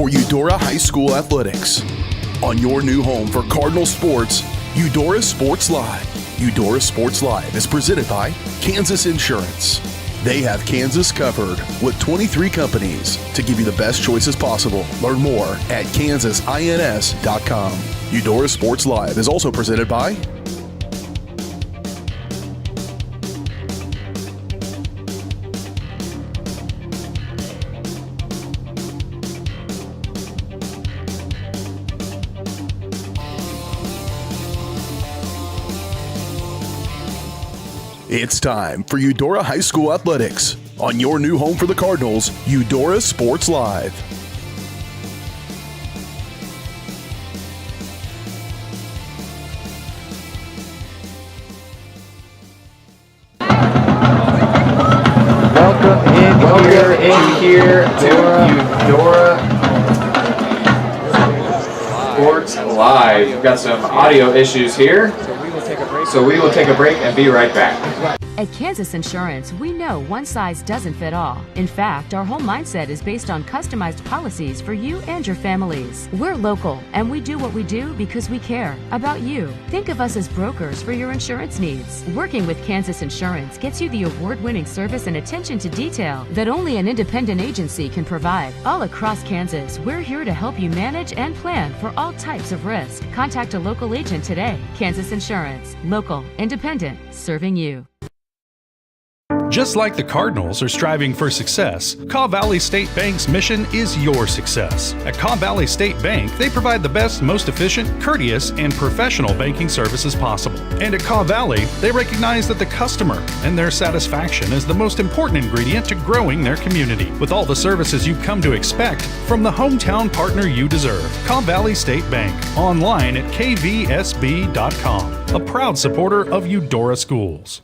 for Eudora High School athletics. On your new home for Cardinal sports, Eudora Sports Live. Eudora Sports Live is presented by Kansas Insurance. They have Kansas covered with 23 companies to give you the best choices possible. Learn more at kansasins.com. Eudora Sports Live is also presented by It's time for Eudora High School athletics. On your new home for the Cardinals, Eudora Sports Live. Welcome in here to Eudora Sports Live. We've got some audio issues here, so we will take a break and be right back. At Kansas Insurance, we know one size doesn't fit all. In fact, our whole mindset is based on customized policies for you and your families. We're local, and we do what we do because we care about you. Think of us as brokers for your insurance needs. Working with Kansas Insurance gets you the award-winning service and attention to detail that only an independent agency can provide. All across Kansas, we're here to help you manage and plan for all types of risk. Contact a local agent today. Kansas Insurance. Local, independent, serving you. Just like the Cardinals are striving for success, Kaw Valley State Bank's mission is your success. At Kaw Valley State Bank, they provide the best, most efficient, courteous, and professional banking services possible. And at Kaw Valley, they recognize that the customer and their satisfaction is the most important ingredient to growing their community. With all the services you've come to expect from the hometown partner you deserve, Kaw Valley State Bank, online at kvsb.com, a proud supporter of Eudora Schools.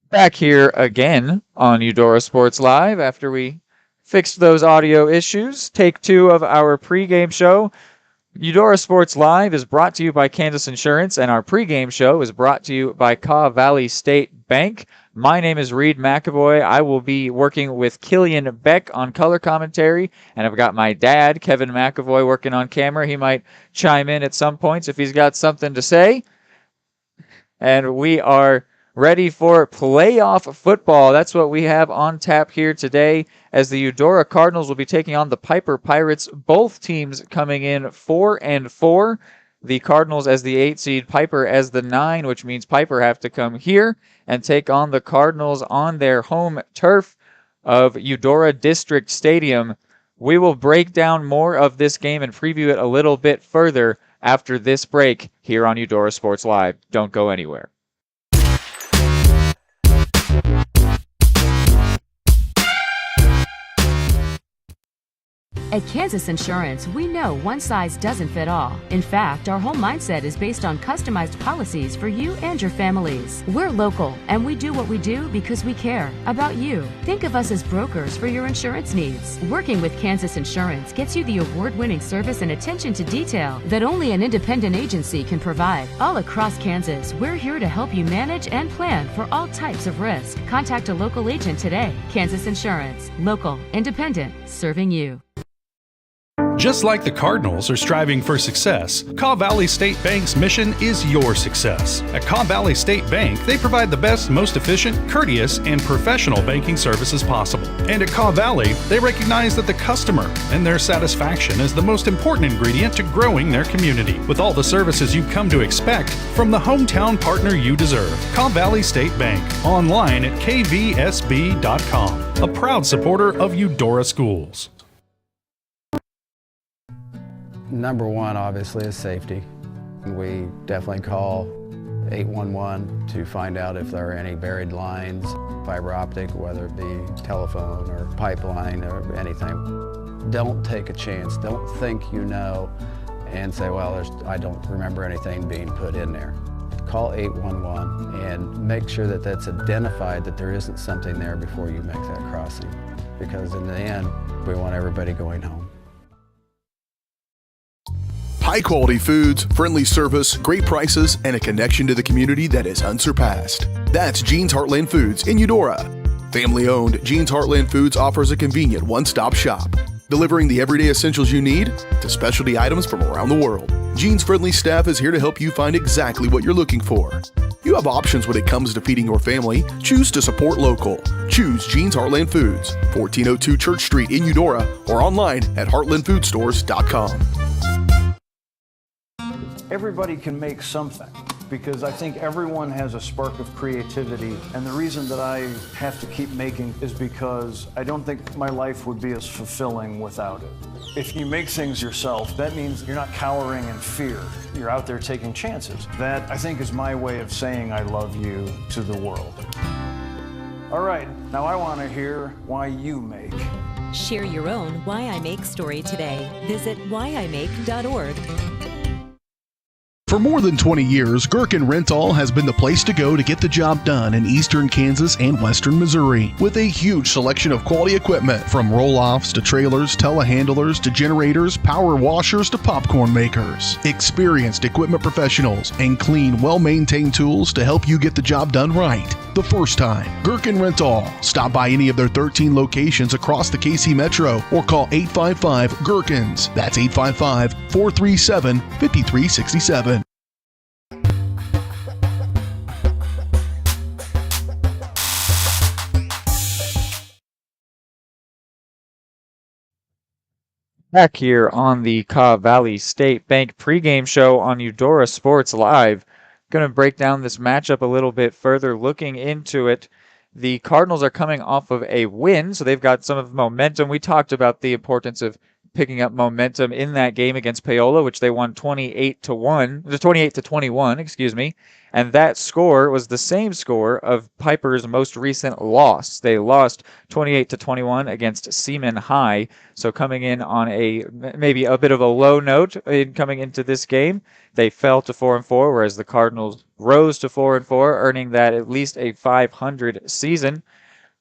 Back here again on Eudora Sports Live after we fixed those audio issues. Take two of our pregame show. Eudora Sports Live is brought to you by Kansas Insurance, and our pregame show is brought to you by Kaw Valley State Bank. My name is Reed McAvoy. I will be working with Killian Beck on color commentary, and I've got my dad, Kevin McAvoy, working on camera. He might chime in at some points if he's got something to say. And we are ready for playoff football. That's what we have on tap here today, as the Eudora Cardinals will be taking on the Piper Pirates. Both teams coming in 4-4. The Cardinals as the 8 seed, Piper as the 9, which means Piper have to come here and take on the Cardinals on their home turf of Eudora District Stadium. We will break down more of this game and preview it a little bit further after this break here on Eudora Sports Live. Don't go anywhere. At Kansas Insurance, we know one size doesn't fit all. In fact, our whole mindset is based on customized policies for you and your families. We're local, and we do what we do because we care about you. Think of us as brokers for your insurance needs. Working with Kansas Insurance gets you the award-winning service and attention to detail that only an independent agency can provide. All across Kansas, we're here to help you manage and plan for all types of risk. Contact a local agent today. Kansas Insurance. Local, independent, serving you. Just like the Cardinals are striving for success, Kaw Valley State Bank's mission is your success. At Kaw Valley State Bank, they provide the best, most efficient, courteous, and professional banking services possible. And at Kaw Valley, they recognize that the customer and their satisfaction is the most important ingredient to growing their community. With all the services you've come to expect from the hometown partner you deserve, Kaw Valley State Bank, online at kvsb.com, a proud supporter of Eudora Schools. Number one, obviously, is safety. We definitely call 811 to find out if there are any buried lines, fiber optic, whether it be telephone or pipeline or anything. Don't take a chance. Don't think you know and say, well, I don't remember anything being put in there. Call 811 and make sure that that's identified, that there isn't something there before you make that crossing. Because in the end, we want everybody going home. High-quality foods, friendly service, great prices, and a connection to the community that is unsurpassed. That's Jean's Heartland Foods in Eudora. Family-owned, Jean's Heartland Foods offers a convenient one-stop shop, delivering the everyday essentials you need to specialty items from around the world. Jean's friendly staff is here to help you find exactly what you're looking for. You have options when it comes to feeding your family. Choose to support local. Choose Jean's Heartland Foods, 1402 Church Street in Eudora, or online at heartlandfoodstores.com. Everybody can make something, because I think everyone has a spark of creativity, and the reason that I have to keep making is because I don't think my life would be as fulfilling without it. If you make things yourself, that means you're not cowering in fear. You're out there taking chances. That, I think, is my way of saying I love you to the world. All right, now I want to hear why you make. Share your own Why I Make story today. Visit whyimake.org. For more than 20 years, Gherkin Rental has been the place to go to get the job done in eastern Kansas and western Missouri. With a huge selection of quality equipment, from roll-offs to trailers, telehandlers to generators, power washers to popcorn makers. Experienced equipment professionals and clean, well-maintained tools to help you get the job done right the first time. Gherkin Rental. Stop by any of their 13 locations across the KC Metro or call 855-GHERKINS. That's 855-437-5367. Back here on the Cobb Valley State Bank pregame show on Eudora Sports Live. Going to break down this matchup a little bit further, looking into it. The Cardinals are coming off of a win, so they've got some of the momentum. We talked about the importance of picking up momentum in that game against Paola, which they won 28-21, excuse me. And that score was the same score of Piper's most recent loss. They lost 28-21 against Seaman High. So coming in on maybe a bit of a low note in coming into this game, they fell to 4-4, whereas the Cardinals rose to 4-4, earning that at least a 500 season.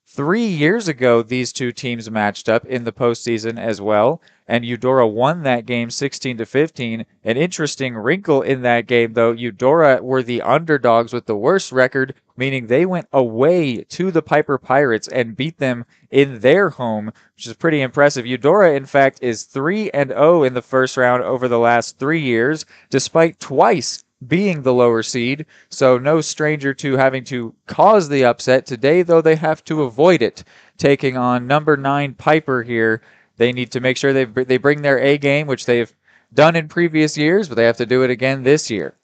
3 years ago, these two teams matched up in the postseason as well, and Eudora won that game 16-15. An interesting wrinkle in that game, though, Eudora were the underdogs with the worst record, meaning they went away to the Piper Pirates and beat them in their home, which is pretty impressive. Eudora, in fact, is 3-0 in the first round over the last 3 years, despite twice being the lower seed, so no stranger to having to cause the upset. Today, though, they have to avoid it, taking on number 9 Piper here. They need to make sure they bring their A game, which they've done in previous years, but they have to do it again this year.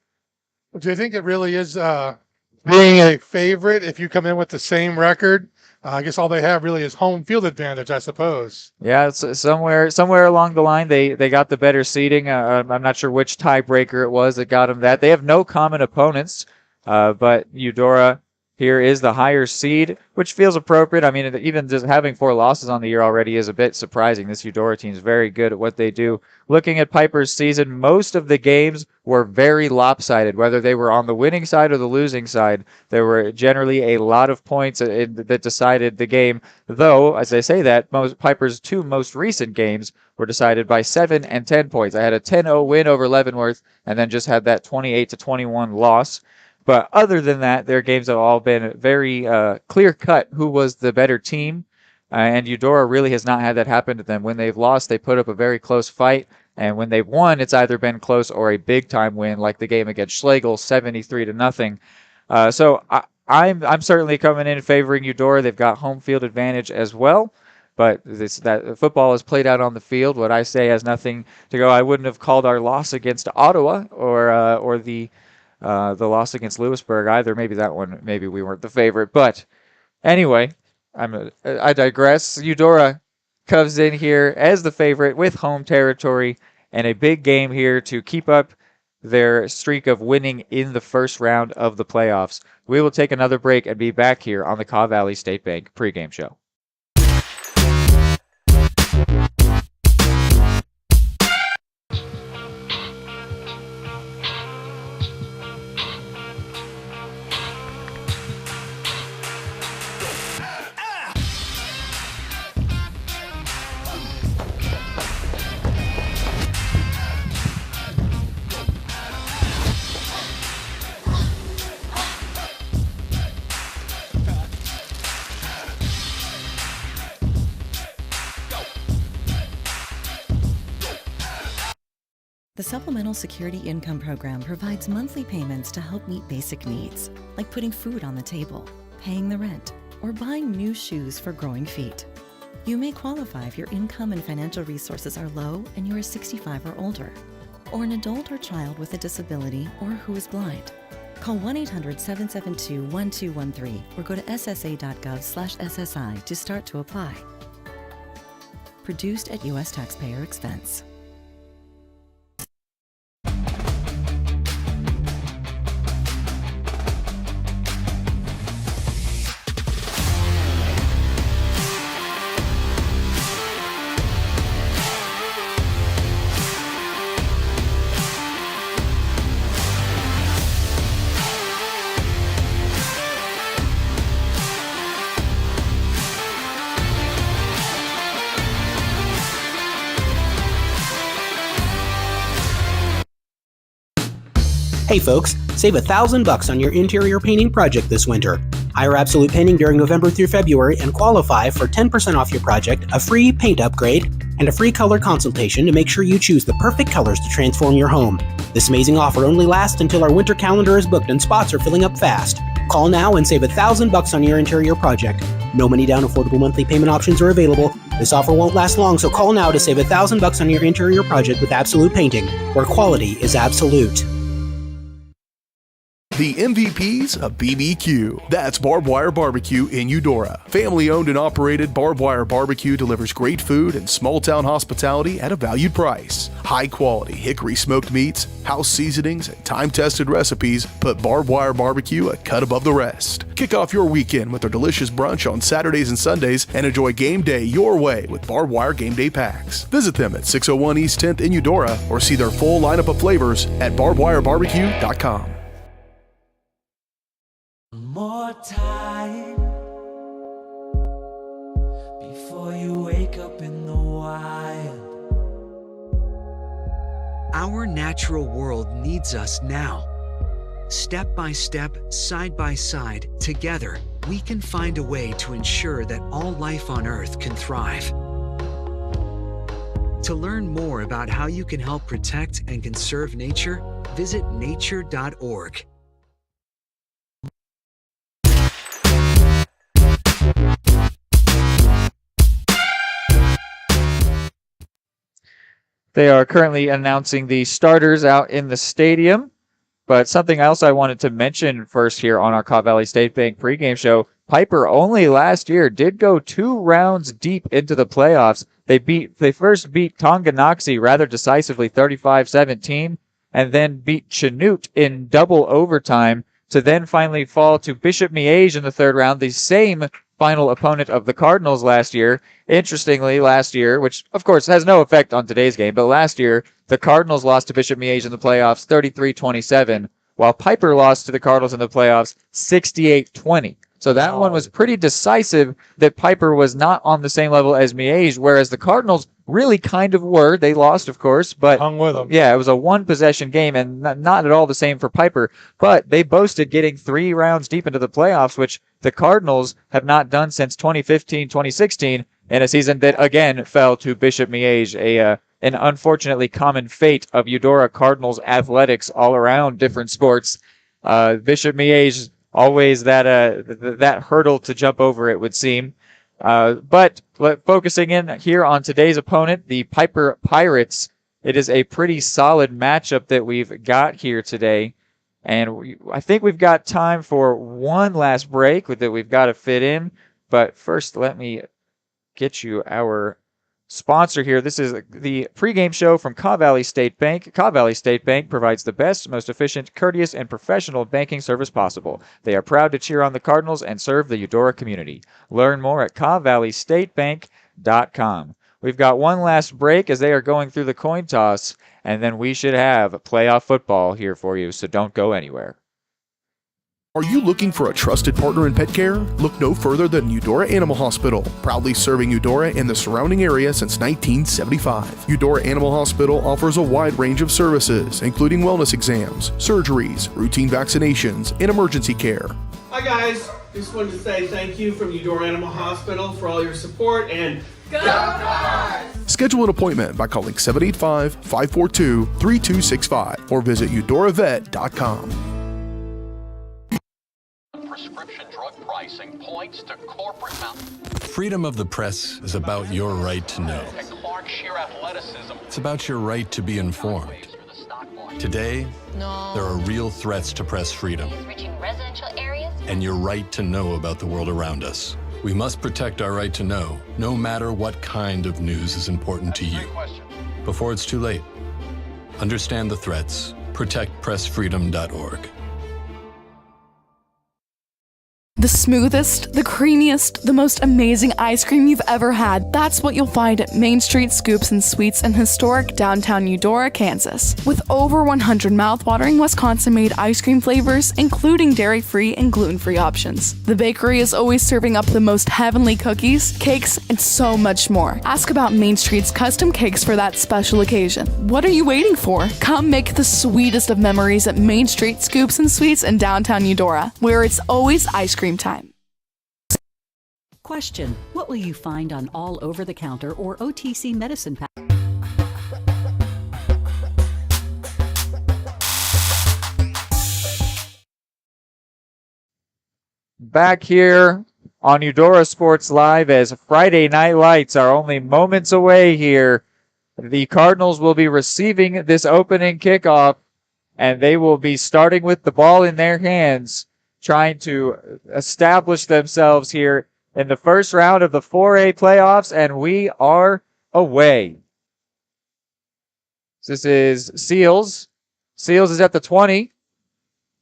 Do you think it really is being a favorite if you come in with the same record? I guess all they have really is home field advantage, I suppose. Yeah, it's somewhere along the line they got the better seeding. I'm not sure which tiebreaker it was that got them that. They have no common opponents, but Eudora here is the higher seed, which feels appropriate. I mean, even just having 4 losses on the year already is a bit surprising. This Eudora team is very good at what they do. Looking at Piper's season, most of the games were very lopsided, whether they were on the winning side or the losing side. There were generally a lot of points that decided the game, though, as I say that, Piper's 2 most recent games were decided by 7 and 10 points. I had a 10-0 win over Leavenworth and then just had that 28-21 loss. But other than that, their games have all been very clear-cut who was the better team, and Eudora really has not had that happen to them. When they've lost, they put up a very close fight, and when they've won, it's either been close or a big-time win, like the game against Schlegel, 73-0. So I'm certainly coming in favoring Eudora. They've got home field advantage as well, but that football is played out on the field. What I say has nothing to go. I wouldn't have called our loss against Ottawa or the loss against Lewisburg either. Maybe that one, maybe we weren't the favorite. But anyway, I digress. Eudora comes in here as the favorite with home territory and a big game here to keep up their streak of winning in the first round of the playoffs. We will take another break and be back here on the Cobb Valley State Bank pregame show. Supplemental Security Income Program provides monthly payments to help meet basic needs, like putting food on the table, paying the rent, or buying new shoes for growing feet. You may qualify if your income and financial resources are low and you are 65 or older, or an adult or child with a disability or who is blind. Call 1-800-772-1213 or go to ssa.gov/SSI to start to apply. Produced at U.S. taxpayer expense. Hey folks, save $1,000 on your interior painting project this winter. Hire Absolute Painting during November through February and qualify for 10% off your project, a free paint upgrade, and a free color consultation to make sure you choose the perfect colors to transform your home. This amazing offer only lasts until our winter calendar is booked and spots are filling up fast. Call now and save $1,000 on your interior project. No money down, affordable monthly payment options are available. This offer won't last long, so call now to save $1,000 on your interior project with Absolute Painting, where quality is absolute. The MVPs of BBQ. That's Barbed Wire Barbecue in Eudora. Family owned and operated, Barbed Wire Barbecue delivers great food and small town hospitality at a valued price. High quality hickory smoked meats, house seasonings, and time-tested recipes put Barbed Wire Barbecue a cut above the rest. Kick off your weekend with their delicious brunch on Saturdays and Sundays and enjoy game day your way with Barbed Wire Game Day Packs. Visit them at 601 East 10th in Eudora or see their full lineup of flavors at barbedwirebarbecue.com. More time before you wake up in the wild. Our natural world needs us now. Step by step, side by side, together, we can find a way to ensure that all life on Earth can thrive. To learn more about how you can help protect and conserve nature, visit nature.org. They are currently announcing the starters out in the stadium. But something else I wanted to mention first here on our Cobb Valley State Bank pregame show, Piper only last year did go 2 rounds deep into the playoffs. They first beat Tonganoxie rather decisively 35-17 and then beat Chanute in double overtime to then finally fall to Bishop Miege in the third round, the same final opponent of the Cardinals last year. Interestingly, last year, which of course has no effect on today's game, but last year the Cardinals lost to Bishop Miege in the playoffs 33-27, while Piper lost to the Cardinals in the playoffs 68-20. So that one was pretty decisive that Piper was not on the same level as Miege, whereas the Cardinals really kind of were. They lost, of course, but hung with them. Yeah, it was a one-possession game and not at all the same for Piper. But they boasted getting 3 rounds deep into the playoffs, which the Cardinals have not done since 2015-2016, in a season that, again, fell to Bishop Miege, an unfortunately common fate of Eudora Cardinals athletics all around different sports. Bishop Miege, always that hurdle to jump over, it would seem. But focusing in here on today's opponent, the Piper Pirates, it is a pretty solid matchup that we've got here today. And I think we've got time for one last break that we've got to fit in. But first, let me get you our sponsor here. This is the pregame show from Cobb Valley State Bank. Cobb Valley State Bank provides the best, most efficient, courteous, and professional banking service possible. They are proud to cheer on the Cardinals and serve the Eudora community. Learn more at cobbvalleystatebank.com. We've got one last break as they are going through the coin toss, and then we should have playoff football here for you, so don't go anywhere. Are you looking for a trusted partner in pet care? Look no further than Eudora Animal Hospital, proudly serving Eudora and the surrounding area since 1975. Eudora Animal Hospital offers a wide range of services, including wellness exams, surgeries, routine vaccinations, and emergency care. Hi guys, just wanted to say thank you from Eudora Animal Hospital for all your support and Schedule an appointment by calling 785-542-3265 or visit eudoravet.com. Prescription drug pricing points to corporate Freedom of the press is about your right to know. It's about your right to be informed. Today, there are real threats to press freedom and your right to know about the world around us. We must protect our right to know, no matter what kind of news is important to you. Before it's too late, understand the threats. ProtectPressFreedom.org. The smoothest, the creamiest, the most amazing ice cream you've ever had. That's what you'll find at Main Street Scoops and Sweets in historic downtown Eudora, Kansas. With over 100 mouthwatering Wisconsin-made ice cream flavors, including dairy-free and gluten-free options. The bakery is always serving up the most heavenly cookies, cakes, and so much more. Ask about Main Street's custom cakes for that special occasion. What are you waiting for? Come make the sweetest of memories at Main Street Scoops and Sweets in downtown Eudora, where it's always ice cream time. Question: what will you find on all over-the-counter or OTC medicine packs? Back here on Eudora Sports Live as Friday Night Lights are only moments away here. The Cardinals will be receiving this opening kickoff, and they will be starting with the ball in their hands, trying to establish themselves here in the first round of the 4A playoffs, and we are away. This is Seals. Seals is at the 20.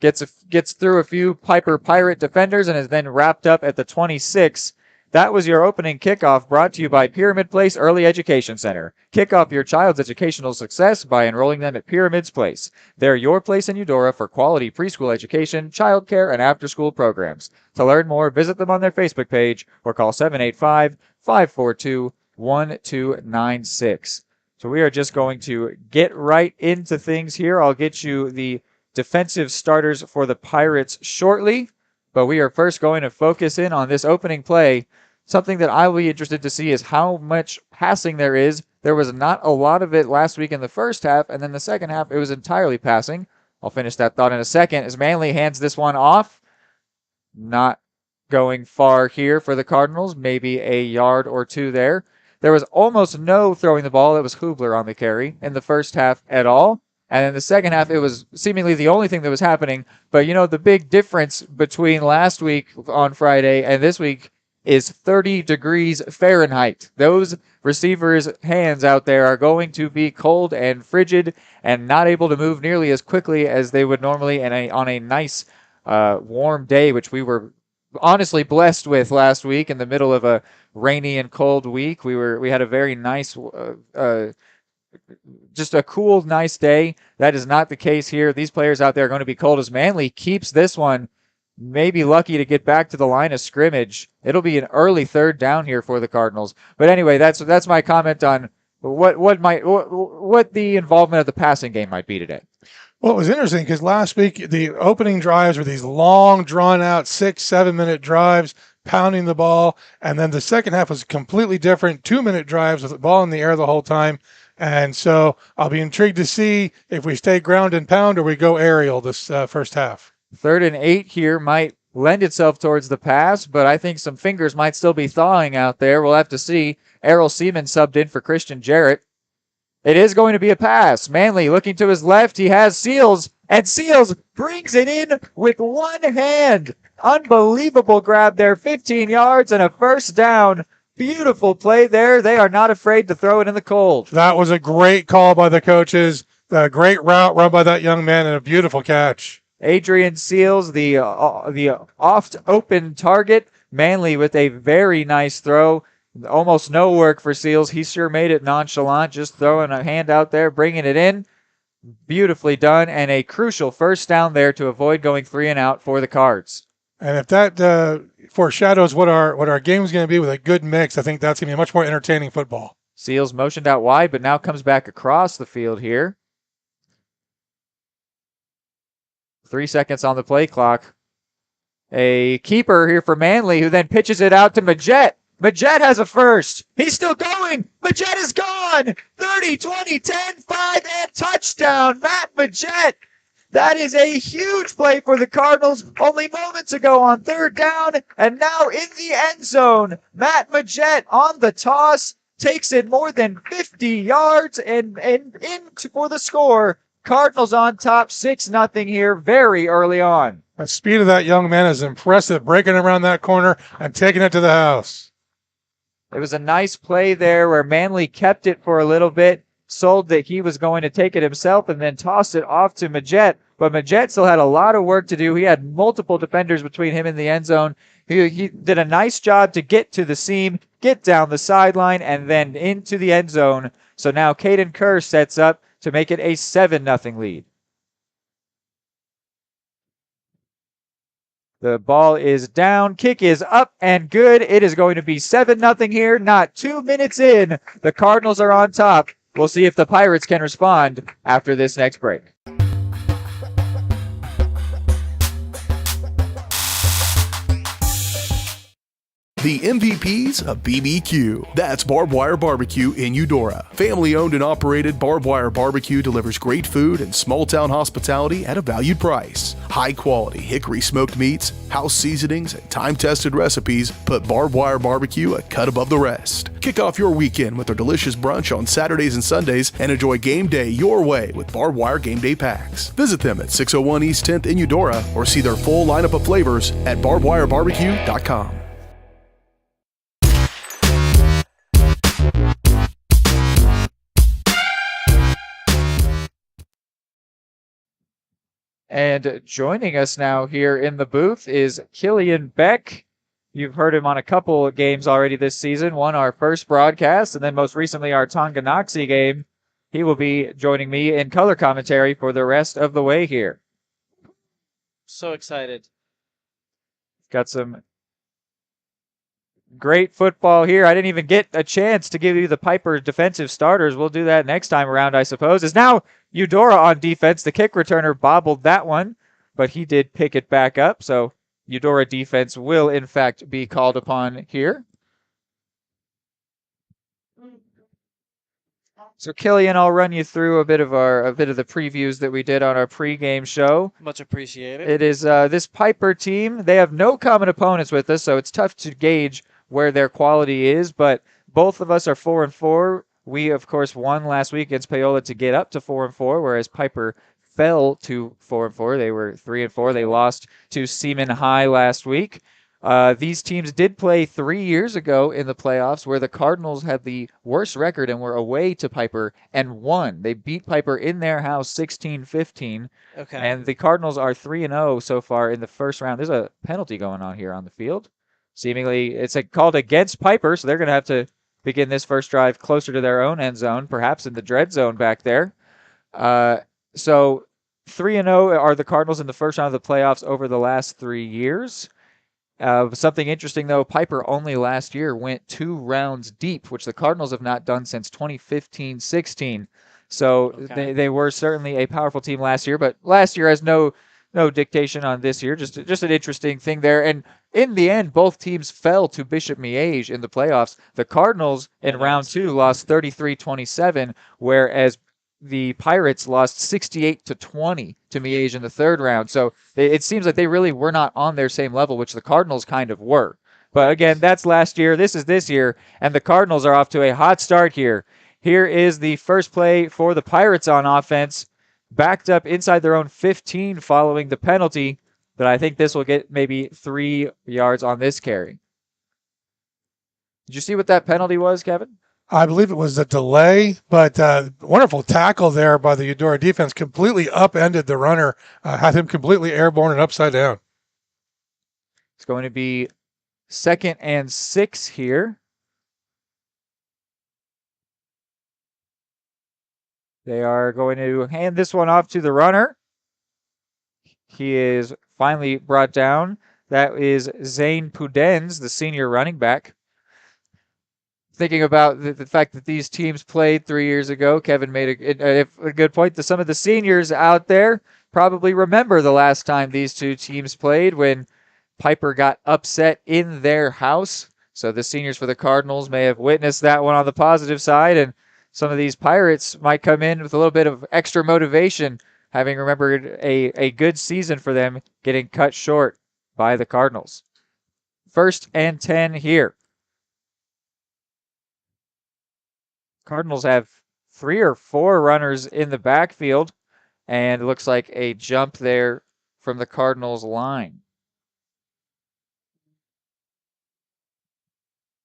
Gets through a few Piper Pirate defenders and is then wrapped up at the 26. That was your opening kickoff, brought to you by Pyramid Place Early Education Center. Kick off your child's educational success by enrolling them at Pyramid's Place. They're your place in Eudora for quality preschool education, childcare, and after-school programs. To learn more, visit them on their Facebook page or call 785-542-1296. So we are just going to get right into things here. I'll get you the defensive starters for the Pirates shortly, but we are first going to focus in on this opening play. Something that I will be interested to see is how much passing there is. There was not a lot of it last week in the first half, and then the second half, it was entirely passing. I'll finish that thought in a second as Manley hands this one off. Not going far here for the Cardinals, maybe a yard or two there. There was almost no throwing the ball. It was Hubler on the carry in the first half at all. And in the second half, it was seemingly the only thing that was happening. But, you know, the big difference between last week on Friday and this week is 30 degrees Fahrenheit. Those receivers' hands out there are going to be cold and frigid and not able to move nearly as quickly as they would normally on a nice warm day, which we were honestly blessed with last week in the middle of a rainy and cold week. We had a very nice just a cool, nice day. That is not the case here. These players out there are going to be cold as Manley keeps this one. Maybe lucky to get back to the line of scrimmage. It'll be an early third down here for the Cardinals. But anyway, that's my comment on what the involvement of the passing game might be today. Well, it was interesting because last week the opening drives were these long, drawn-out 6-7 minute drives, pounding the ball, and then the second half was completely different, 2-minute drives with the ball in the air the whole time. And so I'll be intrigued to see if we stay ground and pound or we go aerial this first half. 3rd and 8 here might lend itself towards the pass, but I think some fingers might still be thawing out there. We'll have to see. Errol Seaman subbed in for Christian Jarrett. It is going to be a pass. Manley looking to his left. He has Seals, and Seals brings it in with one hand. Unbelievable grab there. 15 yards and a first down. Beautiful play there. They are not afraid to throw it in the cold. That was a great call by the coaches. A great route run by that young man and a beautiful catch. Adrian Seals, the oft open target. Manley with a very nice throw. Almost no work for Seals. He sure made it nonchalant, just throwing a hand out there, bringing it in. Beautifully done, and a crucial first down there to avoid going 3 and out for the Cards. And if that foreshadows what our game is going to be with a good mix, I think that's going to be a much more entertaining football. Seals motioned out wide, but now comes back across the field here. 3 seconds on the play clock. A keeper here for Manley, who then pitches it out to Majette. Majette has a first. He's still going. Majette is gone. 30, 20, 10, 5, and touchdown. Matt Majette. That is a huge play for the Cardinals only moments ago on third down, and now in the end zone. Matt Majette on the toss takes it more than 50 yards and in for the score. Cardinals on top 6-0 here very early on. The speed of that young man is impressive, breaking around that corner and taking it to the house. It was a nice play there where Manley kept it for a little bit, sold that he was going to take it himself, and then tossed it off to Majette. But Majette still had a lot of work to do. He had multiple defenders between him and the end zone. He did a nice job to get to the seam, get down the sideline, and then into the end zone. So now Caden Kerr sets up to make it a 7-0 lead. The ball is down, kick is up and good. It is going to be 7-0 here, not 2 minutes in. The Cardinals are on top. We'll see if the Pirates can respond after this next break. The MVPs of BBQ. That's Barbed Wire Barbecue in Eudora. Family owned and operated, Barbed Wire Barbecue delivers great food and small town hospitality at a valued price. High quality hickory smoked meats, house seasonings, and time tested recipes put Barbed Wire Barbecue a cut above the rest. Kick off your weekend with their delicious brunch on Saturdays and Sundays and enjoy game day your way with Barbed Wire Game Day Packs. Visit them at 601 East 10th in Eudora or see their full lineup of flavors at barbedwirebarbecue.com. And joining us now here in the booth is Killian Beck. You've heard him on a couple of games already this season. One, our first broadcast, and then most recently our Tonganoxie game. He will be joining me in color commentary for the rest of the way here. So excited. Got some great football here. I didn't even get a chance to give you the Piper defensive starters. We'll do that next time around, I suppose. Is now Eudora on defense. The kick returner bobbled that one, but he did pick it back up. So Eudora defense will, in fact, be called upon here. So Killian, I'll run you through a bit of the previews that we did on our pregame show. Much appreciated. It is this Piper team. They have no common opponents with us, so it's tough to gauge where their quality is. But both of us are 4-4. We, of course, won last week against Paola to get up to 4-4, whereas Piper fell to 4-4. They were 3-4. They lost to Seaman High last week. These teams did play 3 years ago in the playoffs where the Cardinals had the worst record and were away to Piper and won. They beat Piper in their house 16-15. Okay. And the Cardinals are 3-0 so far in the first round. There's a penalty going on here on the field. Seemingly, it's called against Piper, so they're going to have to begin this first drive closer to their own end zone, perhaps in the dread zone back there. So 3-0 are the Cardinals in the first round of the playoffs over the last 3 years. Something interesting, though, Piper only last year went 2 rounds deep, which the Cardinals have not done since 2015-16. So they were certainly a powerful team last year, but last year has no dictation on this year. Just an interesting thing there. And in the end, both teams fell to Bishop Miege in the playoffs. The Cardinals in round 2 lost 33-27, whereas the Pirates lost 68-20 to Miege in the third round. So it seems like they really were not on their same level, which the Cardinals kind of were. But again, that's last year. This is this year, and the Cardinals are off to a hot start here. Here is the first play for the Pirates on offense, backed up inside their own 15 following the penalty, but I think this will get maybe 3 yards on this carry. Did you see what that penalty was, Kevin? I believe it was a delay, but wonderful tackle there by the Eudora defense. Completely upended the runner, had him completely airborne and upside down. It's going to be 2nd and 6 here. They are going to hand this one off to the runner. He is finally brought down. That is Zane Pudens, the senior running back. Thinking about the fact that these teams played 3 years ago, Kevin made a good point. To some of the seniors out there probably remember the last time these two teams played when Piper got upset in their house So the seniors for the Cardinals may have witnessed that one on the positive side, and some of these Pirates might come in with a little bit of extra motivation, having remembered a good season for them, getting cut short by the Cardinals. 1st and 10 here. Cardinals have 3 or 4 runners in the backfield, and it looks like a jump there from the Cardinals line.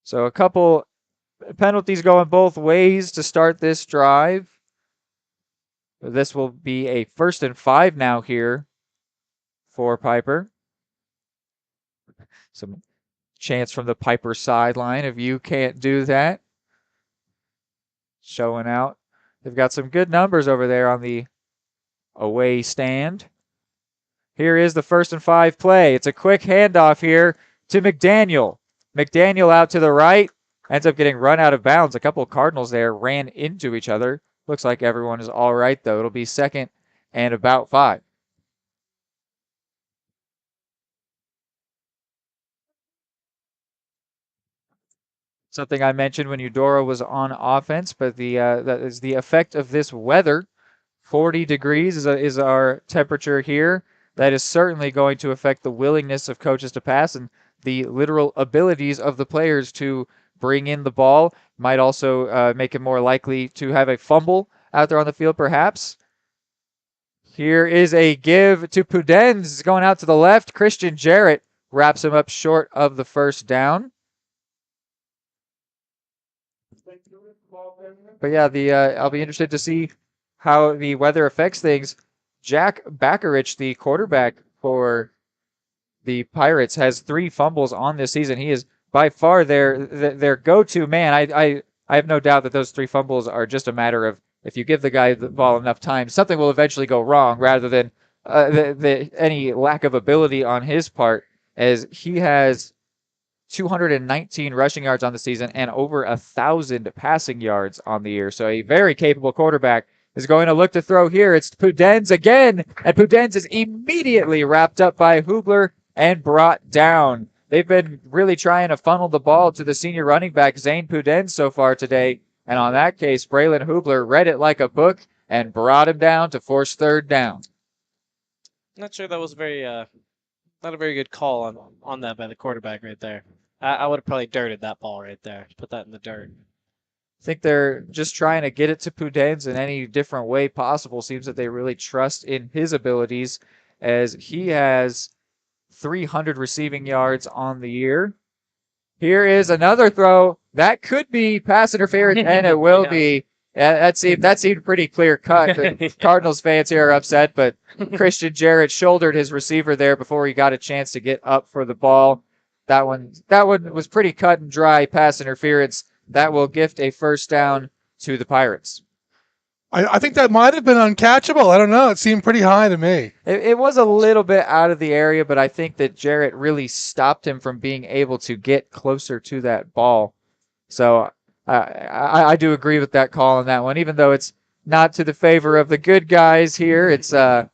So a couple penalties going both ways to start this drive. This will be a 1st and 5 now here for Piper. Some chance from the Piper sideline if you can't do that. Showing out. They've got some good numbers over there on the away stand. Here is the 1st and 5 play. It's a quick handoff here to McDaniel. McDaniel out to the right. Ends up getting run out of bounds. A couple of Cardinals there ran into each other. Looks like everyone is all right, though. It'll be 2nd and about 5. Something I mentioned when Eudora was on offense, but that is the effect of this weather. 40 degrees is our temperature here. That is certainly going to affect the willingness of coaches to pass and the literal abilities of the players to bring in the ball. Might also make it more likely to have a fumble out there on the field, perhaps. Here is a give to Pudenz going out to the left. Christian Jarrett wraps him up short of the 1st down. But yeah, I'll be interested to see how the weather affects things. Jack Bakarich, the quarterback for the Pirates, has 3 fumbles on this season. He is by far their go-to man. I have no doubt that those 3 fumbles are just a matter of if you give the guy the ball enough time, something will eventually go wrong rather than any lack of ability on his part, as he has 219 rushing yards on the season and over 1,000 passing yards on the year. So a very capable quarterback is going to look to throw here. It's Pudenz again, and Pudenz is immediately wrapped up by Hubler and brought down. They've been really trying to funnel the ball to the senior running back, Zane Pudenz, so far today. And on that case, Braylon Hubler read it like a book and brought him down to force 3rd down. Not sure that was not a very good call on that by the quarterback right there. I would have probably dirted that ball right there. Put that in the dirt. I think they're just trying to get it to Pudenz in any different way possible. Seems that they really trust in his abilities, as he has 300 receiving yards on the year. Here is another throw. That could be pass interference, and it will be. That seemed pretty clear cut. The Cardinals fans here are upset, but Christian Jarrett shouldered his receiver there before he got a chance to get up for the ball. That one was pretty cut and dry pass interference. That will gift a 1st down to the Pirates. I think that might have been uncatchable. I don't know. It seemed pretty high to me. It was a little bit out of the area, but I think that Jarrett really stopped him from being able to get closer to that ball. So I do agree with that call on that one, even though it's not to the favor of the good guys here. It's I'd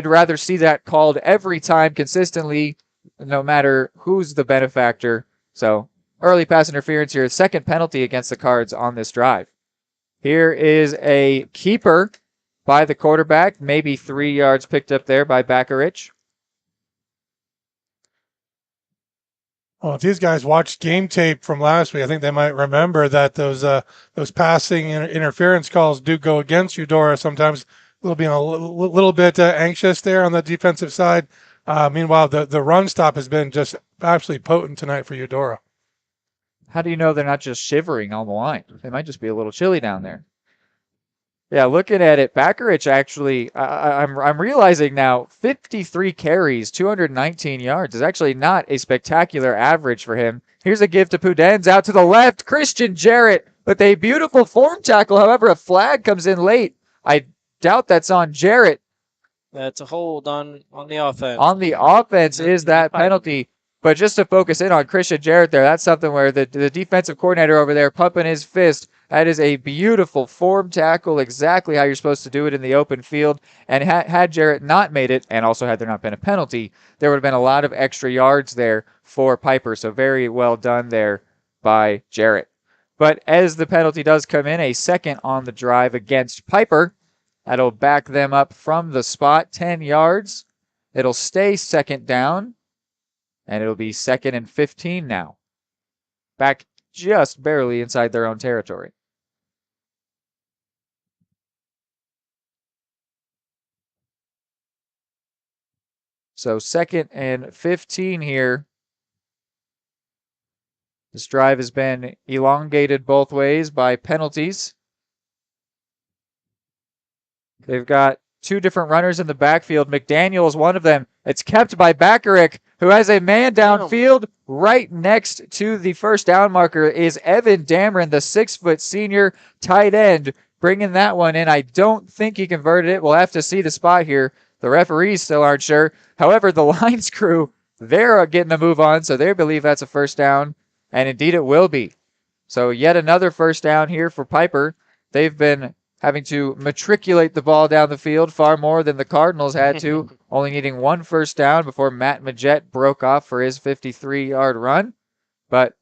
rather see that called every time consistently, no matter who's the benefactor. So early pass interference here, 2nd penalty against the Cards on this drive. Here is a keeper by the quarterback, maybe 3 yards picked up there by Bakarich. Well, if these guys watched game tape from last week, I think they might remember that those passing interference calls do go against Eudora sometimes. Being a little bit anxious there on the defensive side. Meanwhile, the run stop has been just absolutely potent tonight for Eudora. How do you know they're not just shivering on the line? They might just be a little chilly down there. Yeah, looking at it, Bakarich actually, I'm realizing now, 53 carries, 219 yards is actually not a spectacular average for him. Here's a give to Pudenz out to the left. Christian Jarrett with a beautiful form tackle. However, a flag comes in late. I doubt that's on Jarrett. That's a hold on the offense. On the offense is that penalty. But just to focus in on Christian Jarrett there, that's something where the defensive coordinator over there pumping his fist, That is a beautiful form tackle, exactly how you're supposed to do it in the open field. And had Jarrett not made it, and also had there not been a penalty, there would have been a lot of extra yards there for Piper. So very well done there by Jarrett. But as the penalty does come in, a second on the drive against Piper, that'll back them up from the spot 10 yards. It'll stay second down, and it'll be 2nd and 15 now. Back just barely inside their own territory. So 2nd and 15 here. This drive has been elongated both ways by penalties. They've got two different runners in the backfield. McDaniel is one of them. It's kept by Bakarick, who has a man downfield. Right next to the first down marker is Evan Dameron, the 6-foot senior tight end, bringing that one in. I don't think he converted it. We'll have to see the spot here. The referees still aren't sure. However, the Lions crew, they're getting a move on, so they believe that's a first down, and indeed it will be. So yet another first down here for Piper. They've been having to matriculate the ball down the field far more than the Cardinals had to, only needing one first down before Matt Majette broke off for his 53-yard run. But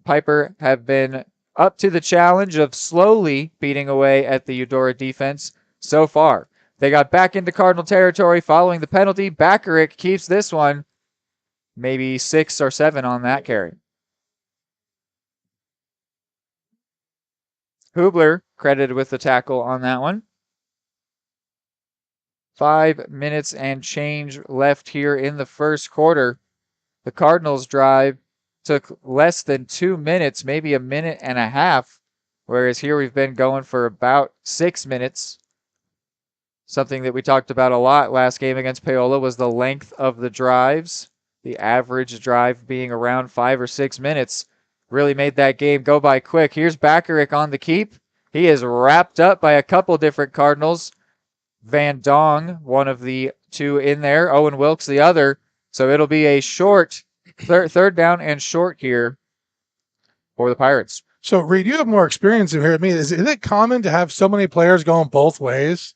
Piper have been up to the challenge of slowly beating away at the Eudora defense so far. They got back into Cardinal territory following the penalty. Bakarick keeps this one, maybe 6 or 7 on that carry. Hubler credited with the tackle on that one. 5 minutes and change left here in the first quarter. The Cardinals drive took less than 2 minutes, maybe a minute and a half, whereas here we've been going for about 6 minutes. Something that we talked about a lot last game against Paola was the length of the drives. The average drive being around 5 or 6 minutes. Really made that game go by quick. Here's Bakarick on the keep. He is wrapped up by a couple different Cardinals. Van Dong, one of the two in there. Owen Wilkes, the other. So it'll be a short, third down and short here for the Pirates. So, Reed, you have more experience in here than me. Is it common to have so many players going both ways?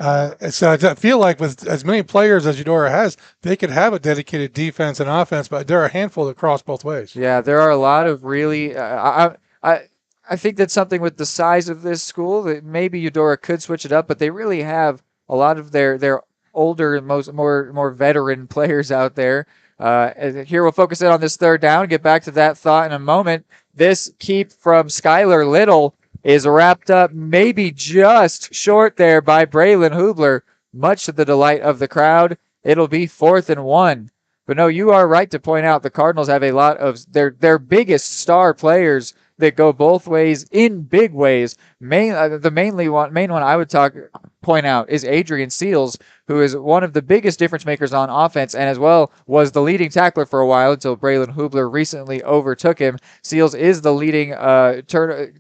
So I feel like with as many players as Eudora has, they could have a dedicated defense and offense, but there are a handful that cross both ways. Yeah, there are a lot of really. I think that's something with the size of this school that maybe Eudora could switch it up, but they really have a lot of their older and more veteran players out there. Here we'll focus in on this third down. Get back to that thought in a moment. This keep from Skylar Little is wrapped up maybe just short there by Braylon Hubler, much to the delight of the crowd. It'll be 4th and 1. But no, you are right to point out the Cardinals have a lot of their biggest star players that go both ways in big ways. The main one I would point out is Adrian Seals, who is one of the biggest difference makers on offense and as well was the leading tackler for a while until Braylon Hubler recently overtook him. Seals is the leading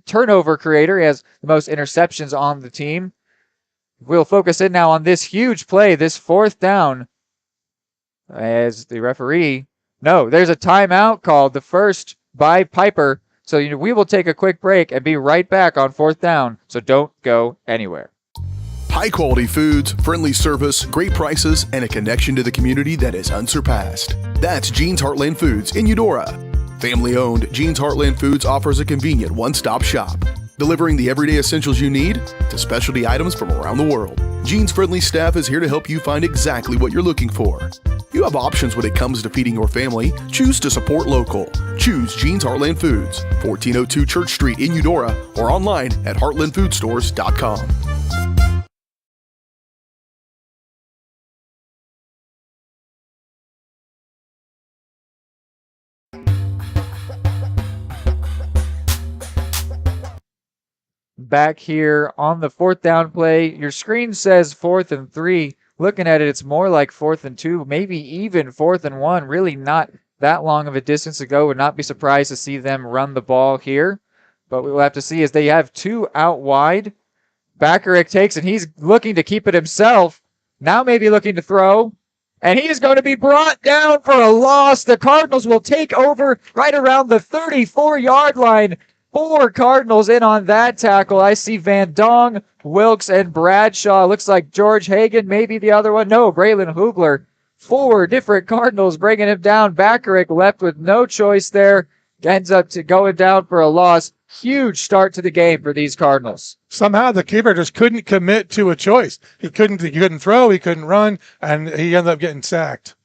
turnover creator. He has the most interceptions on the team. We'll focus in now on this huge play, this 4th down, as the referee. No, there's a timeout called, the first by Piper. So we will take a quick break and be right back on 4th down. So don't go anywhere. High quality foods, friendly service, great prices, and a connection to the community that is unsurpassed. That's Jean's Heartland Foods in Eudora. Family owned, Jean's Heartland Foods offers a convenient one-stop shop, delivering the everyday essentials you need to specialty items from around the world. Jean's friendly staff is here to help you find exactly what you're looking for. You have options when it comes to feeding your family. Choose to support local. Choose Jean's Heartland Foods, 1402 Church Street in Eudora, or online at heartlandfoodstores.com. Back here on the 4th down play, your screen says 4th and 3. Looking at it, it's more like 4th and 2, maybe even 4th and 1. Really not that long of a distance to go. Would not be surprised to see them run the ball here. But we will have to see as they have 2 out wide. Bakarick takes and he's looking to keep it himself. Now maybe looking to throw. And he is going to be brought down for a loss. The Cardinals will take over right around the 34-yard line. 4 Cardinals in on that tackle. I see Van Dong, Wilkes, and Bradshaw. Looks like George Hagan, maybe the other one. No, Braylon Hugler. 4 different Cardinals bringing him down. Bakarick left with no choice there. Ends up going down for a loss. Huge start to the game for these Cardinals. Somehow the keeper just couldn't commit to a choice. He couldn't throw, he couldn't run, and he ended up getting sacked.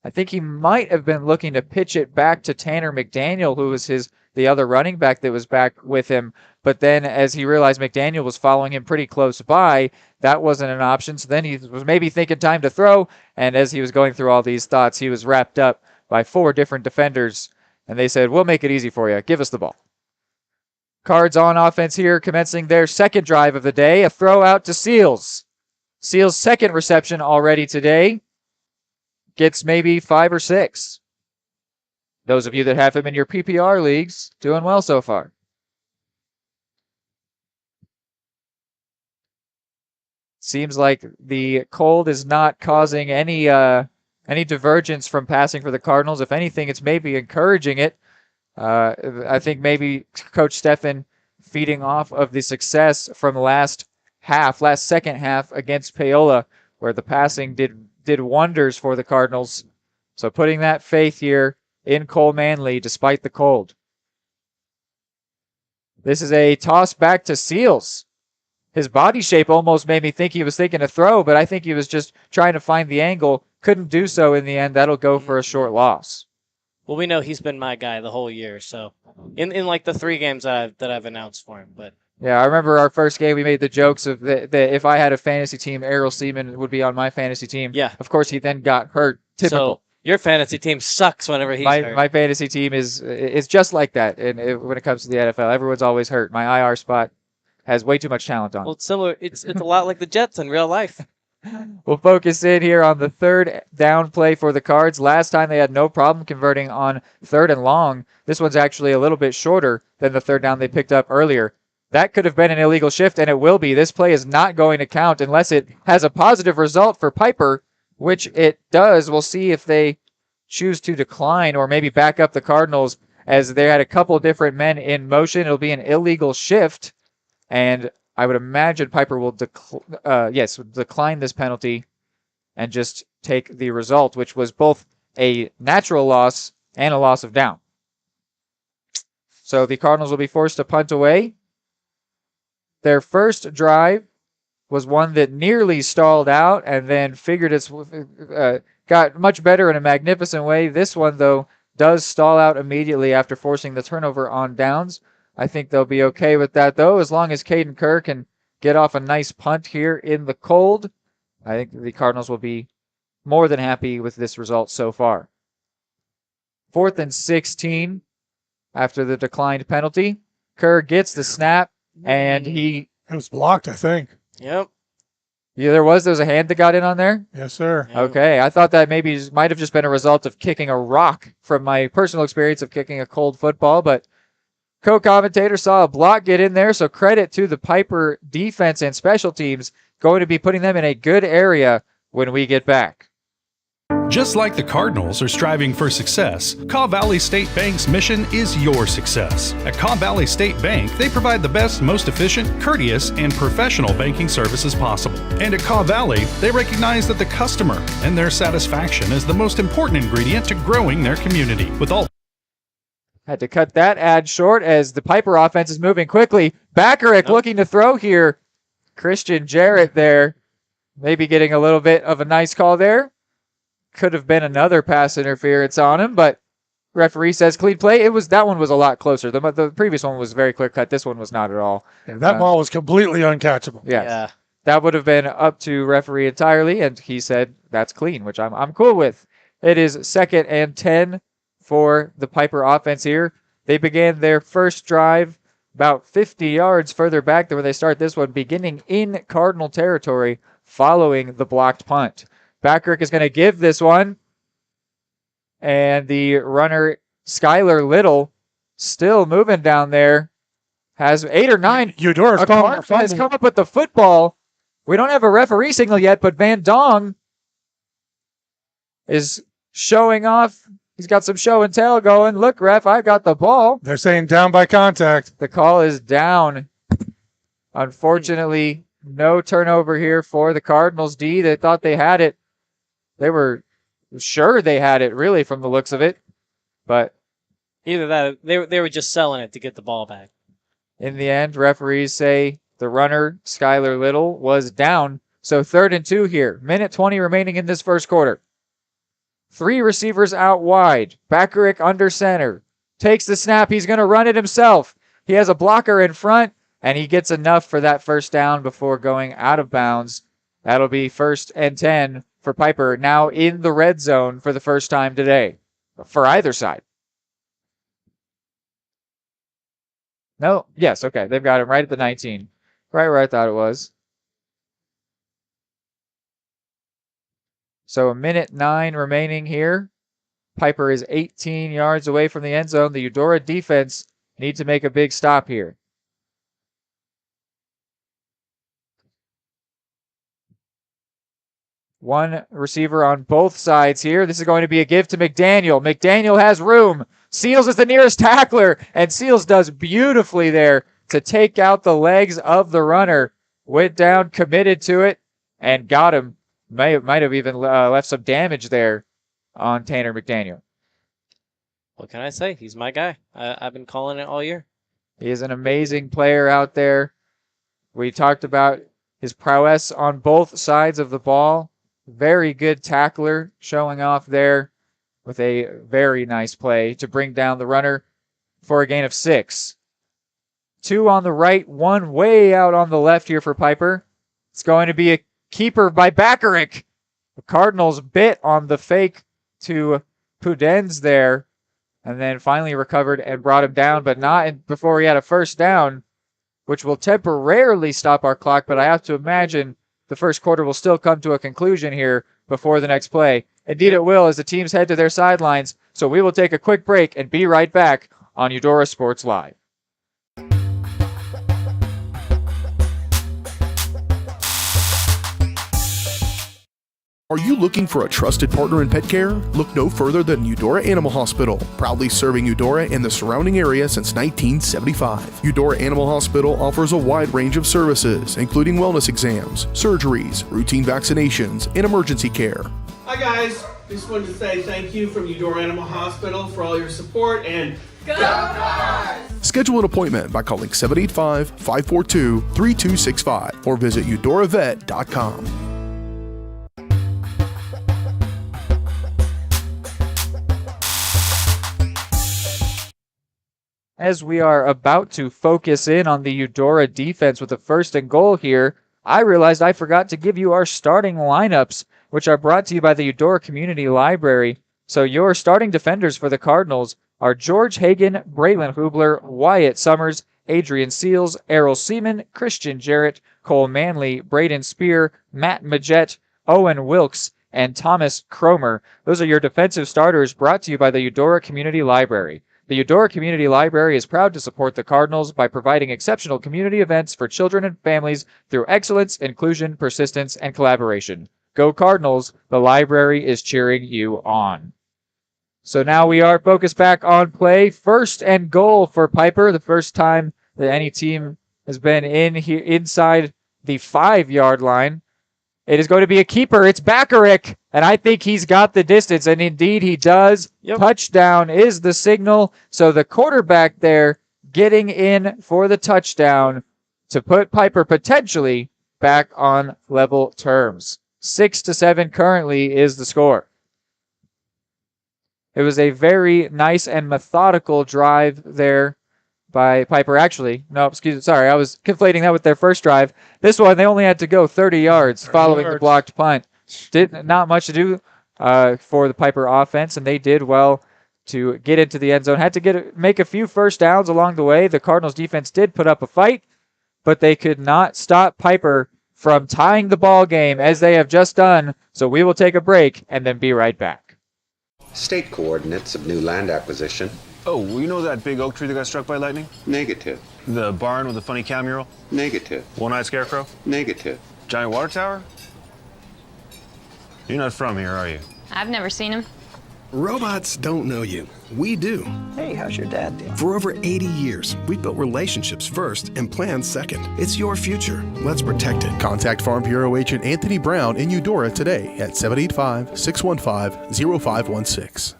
I think he might have been looking to pitch it back to Tanner McDaniel, who was the other running back that was back with him. But then as he realized McDaniel was following him pretty close by, that wasn't an option. So then he was maybe thinking time to throw. And as he was going through all these thoughts, he was wrapped up by 4 different defenders. And they said, we'll make it easy for you. Give us the ball. Cards on offense here, commencing their second drive of the day. A throw out to Seals. Seals' second reception already today. Gets maybe 5 or 6. Those of you that have him in your PPR leagues, doing well so far. Seems like the cold is not causing any divergence from passing for the Cardinals. If anything, it's maybe encouraging it. I think maybe Coach Steffen feeding off of the success from last second half against Paola, where the passing did wonders for the Cardinals. So putting that faith here in Cole Manley despite the cold. This is a toss back to Seals. His body shape almost made me think he was thinking a throw, but I think he was just trying to find the angle. Couldn't do so in the end. That'll go for a short loss. Well, we know he's been my guy the whole year, so in like the 3 games that I've announced for him. But yeah, I remember our first game, we made the jokes of that if I had a fantasy team, Errol Seaman would be on my fantasy team. Yeah. Of course, he then got hurt. Typical. So your fantasy team sucks whenever he's hurt. My fantasy team is just like that. And when it comes to the NFL, everyone's always hurt. My IR spot has way too much talent on it. Well, it's similar. It's a lot like the Jets in real life. We'll focus in here on the third down play for the Cards. Last time they had no problem converting on 3rd and long. This one's actually a little bit shorter than the 3rd down they picked up earlier. That could have been an illegal shift, and it will be. This play is not going to count unless it has a positive result for Piper, which it does. We'll see if they choose to decline or maybe back up the Cardinals, as they had a couple different men in motion. It'll be an illegal shift, and I would imagine Piper will decline this penalty and just take the result, which was both a natural loss and a loss of down. So the Cardinals will be forced to punt away. Their first drive was one that nearly stalled out and then got much better in a magnificent way. This one, though, does stall out immediately after forcing the turnover on downs. I think they'll be okay with that, though, as long as Caden Kerr can get off a nice punt here in the cold. I think the Cardinals will be more than happy with this result so far. 4th and 16 after the declined penalty. Kerr gets the snap, and it was blocked, I think. Yep. Yeah, there was a hand that got in on there? Yes, sir. Okay, I thought that maybe might have just been a result of kicking a rock from my personal experience of kicking a cold football, but co-commentator saw a block get in there, so credit to the Piper defense and special teams, going to be putting them in a good area when we get back. Just like the Cardinals are striving for success, Caw Valley State Bank's mission is your success. At Caw Valley State Bank, they provide the best, most efficient, courteous, and professional banking services possible. And at Caw Valley, they recognize that the customer and their satisfaction is the most important ingredient to growing their community. With all Had to cut that ad short as the Piper offense is moving quickly. Bakarick looking to throw here. Christian Jarrett there. Maybe getting a little bit of a nice call there. Could have been another pass interference on him, but referee says clean play. That one was a lot closer. The previous one was very clear cut. This one was not at all. Yeah, that ball was completely uncatchable. Yes. Yeah. That would have been up to referee entirely, and he said that's clean, which I'm cool with. It is 2nd and 10 for the Piper offense here. They began their first drive about 50 yards further back than where they start this one, beginning in Cardinal territory following the blocked punt. Bakarick is going to give this one, and the runner, Skylar Little, still moving down there, has 8 or 9. Eudora's has come up with the football. We don't have a referee signal yet, but Van Dong is showing off He's got some show and tell going. Look, ref, I got the ball. They're saying down by contact. The call is down. Unfortunately, no turnover here for the Cardinals D. They thought they had it. They were sure they had it, really, from the looks of it. But either that, they were just selling it to get the ball back. In the end, referees say the runner, Skylar Little, was down. So 3rd and 2 here. Minute 20 remaining in this first quarter. 3 receivers out wide. Bakaric under center. Takes the snap. He's going to run it himself. He has a blocker in front, and he gets enough for that first down before going out of bounds. That'll be 1st and 10 for Piper, now in the red zone for the first time today, for either side. No, yes, okay. They've got him right at the 19. Right where I thought it was. So a minute 9 remaining here. Piper is 18 yards away from the end zone. The Eudora defense need to make a big stop here. One receiver on both sides here. This is going to be a give to McDaniel. McDaniel has room. Seals is the nearest tackler, and Seals does beautifully there to take out the legs of the runner. Went down, committed to it, and got him. Might have even left some damage there on Tanner McDaniel. What can I say? He's my guy. I've been calling it all year. He is an amazing player out there. We talked about his prowess on both sides of the ball. Very good tackler showing off there with a very nice play to bring down the runner for a gain of 6. 2 on the right, 1 way out on the left here for Piper. It's going to be a keeper by Bakaric. The Cardinals bit on the fake to Pudens there and then finally recovered and brought him down, but not before he had a first down, which will temporarily stop our clock, but I have to imagine the first quarter will still come to a conclusion here before the next play. Indeed it will, as the teams head to their sidelines. So we will take a quick break and be right back on Eudora Sports Live. Are you looking for a trusted partner in pet care? Look no further than Eudora Animal Hospital, proudly serving Eudora and the surrounding area since 1975. Eudora Animal Hospital offers a wide range of services, including wellness exams, surgeries, routine vaccinations, and emergency care. Hi guys, just wanted to say thank you from Eudora Animal Hospital for all your support and go Cards! Schedule an appointment by calling 785-542-3265 or visit eudoravet.com. As we are about to focus in on the Eudora defense with the 1st and goal here, I realized I forgot to give you our starting lineups, which are brought to you by the Eudora Community Library. So your starting defenders for the Cardinals are George Hagan, Braylon Hubler, Wyatt Summers, Adrian Seals, Errol Seaman, Christian Jarrett, Cole Manley, Braden Spear, Matt Majette, Owen Wilkes, and Thomas Cromer. Those are your defensive starters brought to you by the Eudora Community Library. The Eudora Community Library is proud to support the Cardinals by providing exceptional community events for children and families through excellence, inclusion, persistence, and collaboration. Go Cardinals! The library is cheering you on. So now we are focused back on play. 1st and goal for Piper, the first time that any team has been in here inside the 5-yard line. It is going to be a keeper. It's Bakaric, and I think he's got the distance, and indeed he does. Yep. Touchdown is the signal. So the quarterback there getting in for the touchdown to put Piper potentially back on level terms. 6-7 currently is the score. It was a very nice and methodical drive there by Piper. Actually, no, excuse me, sorry, I was conflating that with their first drive. This one, they only had to go 30 yards following the blocked punt. Not much to do for the Piper offense, and they did well to get into the end zone. Had to make a few first downs along the way. The Cardinals defense did put up a fight, but they could not stop Piper from tying the ball game as they have just done. So we will take a break and then be right back. State coordinates of new land acquisition. Oh, well, you know that big oak tree that got struck by lightning? Negative. The barn with the funny cow mural? Negative. One-eyed scarecrow? Negative. Giant water tower? You're not from here, are you? I've never seen him. Robots don't know you. We do. Hey, how's your dad doing? For over 80 years, we've built relationships first and plans second. It's your future. Let's protect it. Contact Farm Bureau Agent Anthony Brown in Eudora today at 785-615-0516.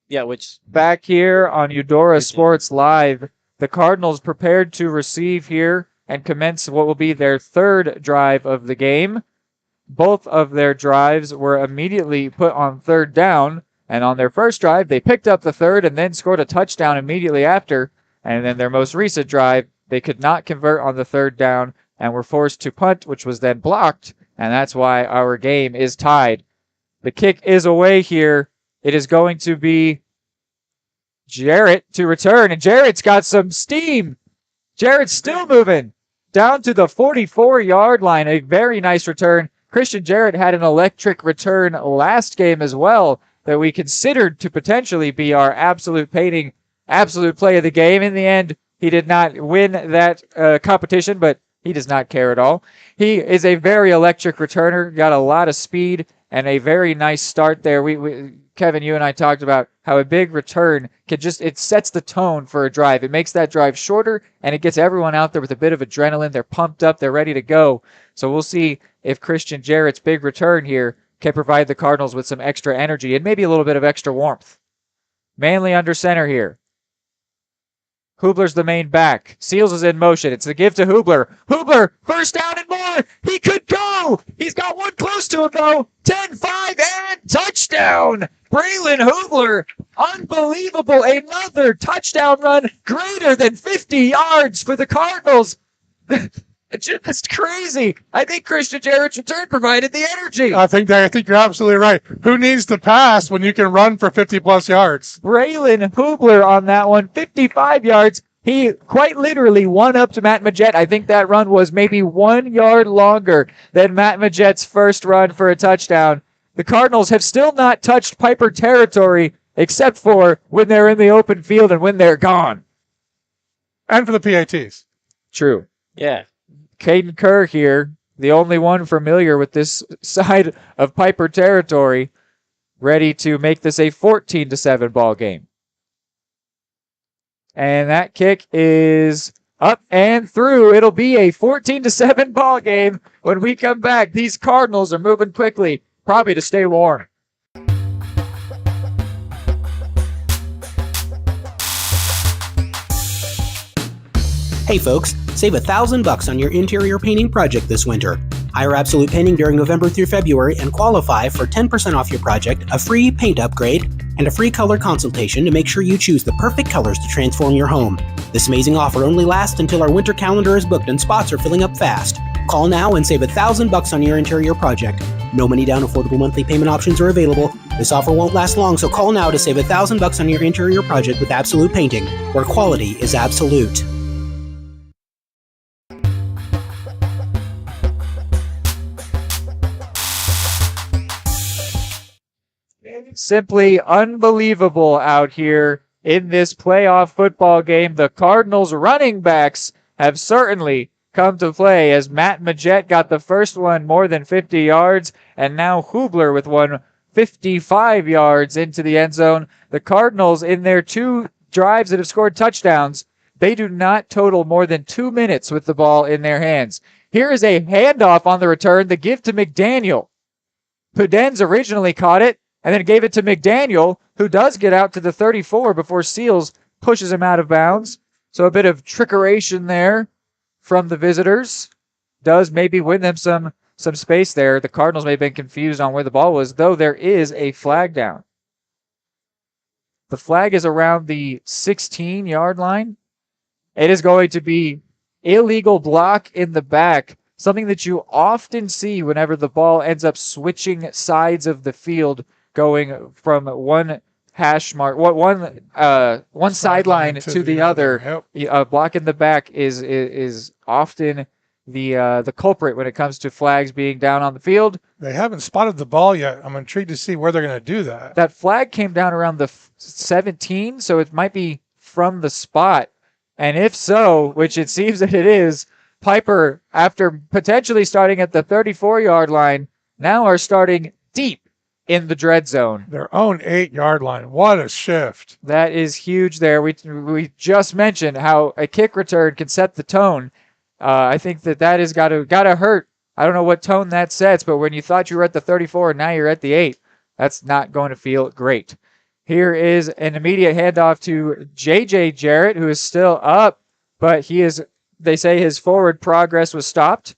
Yeah, which Back here on Eudora Sports Live, the Cardinals prepared to receive here and commence what will be their third drive of the game. Both of their drives were immediately put on third down, and on their first drive, they picked up the third and then scored a touchdown immediately after. And then their most recent drive, they could not convert on the third down and were forced to punt, which was then blocked, and that's why our game is tied. The kick is away here. It is going to be Jarrett to return, and Jarrett's got some steam. Jarrett's still moving down to the 44-yard line. A very nice return. Christian Jarrett had an electric return last game as well that we considered to potentially be our absolute play of the game. In the end, he did not win that competition, but he does not care at all. He is a very electric returner, got a lot of speed, and a very nice start there. Kevin, you and I talked about how a big return it sets the tone for a drive. It makes that drive shorter, and it gets everyone out there with a bit of adrenaline. They're pumped up. They're ready to go. So we'll see if Christian Jarrett's big return here can provide the Cardinals with some extra energy and maybe a little bit of extra warmth. Manley under center here. Hubler's the main back. Seals is in motion. It's the give to Hubler. Hubler, first down and more. He could go. He's got one close to him, though. 10-5 and touchdown. Braylon Hubler, unbelievable. Another touchdown run greater than 50 yards for the Cardinals. Just crazy. I think Christian Jarrett's return provided the energy. I think you're absolutely right. Who needs to pass when you can run for 50-plus yards? Braylon Hubler on that one, 55 yards. He quite literally won up to Matt Magette. I think that run was maybe 1 yard longer than Matt Magette's first run for a touchdown. The Cardinals have still not touched Piper territory except for when they're in the open field and when they're gone. And for the PATs. True. Yeah. Caden Kerr here, the only one familiar with this side of Piper territory, ready to make this a 14-7 ball game. And that kick is up and through. It'll be a 14-7 ball game when we come back. These Cardinals are moving quickly, probably to stay warm. Hey folks, save $1,000 on your interior painting project this winter. Hire Absolute Painting during November through February and qualify for 10% off your project, a free paint upgrade, and a free color consultation to make sure you choose the perfect colors to transform your home. This amazing offer only lasts until our winter calendar is booked and spots are filling up fast. Call now and save $1,000 on your interior project. No money down, affordable monthly payment options are available. This offer won't last long, so call now to save $1,000 on your interior project with Absolute Painting, where quality is absolute. Simply unbelievable out here in this playoff football game. The Cardinals running backs have certainly come to play as Matt Magette got the first one more than 50 yards, and now Hubler with one 55 yards into the end zone. The Cardinals, in their two drives that have scored touchdowns, they do not total more than 2 minutes with the ball in their hands. Here is a handoff on the return, the give to McDaniel. Pudenz originally caught it, and then gave it to McDaniel, who does get out to the 34 before Seals pushes him out of bounds. So a bit of trickeration there from the visitors does maybe win them some space there. The Cardinals may have been confused on where the ball was, though there is a flag down. The flag is around the 16-yard line. It is going to be illegal block in the back, something that you often see whenever the ball ends up switching sides of the field, going from one hash mark, one sideline to the other. Yep. Block in the back is often the culprit when it comes to flags being down on the field. They haven't spotted the ball yet. I'm intrigued to see where they're going to do that. That flag came down around the 17, so it might be from the spot. And if so, which it seems that it is, Piper, after potentially starting at the 34-yard line, now are starting deep in the dread zone. Their own 8-yard line. What a shift. That is huge there. We just mentioned how a kick return can set the tone. I think that is gotta hurt. I don't know what tone that sets, but when you thought you were at the 34 and now you're at the 8, that's not going to feel great. Here is an immediate handoff to J.J. Jarrett, who is still up, but they say his forward progress was stopped,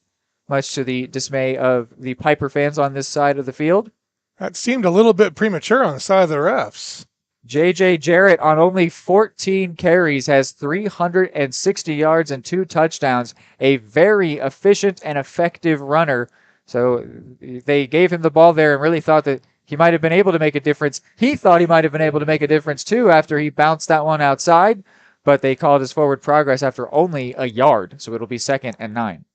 much to the dismay of the Piper fans on this side of the field. That seemed a little bit premature on the side of the refs. J.J. Jarrett on only 14 carries has 360 yards and 2 touchdowns, a very efficient and effective runner. So they gave him the ball there and really thought that he might have been able to make a difference. He thought he might have been able to make a difference too after he bounced that one outside, but they called his forward progress after only a yard, so it'll be 2nd and 9.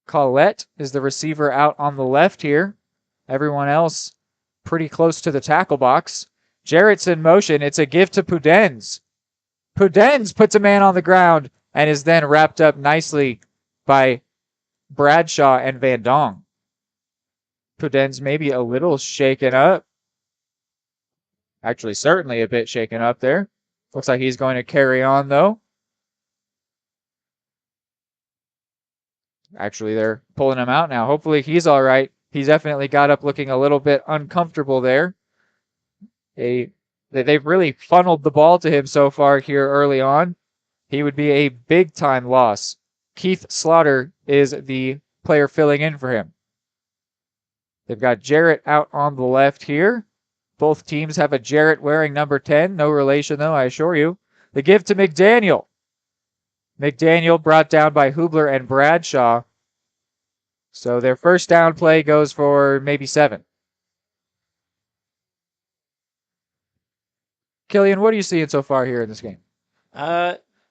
Collette is the receiver out on the left here. Everyone else pretty close to the tackle box. Jarrett's in motion. It's a give to Pudens. Pudens puts a man on the ground and is then wrapped up nicely by Bradshaw and Van Dong. Pudens maybe a little shaken up. Actually, certainly a bit shaken up there. Looks like he's going to carry on, though. Actually, they're pulling him out now. Hopefully he's all right. He's definitely got up looking a little bit uncomfortable there. They've really funneled the ball to him so far here early on. He would be a big-time loss. Keith Slaughter is the player filling in for him. They've got Jarrett out on the left here. Both teams have a Jarrett wearing number 10. No relation, though, I assure you. The give to McDaniel. McDaniel brought down by Hubler and Bradshaw. So their first down play goes for maybe 7. Killian, what are you seeing so far here in this game?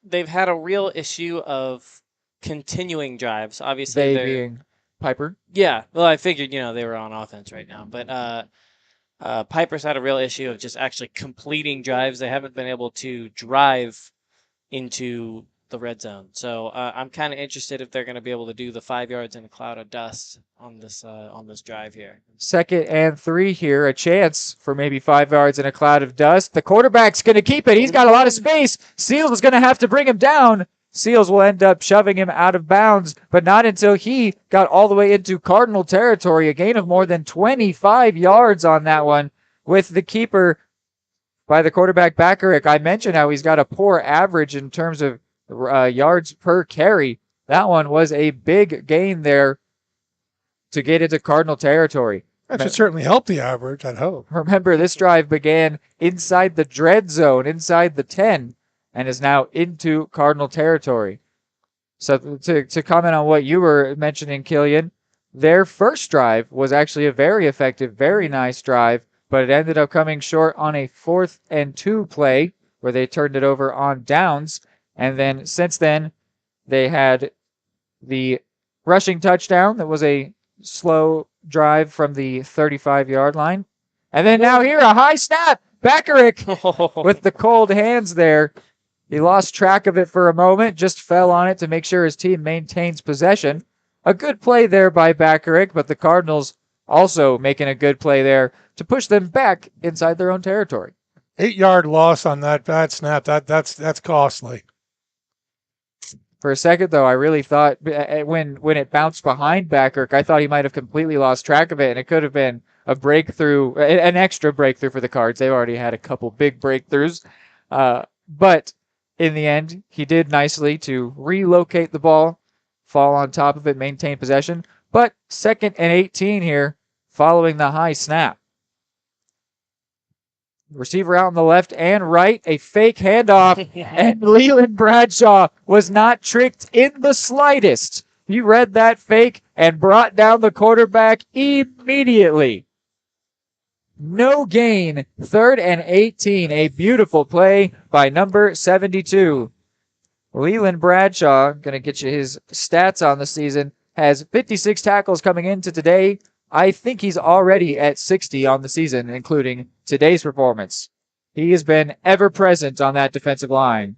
They've had a real issue of continuing drives. Obviously, they being Piper? Yeah. Well, I figured, they were on offense right now. But Piper's had a real issue of just actually completing drives. They haven't been able to drive into the red zone. So I'm kind of interested if they're going to be able to do the 5 yards in a cloud of dust on this drive here. 2nd and 3 here, a chance for maybe 5 yards in a cloud of dust. The quarterback's going to keep it. He's got a lot of space. Seals is going to have to bring him down. Seals will end up shoving him out of bounds, but not until he got all the way into Cardinal territory. A gain of more than 25 yards on that one with the keeper by the quarterback Backerick. I mentioned how he's got a poor average in terms of yards per carry. That one was a big gain there to get into Cardinal territory. That should certainly help the average, I'd hope. Remember, this drive began inside the dread zone, inside the 10, and is now into Cardinal territory. So to comment on what you were mentioning, Killian, their first drive was actually a very effective, very nice drive, but it ended up coming short on a 4th and 2 play where they turned it over on downs. And then since then, they had the rushing touchdown that was a slow drive from the 35-yard line. And then now here, a high snap. Backerick with the cold hands there. He lost track of it for a moment, just fell on it to make sure his team maintains possession. A good play there by Backerick, but the Cardinals also making a good play there to push them back inside their own territory. 8-yard loss on that bad snap. That's costly. For a second, though, I really thought when it bounced behind Backerick, I thought he might have completely lost track of it, and it could have been a breakthrough, an extra breakthrough for the Cards. They already had a couple big breakthroughs. But in the end, he did nicely to relocate the ball, fall on top of it, maintain possession. But 2nd and 18 here, following the high snap. Receiver out on the left and right, a fake handoff, and Leland Bradshaw was not tricked in the slightest. He read that fake and brought down the quarterback immediately. No gain, 3rd and 18, a beautiful play by number 72. Leland Bradshaw, going to get you his stats on the season, has 56 tackles coming into today. I think he's already at 60 on the season, including today's performance. He has been ever present on that defensive line.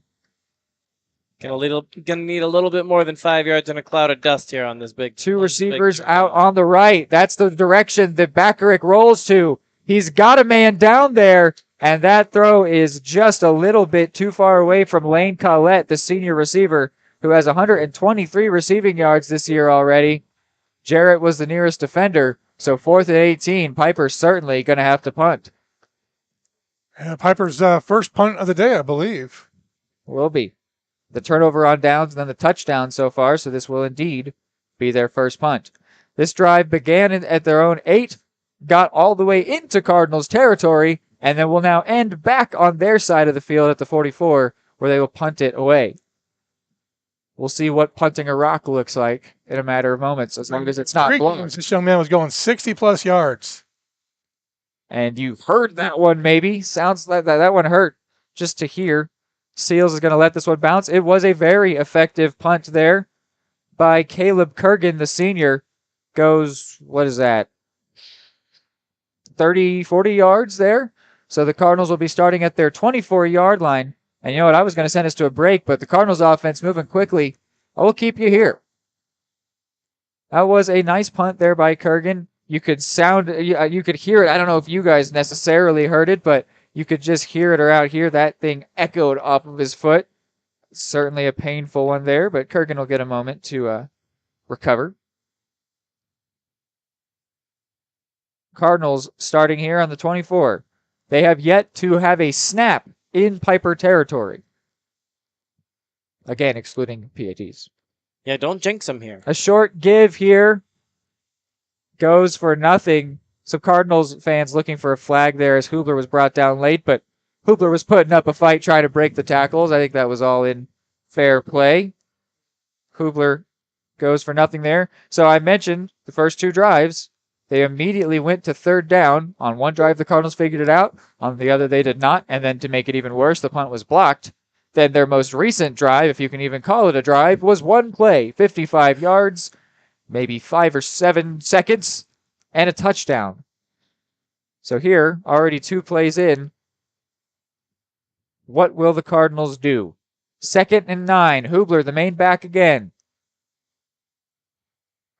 Gonna need a little bit more than 5 yards in a cloud of dust here on this big. Two receivers out on the right. That's the direction that Bacharach rolls to. He's got a man down there, and that throw is just a little bit too far away from Lane Collette, the senior receiver, who has 123 receiving yards this year already. Jarrett was the nearest defender, so 4th and 18. Piper's certainly going to have to punt. Yeah, Piper's first punt of the day, I believe. Will be. The turnover on downs and then the touchdown so far, so this will indeed be their first punt. This drive began at their own 8, got all the way into Cardinals territory, and then will now end back on their side of the field at the 44, where they will punt it away. We'll see what punting a rock looks like in a matter of moments, as long as it's not blown. This young man was going 60-plus yards. And you heard that one, maybe. Sounds like that one hurt just to hear. Seals is going to let this one bounce. It was a very effective punt there by Caleb Kurgan, the senior. Goes, what is that, 30, 40 yards there? So the Cardinals will be starting at their 24-yard line. And you know what? I was going to send us to a break, but the Cardinals offense moving quickly. I will keep you here. That was a nice punt there by Kurgan. You could you could hear it. I don't know if you guys necessarily heard it, but you could just hear it around here. That thing echoed off of his foot. Certainly a painful one there, but Kurgan will get a moment to recover. Cardinals starting here on the 24. They have yet to have a snap in Piper territory. Again, excluding PATs. Yeah, don't jinx them here. A short give here. Goes for nothing. Some Cardinals fans looking for a flag there as Hubler was brought down late, but Hubler was putting up a fight trying to break the tackles. I think that was all in fair play. Hubler goes for nothing there. So I mentioned the first 2 drives. They immediately went to 3rd down. On one drive, the Cardinals figured it out. On the other, they did not. And then to make it even worse, the punt was blocked. Then their most recent drive, if you can even call it a drive, was one play, 55 yards, maybe 5 or 7 seconds, and a touchdown. So here, already 2 plays in. What will the Cardinals do? 2nd and 9. Hubler, the main back again.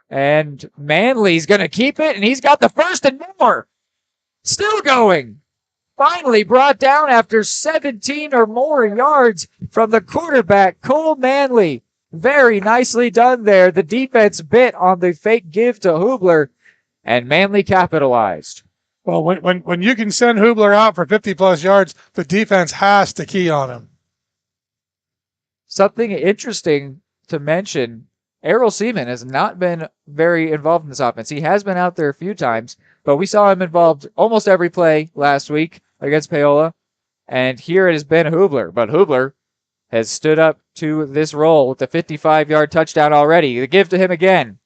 And Manley's going to keep it, and he's got the first and more. Still going. Finally brought down after 17 or more yards from the quarterback, Cole Manley. Very nicely done there. The defense bit on the fake give to Hubler, and Manley capitalized. Well, when you can send Hubler out for 50-plus yards, the defense has to key on him. Something interesting to mention, Errol Seaman has not been very involved in this offense. He has been out there a few times, but we saw him involved almost every play last week against Paola, and here it has been Hubler. But Hubler has stood up to this role with the 55-yard touchdown already. The give to him again.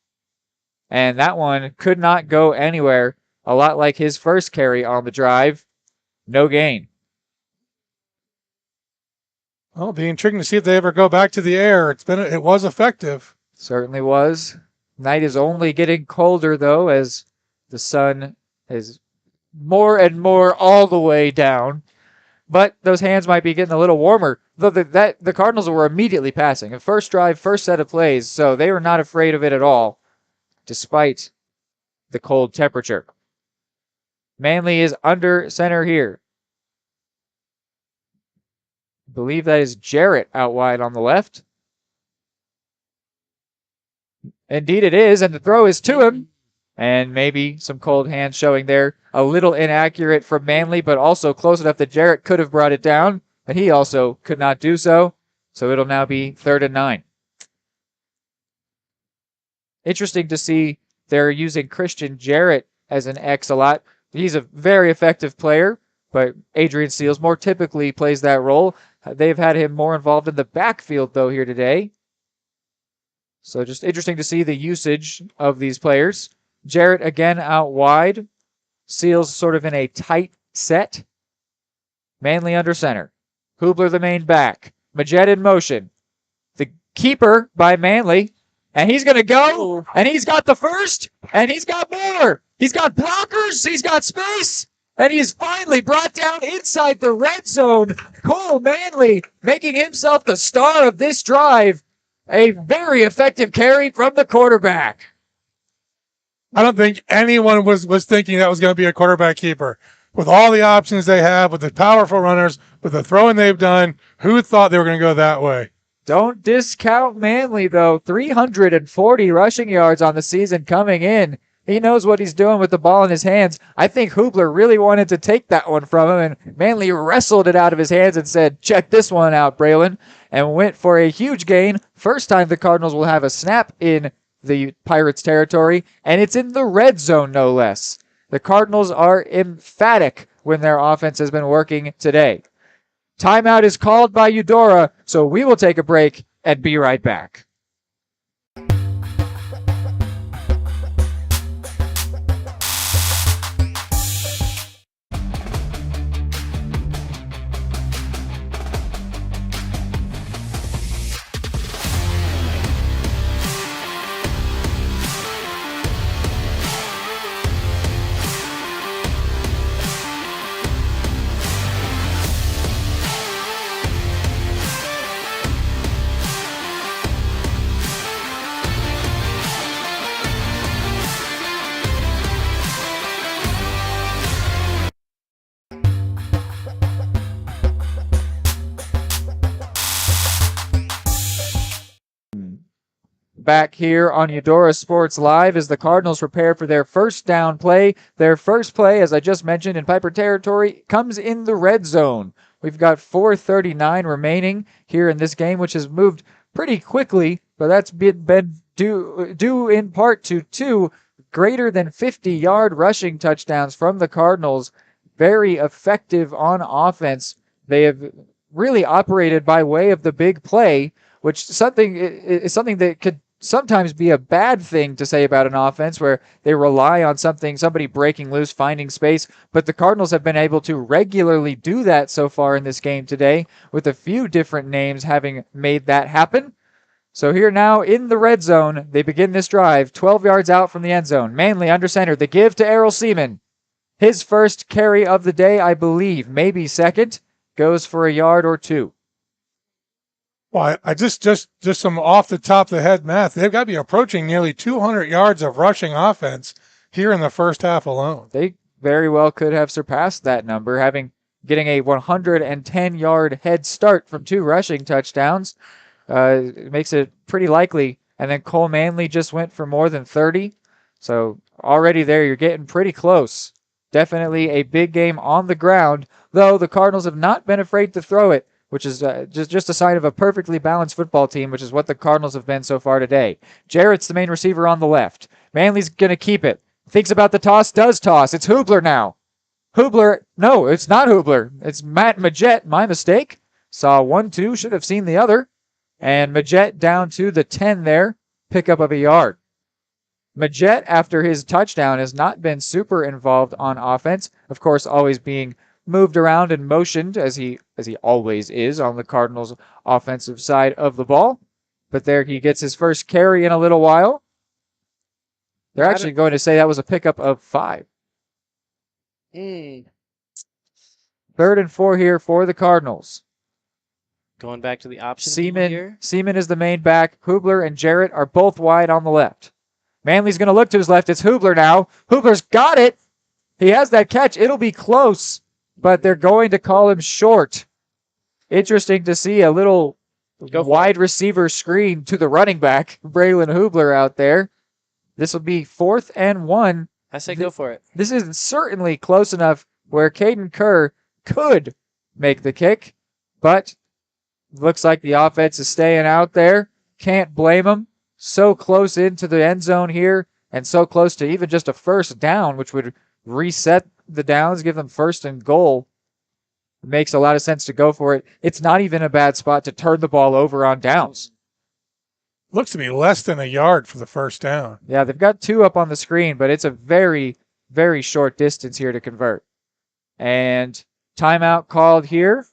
And that one could not go anywhere, a lot like his first carry on the drive. No gain. Well, it'll be intriguing to see if they ever go back to the air. It was effective. Certainly was. Night is only getting colder, though, as the sun is more and more all the way down. But those hands might be getting a little warmer. Though the Cardinals were immediately passing. A first drive, first set of plays, so they were not afraid of it at all, despite the cold temperature. Manley is under center here. I believe that is Jarrett out wide on the left. Indeed it is, and the throw is to him. And maybe some cold hands showing there. A little inaccurate from Manley, but also close enough that Jarrett could have brought it down, but he also could not do so. So it'll now be 3rd and 9. Interesting to see they're using Christian Jarrett as an X a lot. He's a very effective player, but Adrian Seals more typically plays that role. They've had him more involved in the backfield, though, here today. So just interesting to see the usage of these players. Jarrett again out wide. Seals sort of in a tight set. Manley under center. Hubler the main back. Majed in motion. The keeper by Manley. And he's going to go. And he's got the first. And he's got more. He's got blockers. He's got space. And he's finally brought down inside the red zone. Cole Manley making himself the star of this drive. A very effective carry from the quarterback. I don't think anyone was thinking that was going to be a quarterback keeper. With all the options they have, with the powerful runners, with the throwing they've done, who thought they were going to go that way? Don't discount Manley, though. 340 rushing yards on the season coming in. He knows what he's doing with the ball in his hands. I think Hubler really wanted to take that one from him, and Manley wrestled it out of his hands and said, check this one out, Braylon, and went for a huge gain. First time the Cardinals will have a snap in the Pirates' territory, and it's in the red zone, no less. The Cardinals are emphatic when their offense has been working today. Timeout is called by Eudora, so we will take a break and be right back. Back here on Eudora Sports Live as the Cardinals prepare for their first down play. Their first play, as I just mentioned, in Piper territory, comes in the red zone. We've got 4:39 remaining here in this game, which has moved pretty quickly, but that's been due in part to two greater than 50-yard rushing touchdowns from the Cardinals. Very effective on offense. They have really operated by way of the big play, which is something that could sometimes be a bad thing to say about an offense where they rely on somebody breaking loose, finding space, but the Cardinals have been able to regularly do that so far in this game today, with a few different names having made that happen. So here now in the red zone, they begin this drive, 12 yards out from the end zone. Manley under center, the give to Errol Seaman. His first carry of the day, I believe, maybe second, goes for a yard or two. Well, I just some off the top of the head math. They've got to be approaching nearly 200 yards of rushing offense here in the first half alone. They very well could have surpassed that number, getting a 110-yard head start from two rushing touchdowns. It makes it pretty likely. And then Cole Manley just went for more than 30. So already there, you're getting pretty close. Definitely a big game on the ground, though the Cardinals have not been afraid to throw it, which is just a sign of a perfectly balanced football team, which is what the Cardinals have been so far today. Jarrett's the main receiver on the left. Manley's going to keep it. Thinks about the toss, does toss. It's Hubler now. No, it's not Hubler. It's Matt Majette. My mistake. Saw 1-2, should have seen the other. And Majette down to the 10 there. Pickup of a yard. Majette, after his touchdown, has not been super involved on offense. Of course, always being moved around and motioned as he always is on the Cardinals' offensive side of the ball. But there he gets his first carry in a little while. They're actually going to say that was a pickup of 5. 3rd and 4 here for the Cardinals. Going back to the option here. Seaman is the main back. Hubler and Jarrett are both wide on the left. Manley's going to look to his left. It's Hubler now. Hubler's got it. He has that catch. It'll be close, but they're going to call him short. Interesting to see a little wide receiver screen to the running back, Braylon Hubler, out there. This will be 4th and 1. I say go for it. This is certainly close enough where Caden Kerr could make the kick, but looks like the offense is staying out there. Can't blame them. So close into the end zone here, and so close to even just a first down, which would reset the downs, give them 1st and goal. It makes a lot of sense to go for it. It's not even a bad spot to turn the ball over on downs. Looks to be less than a yard for the first down. Yeah, they've got 2 up on the screen, but it's a very, very short distance here to convert. And timeout called here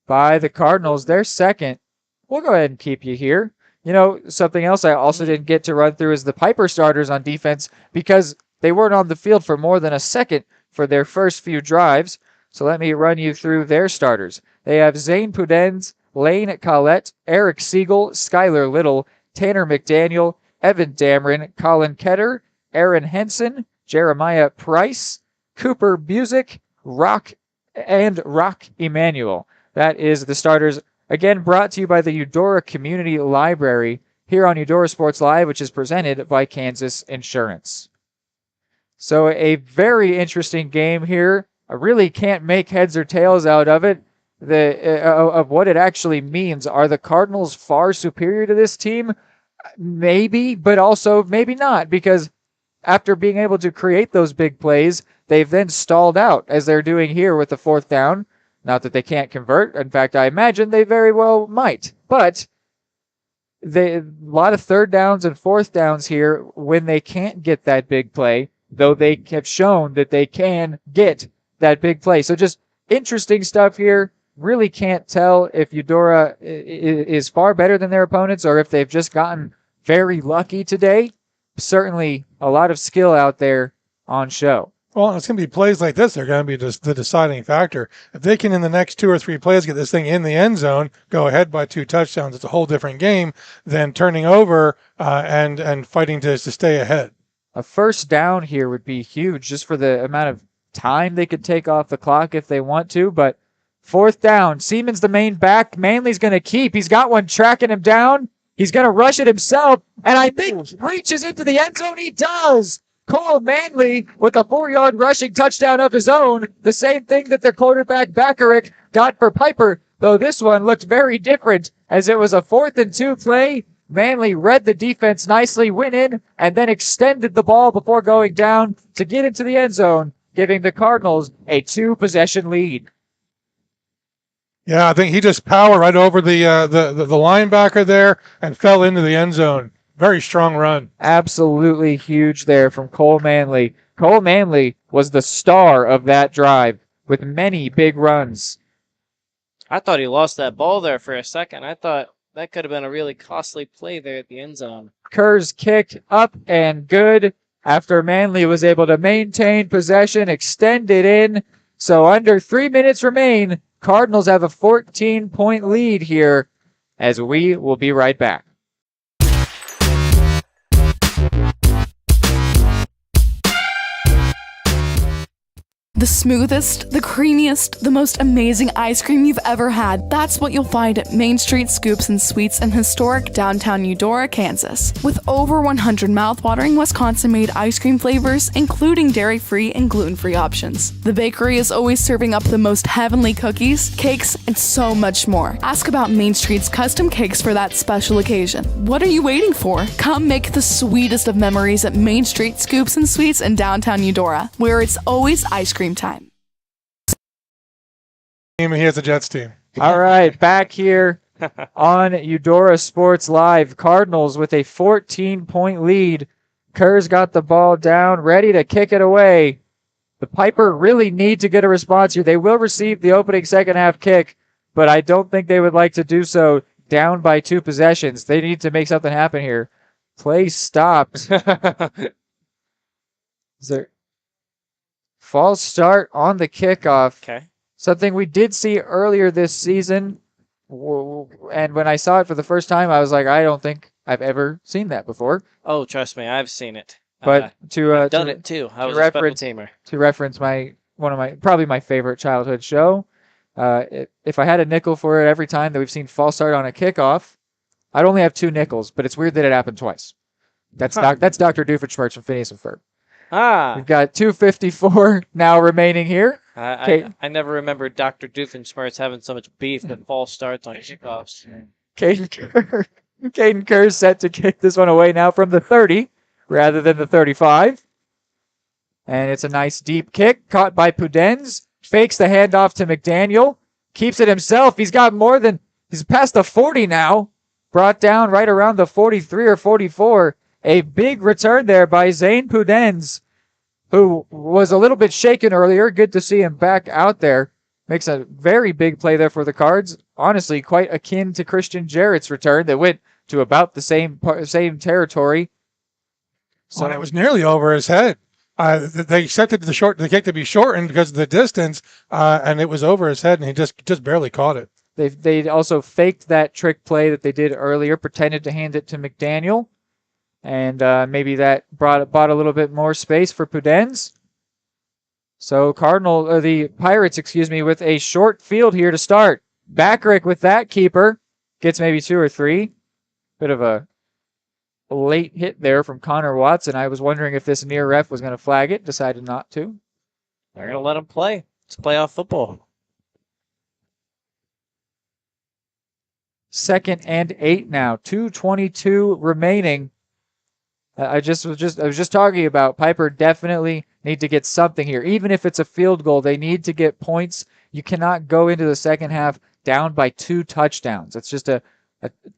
by the Cardinals. They're second. We'll go ahead and keep you here. You know, something else I also didn't get to run through is the Piper starters on defense, because they weren't on the field for more than a second for their first few drives. So let me run you through their starters. They have Zane Pudens, Lane Collette, Eric Siegel, Skylar Little, Tanner McDaniel, Evan Dameron, Colin Ketter, Aaron Henson, Jeremiah Price, Cooper Busick, Rock Emanuel. That is the starters. Again, brought to you by the Eudora Community Library here on Eudora Sports Live, which is presented by Kansas Insurance. So a very interesting game here. I really can't make heads or tails out of it. Of what it actually means. Are the Cardinals far superior to this team? Maybe, but also maybe not, because after being able to create those big plays, they've then stalled out, as they're doing here with the 4th down. Not that they can't convert. In fact, I imagine they very well might. But a lot of 3rd downs and 4th downs here when they can't get that big play, though they have shown that they can get that big play. So just interesting stuff here. Really can't tell if Eudora is far better than their opponents or if they've just gotten very lucky today. Certainly a lot of skill out there on show. Well, it's going to be plays like this. They're going to be the deciding factor. If they can, in the next 2 or 3 plays, get this thing in the end zone, go ahead by 2 touchdowns, it's a whole different game than turning over and fighting to stay ahead. A 1st down here would be huge just for the amount of time they could take off the clock if they want to, but 4th down. Siemens, the main back. Manley's going to keep. He's got one tracking him down. He's going to rush it himself, and I think reaches into the end zone. He does. Cole Manley with a 4-yard rushing touchdown of his own. The same thing that their quarterback Backerick got for Piper, though this one looked very different as it was a 4th and 2 play. Manley read the defense nicely, went in, and then extended the ball before going down to get into the end zone, giving the Cardinals a 2-possession lead. Yeah, I think he just powered right over the linebacker there and fell into the end zone. Very strong run. Absolutely huge there from Cole Manley. Cole Manley was the star of that drive with many big runs. I thought he lost that ball there for a second. I thought that could have been a really costly play there at the end zone. Kerr's kick up and good after Manley was able to maintain possession, extend it in. So under 3 minutes remain. Cardinals have a 14-point lead here as we will be right back. The smoothest, the creamiest, the most amazing ice cream you've ever had. That's what you'll find at Main Street Scoops and Sweets in historic downtown Eudora, Kansas. With over 100 mouthwatering Wisconsin-made ice cream flavors, including dairy-free and gluten-free options. The bakery is always serving up the most heavenly cookies, cakes, and so much more. Ask about Main Street's custom cakes for that special occasion. What are you waiting for? Come make the sweetest of memories at Main Street Scoops and Sweets in downtown Eudora, where it's always ice cream time. He has a Jets team. All right, back here on Eudora Sports Live. Cardinals with a 14-point lead. Kerr's got the ball down, ready to kick it away. The Piper really need to get a response here. They will receive the opening second half kick, but I don't think they would like to do so down by 2 possessions. They need to make something happen here. Play stopped. Is there false start on the kickoff? Okay. Something we did see earlier this season, and when I saw it for the first time, I was like, I don't think I've ever seen that before. Oh, trust me, I've seen it. But I've done it too. I was a special teamer. To reference probably my favorite childhood show. If I had a nickel for it every time that we've seen false start on a kickoff, I'd only have 2 nickels. But it's weird that it happened twice. That's Dr. Doofenshmirtz from Phineas and Ferb. We've got 2:54 now remaining here. I never remembered Dr. Doofenshmirtz having so much beef with false starts on kickoffs. Caden Kerr's set to kick this one away now from the 30 rather than the 35. And it's a nice deep kick caught by Pudens. Fakes the handoff to McDaniel. Keeps it himself. He's past the 40 now. Brought down right around the 43 or 44. A big return there by Zane Pudens, who was a little bit shaken earlier. Good to see him back out there. Makes a very big play there for the Cards. Honestly, quite akin to Christian Jarrett's return that went to about the same territory. So it was nearly over his head. They accepted the kick to be shortened because of the distance, and it was over his head, and he just barely caught it. They also faked that trick play that they did earlier, pretended to hand it to McDaniel, and maybe that bought a little bit more space for Pudenz. So the Pirates, with a short field here to start. Backrich with that keeper gets maybe 2 or 3. Bit of a late hit there from Connor Watson. I was wondering if this near ref was going to flag it. Decided not to. They're going to let him play. It's playoff football. 2nd and 8 now. 2:22 remaining. I was just talking about Piper definitely need to get something here. Even if it's a field goal, they need to get points. You cannot go into the second half down by 2 touchdowns. It's just a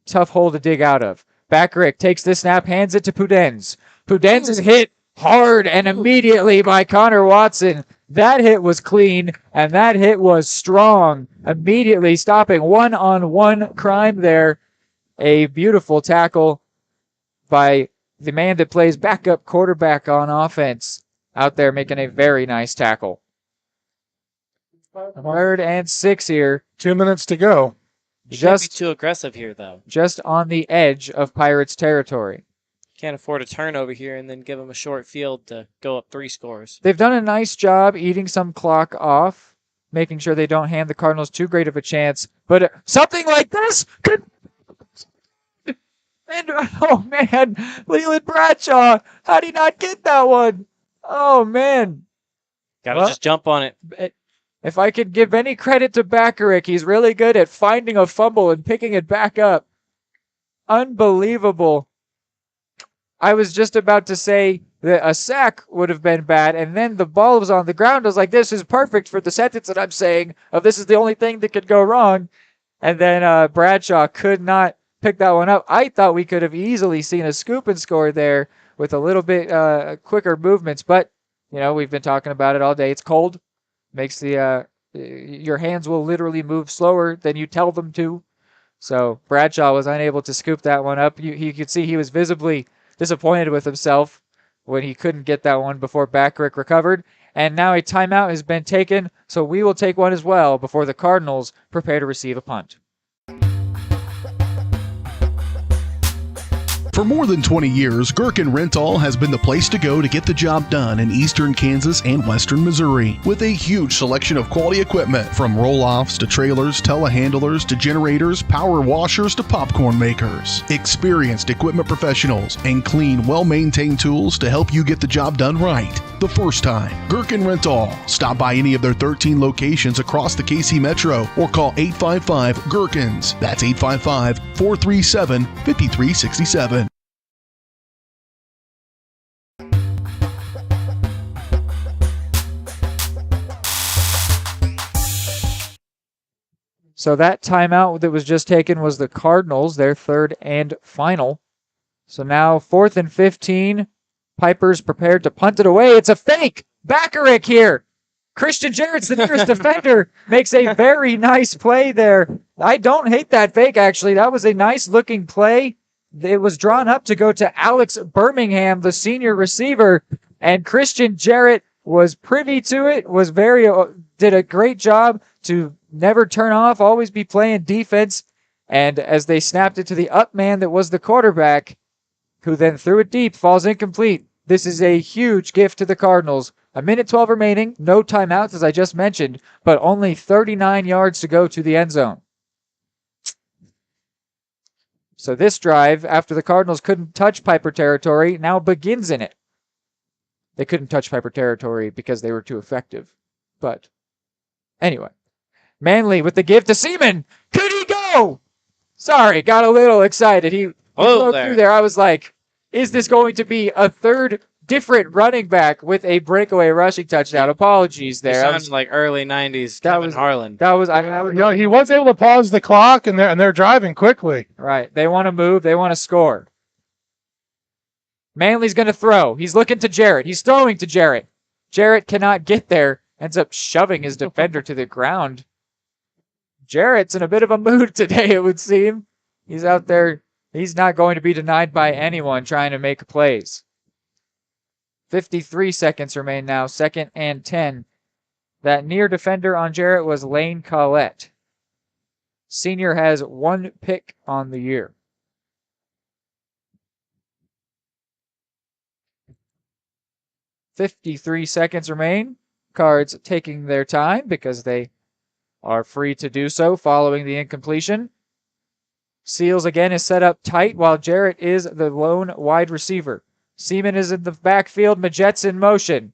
tough hole to dig out of. Backrich takes this snap, hands it to Pudenz. Pudenz is hit hard and immediately by Connor Watson. That hit was clean, and that hit was strong. Immediately stopping one-on-one crime there. A beautiful tackle by the man that plays backup quarterback on offense out there making a very nice tackle. 3rd and 6 here. 2 minutes to go. You can't be too aggressive here, though. Just on the edge of Pirates territory. Can't afford a turnover here and then give them a short field to go up 3 scores. They've done a nice job eating some clock off, making sure they don't hand the Cardinals too great of a chance. But something like this could... And, oh, man, Leland Bradshaw, how did he not get that one? Oh, man. Gotta just jump on it. If I could give any credit to Backrich, he's really good at finding a fumble and picking it back up. Unbelievable. I was just about to say that a sack would have been bad, and then the ball was on the ground. I was like, this is perfect for the sentence that I'm saying of this is the only thing that could go wrong. And then Bradshaw could not pick that one up. I thought we could have easily seen a scoop and score there with a little bit quicker movements, but, we've been talking about it all day. It's cold. Makes your hands will literally move slower than you tell them to. So Bradshaw was unable to scoop that one up. You could see he was visibly disappointed with himself when he couldn't get that one before Backrich recovered. And now a timeout has been taken, so we will take one as well before the Cardinals prepare to receive a punt. For more than 20 years, Gherkin Rental has been the place to go to get the job done in eastern Kansas and western Missouri. With a huge selection of quality equipment, from roll-offs to trailers, telehandlers to generators, power washers to popcorn makers. Experienced equipment professionals and clean, well-maintained tools to help you get the job done right the first time. Gherkin Rental. Stop by any of their 13 locations across the KC Metro or call 855-GHERKINS. That's 855-437-5367. So that timeout that was just taken was the Cardinals, their 3rd and final. So now 4th and 15. Piper's prepared to punt it away. It's a fake. Backrich here. Christian Jarrett's the nearest defender. Makes a very nice play there. I don't hate that fake, actually. That was a nice looking play. It was drawn up to go to Alex Birmingham, the senior receiver, and Christian Jarrett was privy to it, did a great job to never turn off, always be playing defense. And as they snapped it to the up man that was the quarterback, who then threw it deep, falls incomplete. This is a huge gift to the Cardinals. 1:12 remaining, no timeouts as I just mentioned, but only 39 yards to go to the end zone. So this drive, after the Cardinals couldn't touch Piper territory, now begins in it. They couldn't touch Piper territory because they were too effective. But anyway, Manley with the give to Seaman. Could he go? Sorry, got a little excited. He flowed through there. I was like, is this going to be a third different running back with a breakaway rushing touchdown? Apologies there. Sounds like early 90s Kevin Harlan. He was able to pause the clock, and they're driving quickly. Right. They want to move. They want to score. Manley's going to throw. He's looking to Jarrett. He's throwing to Jarrett. Jarrett cannot get there. Ends up shoving his defender to the ground. Jarrett's in a bit of a mood today, it would seem. He's out there. He's not going to be denied by anyone trying to make plays. 53 seconds remain now. 2nd and 10. That near defender on Jarrett was Lane Collette. Senior has 1 pick on the year. .53 seconds remain. Cards taking their time because they are free to do so following the incompletion. Seals again is set up tight while Jarrett is the lone wide receiver. Seaman is in the backfield. Majet's in motion.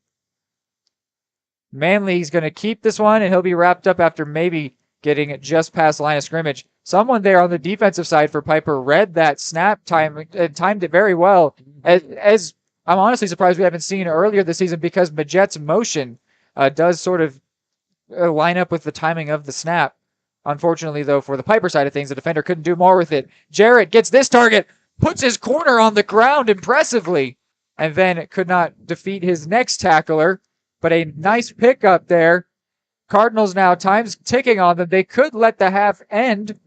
Manley's going to keep this one, and he'll be wrapped up after maybe getting just past the line of scrimmage. Someone there on the defensive side for Piper read that snap time and timed it very well. As I'm honestly surprised we haven't seen earlier this season, because Majet's motion does sort of line up with the timing of the snap. Unfortunately, though, for the Piper side of things, the defender couldn't do more with it. Jarrett gets this target, puts his corner on the ground impressively, and then could not defeat his next tackler. But a nice pickup there. Cardinals now, time's ticking on them. They could let the half end,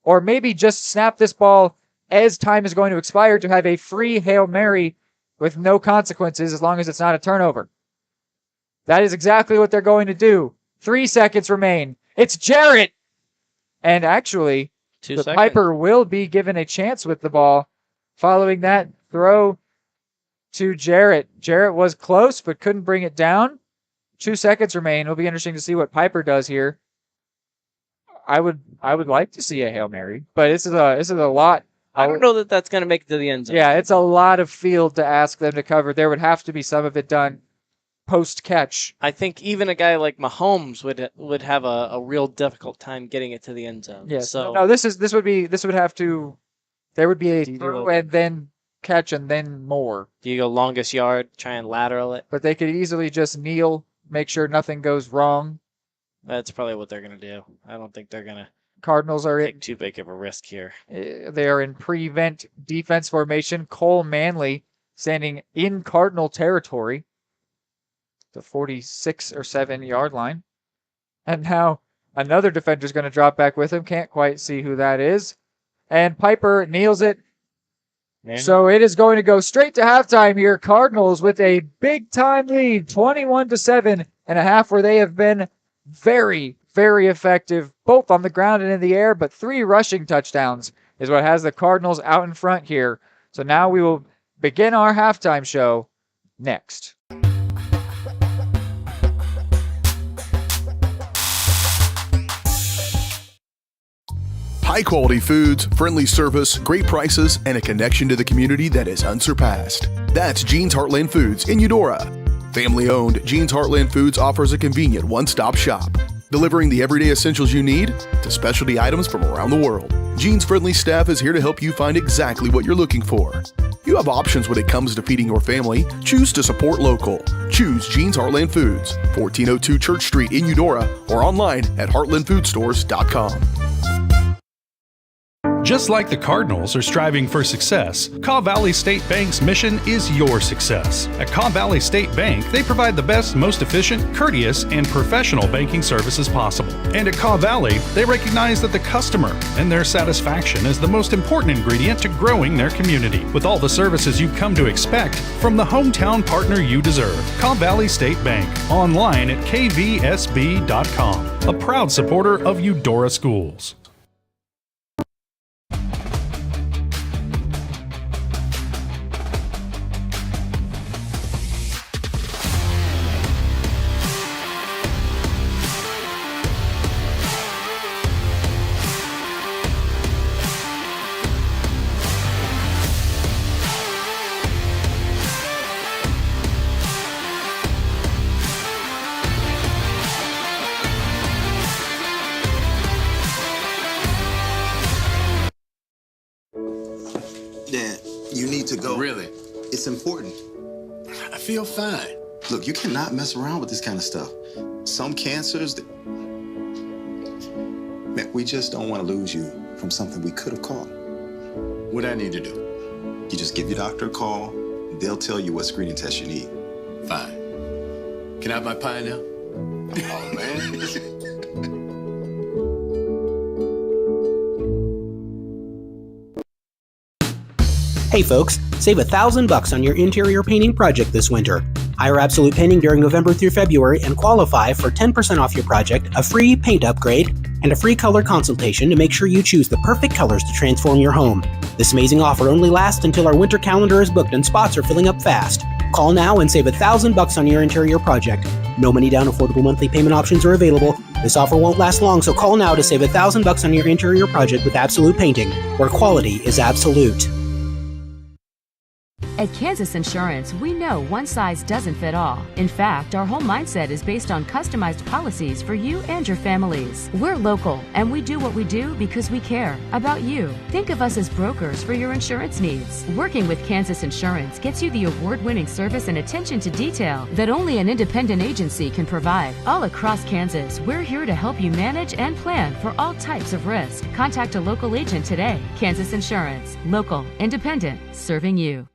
or maybe just snap this ball as time is going to expire to have a free Hail Mary with no consequences as long as it's not a turnover. That is exactly what they're going to do. 3 seconds remain. It's Jarrett! And actually, the Piper will be given a chance with the ball following that throw to Jarrett. Jarrett was close but couldn't bring it down. 2 seconds remain. It'll be interesting to see what Piper does here. I would like to see a Hail Mary, but this is a lot. I don't know that that's going to make it to the end zone. Yeah, it's a lot of field to ask them to cover. There would have to be some of it done post-catch. I think even a guy like Mahomes would have a real difficult time getting it to the end zone. Yes. So No, this would have to. There would be a throw and then catch and then more. Do you go longest yard, try and lateral it? But they could easily just kneel, make sure nothing goes wrong. That's probably what they're going to do. I don't think they're going to Cardinals are take too big of a risk here. They are in prevent defense formation. Cole Manley standing in Cardinal territory, the 46 or 7 yard line. And now another defender is going to drop back with him. Can't quite see who that is. And Piper kneels it. So it is going to go straight to halftime here. Cardinals with a big time lead, 21-7.5, where they have been very, very effective, both on the ground and in the air, but 3 rushing touchdowns is what has the Cardinals out in front here. So now we will begin our halftime show next. High quality foods, friendly service, great prices, and a connection to the community that is unsurpassed. That's Jean's Heartland Foods in Eudora. Family owned, Jean's Heartland Foods offers a convenient one-stop shop, delivering the everyday essentials you need to specialty items from around the world. Jean's friendly staff is here to help you find exactly what you're looking for. You have options when it comes to feeding your family. Choose to support local. Choose Jean's Heartland Foods, 1402 Church Street in Eudora, or online at heartlandfoodstores.com. Just like the Cardinals are striving for success, Caw Valley State Bank's mission is your success. At Caw Valley State Bank, they provide the best, most efficient, courteous, and professional banking services possible. And at Caw Valley, they recognize that the customer and their satisfaction is the most important ingredient to growing their community. With all the services you've come to expect from the hometown partner you deserve, Caw Valley State Bank, online at kvsb.com, a proud supporter of Eudora Schools. Dad, you need to go. Really? It's important. I feel fine. Look, you cannot mess around with this kind of stuff. Some cancers, man, we just don't want to lose you from something we could have caught. What I need to do? You just give your doctor a call. They'll tell you what screening test you need. Fine. Can I have my pie now? Oh, man. Hey folks, save $1,000 on your interior painting project this winter. Hire Absolute Painting during November through February and qualify for 10% off your project, a free paint upgrade, and a free color consultation to make sure you choose the perfect colors to transform your home. This amazing offer only lasts until our winter calendar is booked and spots are filling up fast. Call now and save $1,000 on your interior project. No money down, affordable monthly payment options are available. This offer won't last long, so call now to save $1,000 on your interior project with Absolute Painting, where quality is absolute. At Kansas Insurance, we know one size doesn't fit all. In fact, our whole mindset is based on customized policies for you and your families. We're local, and we do what we do because we care about you. Think of us as brokers for your insurance needs. Working with Kansas Insurance gets you the award-winning service and attention to detail that only an independent agency can provide. All across Kansas, we're here to help you manage and plan for all types of risk. Contact a local agent today. Kansas Insurance. Local, independent, serving you.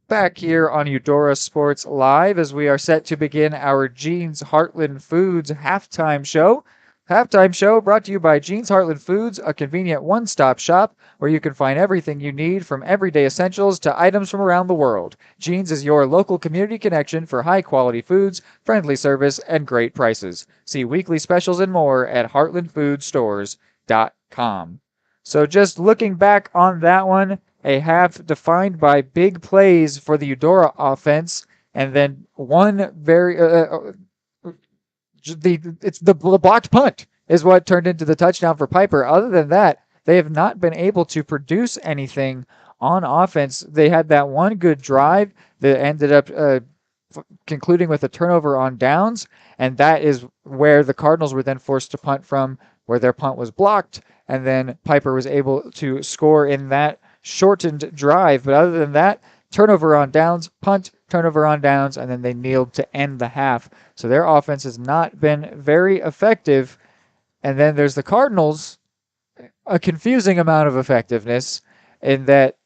Back here on Eudora Sports Live as we are set to begin our Jeans Heartland Foods halftime show. Halftime show brought to you by Jeans Heartland Foods, a convenient one-stop shop where you can find everything you need from everyday essentials to items from around the world. Jeans is your local community connection for high-quality foods, friendly service, and great prices. See weekly specials and more at heartlandfoodstores.com. So just looking back on that one, a half defined by big plays for the Eudora offense, and then one very the blocked punt is what turned into the touchdown for Piper. Other than that, they have not been able to produce anything on offense. They had that one good drive that ended up concluding with a turnover on downs, and that is where the Cardinals were then forced to punt from, where their punt was blocked, and then Piper was able to score in that shortened drive. But other than that, turnover on downs, punt, turnover on downs, and then they kneeled to end the half. So their offense has not been very effective. And then there's the Cardinals, a confusing amount of effectiveness in that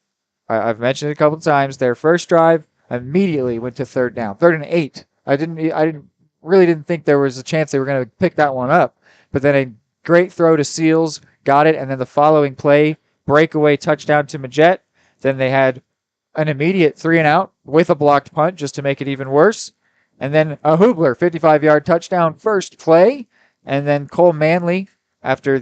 I've mentioned it a couple of times. Their first drive immediately went to third down, 3rd and 8. I really didn't think there was a chance they were going to pick that one up. But then a great throw to Seals, got it, and then the following play, breakaway touchdown to Majette. Then they had an immediate 3-and-out with a blocked punt just to make it even worse. And then a Hubler 55-yard touchdown first play. And then Cole Manley, after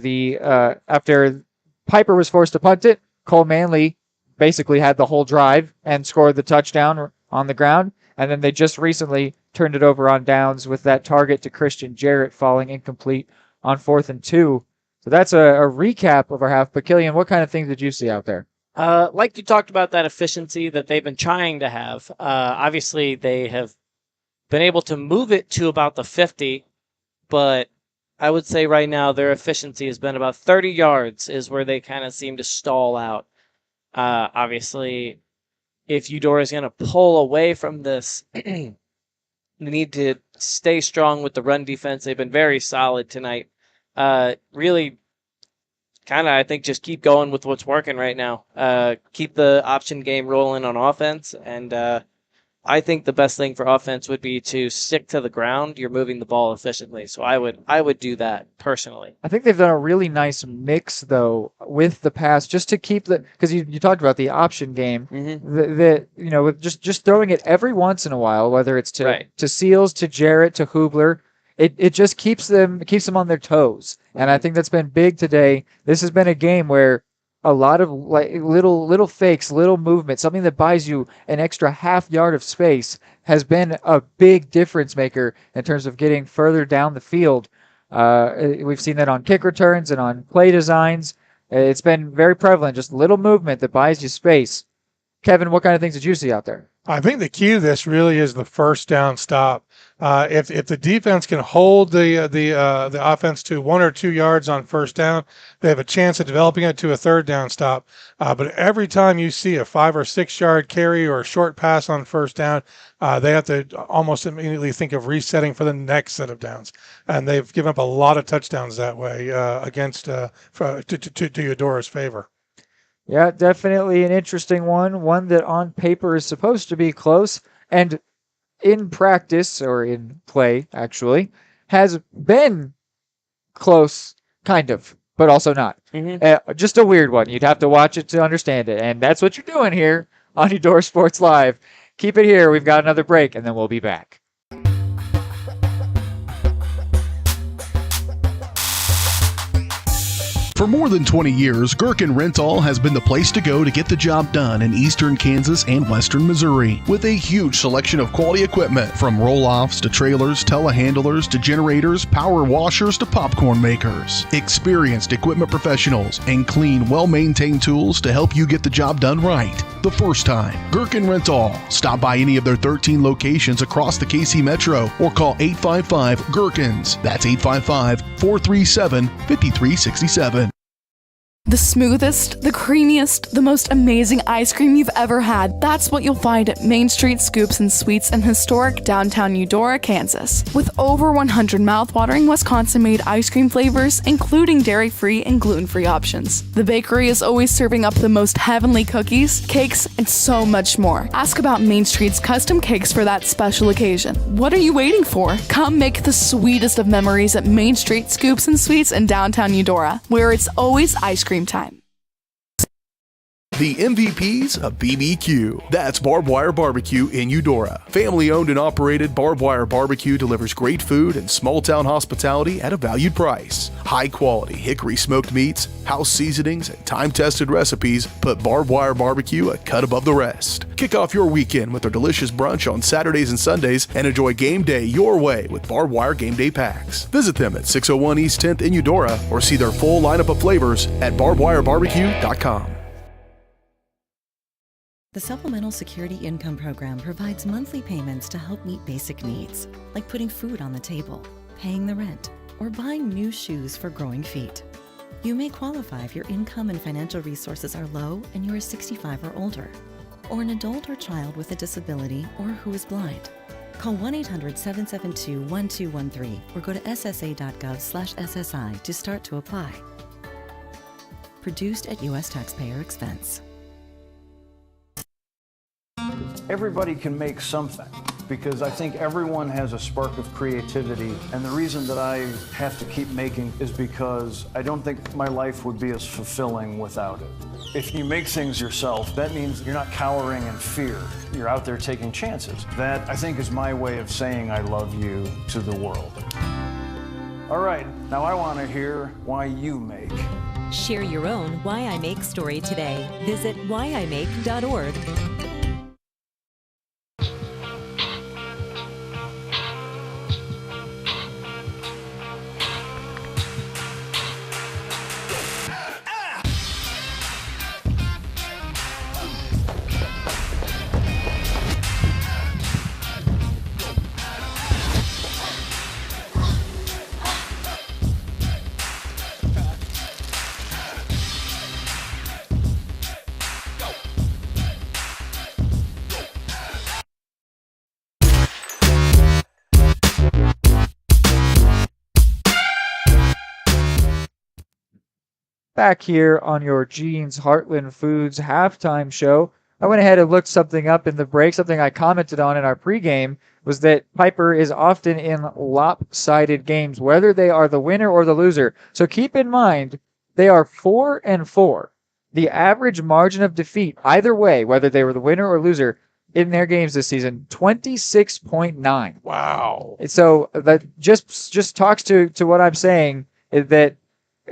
Piper was forced to punt it, Cole Manley basically had the whole drive and scored the touchdown on the ground. And then they just recently turned it over on downs with that target to Christian Jarrett falling incomplete on 4th and 2. So that's a recap of our half. But Killian, what kind of things did you see out there? Like you talked about that efficiency that they've been trying to have. Obviously, they have been able to move it to about the 50, but I would say right now their efficiency has been about 30 yards is where they kind of seem to stall out. Obviously, if Eudora is going to pull away from this, they need to stay strong with the run defense. They've been very solid tonight. Really kind of, I think, just keep going with what's working right now. Keep the option game rolling on offense, and I think the best thing for offense would be to stick to the ground. You're moving the ball efficiently, so I would do that personally. I think they've done a really nice mix, though, with the pass, just to keep the, because you talked about the option game, with just throwing it every once in a while, whether it's to Seals, to Jarrett, to Hubler. It just keeps them on their toes, and I think that's been big today. This has been a game where a lot of little fakes, little movement, something that buys you an extra half yard of space has been a big difference maker in terms of getting further down the field. We've seen that on kick returns and on play designs. It's been very prevalent, just little movement that buys you space. Kevin, what kind of things did you see out there? I think the key to this really is the first down stop. If the defense can hold the offense to 1 or 2 yards on first down, they have a chance of developing it to a third down stop. But every time you see a 5 or 6 yard carry or a short pass on first down, they have to almost immediately think of resetting for the next set of downs. And they've given up a lot of touchdowns that way against to Eudora's favor. Yeah, definitely an interesting one that on paper is supposed to be close, and in practice, or in play, actually, has been close, kind of. but also not. Just a weird one. You'd have to watch it to understand it, and that's what you're doing here on Eudora Sports Live. Keep it here. We've got another break, and then we'll be back. For more than 20 years, Gherkin Rental has been the place to go to get the job done in eastern Kansas and western Missouri. With a huge selection of quality equipment, from roll-offs to trailers, telehandlers to generators, power washers to popcorn makers. Experienced equipment professionals and clean, well-maintained tools to help you get the job done right the first time. Gherkin Rental. Stop by any of their 13 locations across the KC Metro or call 855-GHERKINS. That's 855-437-5367. The smoothest, the creamiest, the most amazing ice cream you've ever had. That's what you'll find at Main Street Scoops and Sweets in historic downtown Eudora, Kansas. With over 100 mouthwatering Wisconsin-made ice cream flavors, including dairy-free and gluten-free options. The bakery is always serving up the most heavenly cookies, cakes, and so much more. Ask about Main Street's custom cakes for that special occasion. What are you waiting for? Come make the sweetest of memories at Main Street Scoops and Sweets in downtown Eudora, where it's always ice cream time. The MVPs of BBQ. That's Barbed Wire Barbecue in Eudora. Family owned and operated, Barbed Wire Barbecue delivers great food and small town hospitality at a valued price. High quality hickory smoked meats, house seasonings, and time tested recipes put Barbed Wire Barbecue a cut above the rest. Kick off your weekend with their delicious brunch on Saturdays and Sundays and enjoy game day your way with Barbed Wire Game Day Packs. Visit them at 601 East 10th in Eudora or see their full lineup of flavors at barbedwirebarbecue.com. The Supplemental Security Income Program provides monthly payments to help meet basic needs, like putting food on the table, paying the rent, or buying new shoes for growing feet. You may qualify if your income and financial resources are low and you are 65 or older, or an adult or child with a disability or who is blind. Call 1-800-772-1213 or go to ssa.gov/SSI to start to apply. Produced at U.S. taxpayer expense. Everybody can make something, because I think everyone has a spark of creativity, and the reason that I have to keep making is because I don't think my life would be as fulfilling without it. If you make things yourself, that means you're not cowering in fear. You're out there taking chances. That, I think, is my way of saying I love you to the world. All right, now I want to hear why you make. Share your own Why I Make story today. Visit whyimake.org. Back here on your Gene's Heartland Foods halftime show, I went ahead and looked something up in the break. Something I commented on in our pregame was that Piper is often in lopsided games, whether they are the winner or the loser. So keep in mind, they are 4-4. The average margin of defeat, either way, whether they were the winner or loser, in their games this season, 26.9. Wow. So that just talks to what I'm saying, is that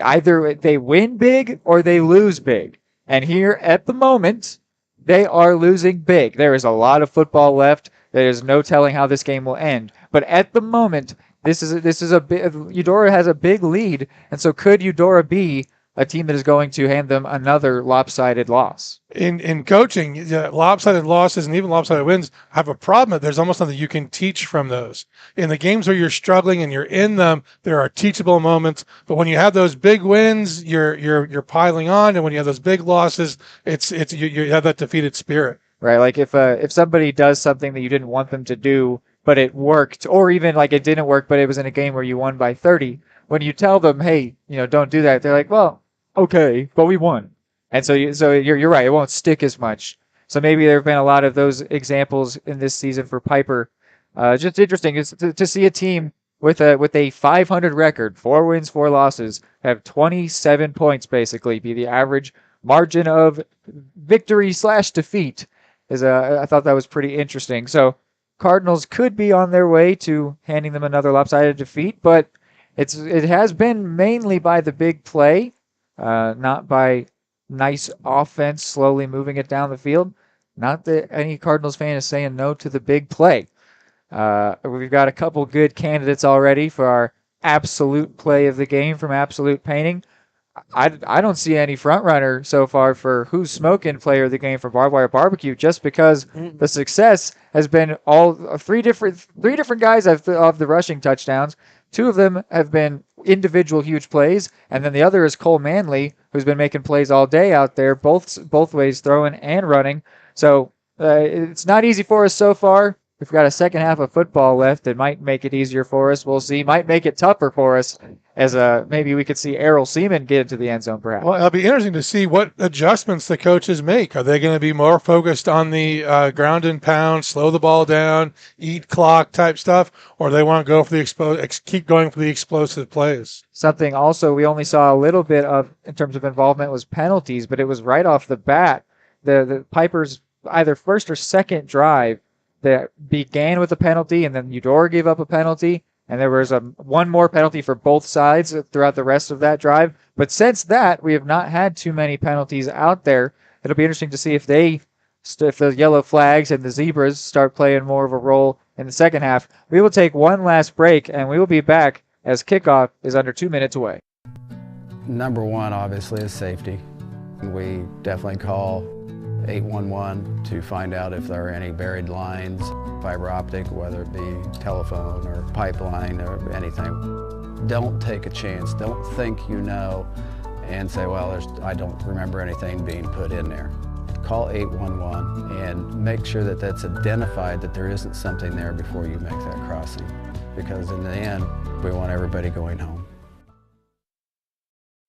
either they win big or they lose big. And here at the moment, they are losing big. There is a lot of football left. There is no telling how this game will end. But at the moment, this is a big, Eudora has a big lead. And so could Eudora be a team that is going to hand them another lopsided loss? In coaching, lopsided losses and even lopsided wins have a problem. There's almost nothing you can teach from those. In the games where you're struggling and you're in them, there are teachable moments. But when you have those big wins, you're piling on, and when you have those big losses, you have that defeated spirit. Right, like if somebody does something that you didn't want them to do, but it worked, or even like it didn't work, but it was in a game where you won by 30. When you tell them, hey, don't do that, they're like, well, okay, but we won. And so you're right, it won't stick as much. So maybe there have been a lot of those examples in this season for Piper. Just interesting to see a team with a 500 record, 4 wins, 4 losses, have 27 points basically be the average margin of victory / defeat. I thought that was pretty interesting. So Cardinals could be on their way to handing them another lopsided defeat, but it has been mainly by the big play, not by nice offense slowly moving it down the field. Not that any Cardinals fan is saying no to the big play. We've got a couple good candidates already for our absolute play of the game from Absolute Painting. I don't see any front runner so far for who's smoking player of the game for Barbed Wire Barbecue, just because the success has been all three different guys of the rushing touchdowns. 2 of them have been individual huge plays, and then the other is Cole Manley, who's been making plays all day out there, both ways, throwing and running. So it's not easy for us so far. We've got a second half of football left. It might make it easier for us. We'll see. Might make it tougher for us, as maybe we could see Errol Seaman get into the end zone perhaps. Well, it'll be interesting to see what adjustments the coaches make. Are they going to be more focused on the ground and pound, slow the ball down, eat clock type stuff, or they want to go for the keep going for the explosive plays? Something also we only saw a little bit of in terms of involvement was penalties, but it was right off the bat. The Pipers' either first or second drive that began with a penalty, and then Eudora gave up a penalty, and there was one more penalty for both sides throughout the rest of that drive. But since that, we have not had too many penalties out there. It'll be interesting to see if the yellow flags and the zebras start playing more of a role in the second half. We will take one last break, and we will be back as kickoff is under 2 minutes away. Number one, obviously, is safety. We definitely call 811 to find out if there are any buried lines, fiber optic, whether it be telephone or pipeline or anything. Don't take a chance. Don't think you know and say, well, I don't remember anything being put in there. Call 811 and make sure that that's identified, that there isn't something there before you make that crossing. Because in the end, we want everybody going home.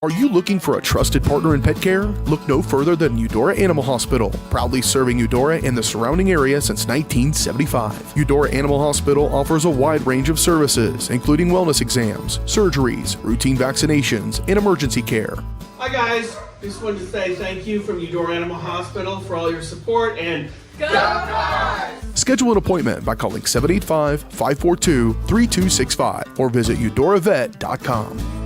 Are you looking for a trusted partner in pet care? Look no further than Eudora Animal Hospital, proudly serving Eudora and the surrounding area since 1975. Eudora Animal Hospital offers a wide range of services, including wellness exams, surgeries, routine vaccinations, and emergency care. Hi guys, just wanted to say thank you from Eudora Animal Hospital for all your support and go Cards! Schedule an appointment by calling 785-542-3265 or visit eudoravet.com.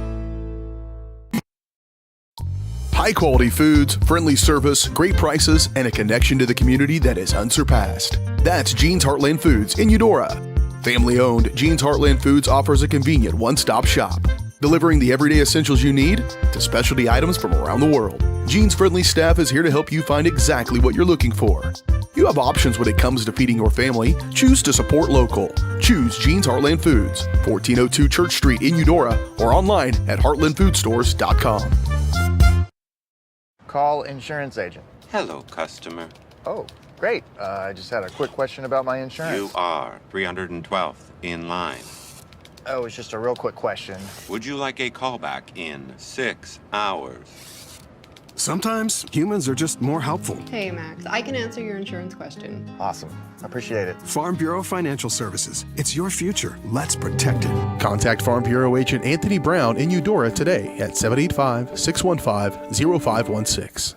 High-quality foods, friendly service, great prices, and a connection to the community that is unsurpassed. That's Gene's Heartland Foods in Eudora. Family-owned, Gene's Heartland Foods offers a convenient one-stop shop, delivering the everyday essentials you need to specialty items from around the world. Gene's friendly staff is here to help you find exactly what you're looking for. You have options when it comes to feeding your family. Choose to support local. Choose Gene's Heartland Foods, 1402 Church Street in Eudora, or online at heartlandfoodstores.com. Call insurance agent. Hello, customer. Oh, great. I just had a quick question about my insurance. You are 312th in line. Oh, it's just a real quick question. Would you like a callback in 6 hours? Sometimes humans are just more helpful. Hey, Max, I can answer your insurance question. Awesome. Appreciate it. Farm Bureau Financial Services. It's your future. Let's protect it. Contact Farm Bureau agent Anthony Brown in Eudora today at 785-615-0516.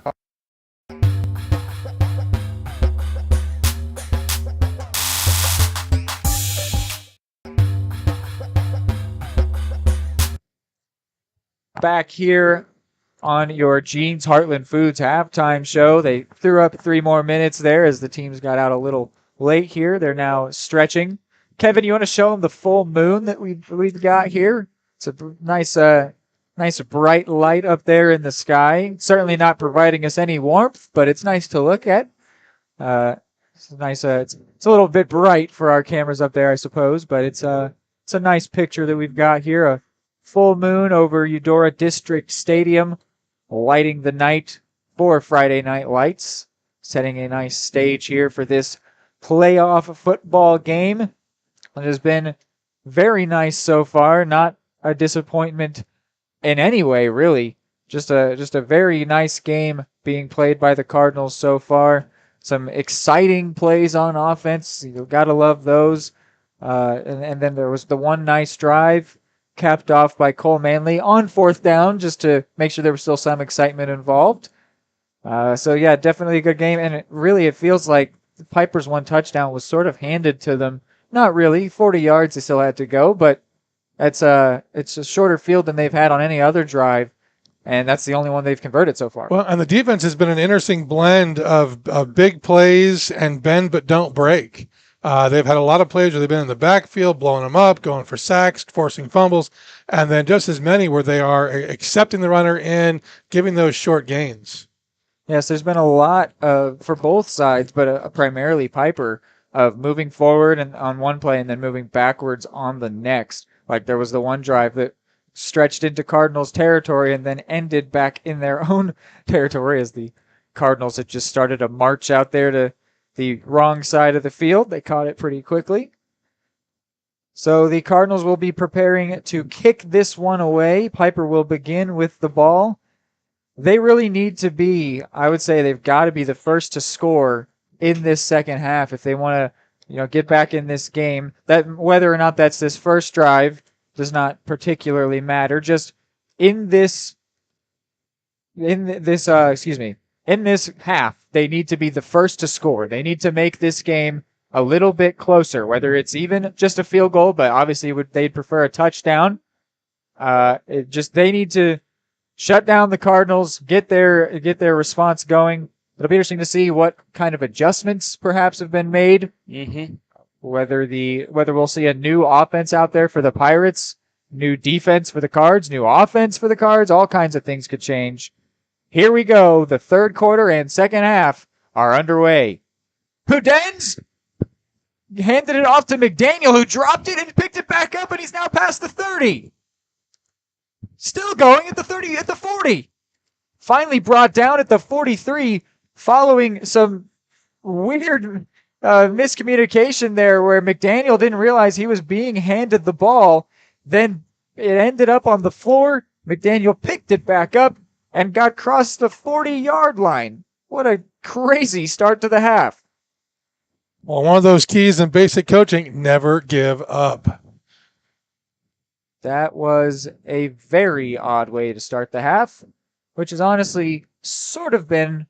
Back here on your Gene's Heartland Foods halftime show. They threw up 3 more minutes there as the teams got out a little late here. They're now stretching. Kevin, you want to show them the full moon that we've got here? It's a nice bright light up there in the sky. Certainly not providing us any warmth, but it's nice to look at. It's nice. It's a little bit bright for our cameras up there, I suppose, but it's a nice picture that we've got here. A full moon over Eudora District Stadium, lighting the night for Friday Night Lights, setting a nice stage here for this playoff football game. It has been very nice so far, not a disappointment in any way, really. Just a very nice game being played by the Cardinals so far. Some exciting plays on offense. You've got to love those. And then there was the one nice drive capped off by Cole Manley on 4th down just to make sure there was still some excitement involved. So yeah, definitely a good game. And it feels like the Piper's one touchdown was sort of handed to them. Not really. 40 yards they still had to go, but it's a shorter field than they've had on any other drive. And that's the only one they've converted so far. Well, and the defense has been an interesting blend of big plays and bend but don't break. They've had a lot of plays where they've been in the backfield, blowing them up, going for sacks, forcing fumbles, and then just as many where they are accepting the runner in, giving those short gains. Yes, there's been a lot for both sides, but primarily Piper, of moving forward and on one play and then moving backwards on the next. Like there was the one drive that stretched into Cardinals territory and then ended back in their own territory as the Cardinals had just started a march out there to the wrong side of the field. They caught it pretty quickly. So the Cardinals will be preparing to kick this one away. Piper will begin with the ball. They really need to be, I would say they've got to be the first to score in this second half if they want to, get back in this game. That whether or not that's this first drive does not particularly matter. Just in this half, they need to be the first to score. They need to make this game a little bit closer, whether it's even just a field goal, but obviously they'd prefer a touchdown. They need to shut down the Cardinals, get their response going. It'll be interesting to see what kind of adjustments perhaps have been made. Mm-hmm. Whether we'll see a new offense out there for the Pirates, new defense for the Cards, new offense for the Cards, all kinds of things could change. Here we go. The third quarter and second half are underway. Houdens handed it off to McDaniel, who dropped it and picked it back up, and he's now past the 30. Still going at the 30, at the 40. Finally brought down at the 43, following some weird miscommunication there where McDaniel didn't realize he was being handed the ball. Then it ended up on the floor. McDaniel picked it back up and got across the 40-yard line. What a crazy start to the half. Well, one of those keys in basic coaching, never give up. That was a very odd way to start the half, which has honestly sort of been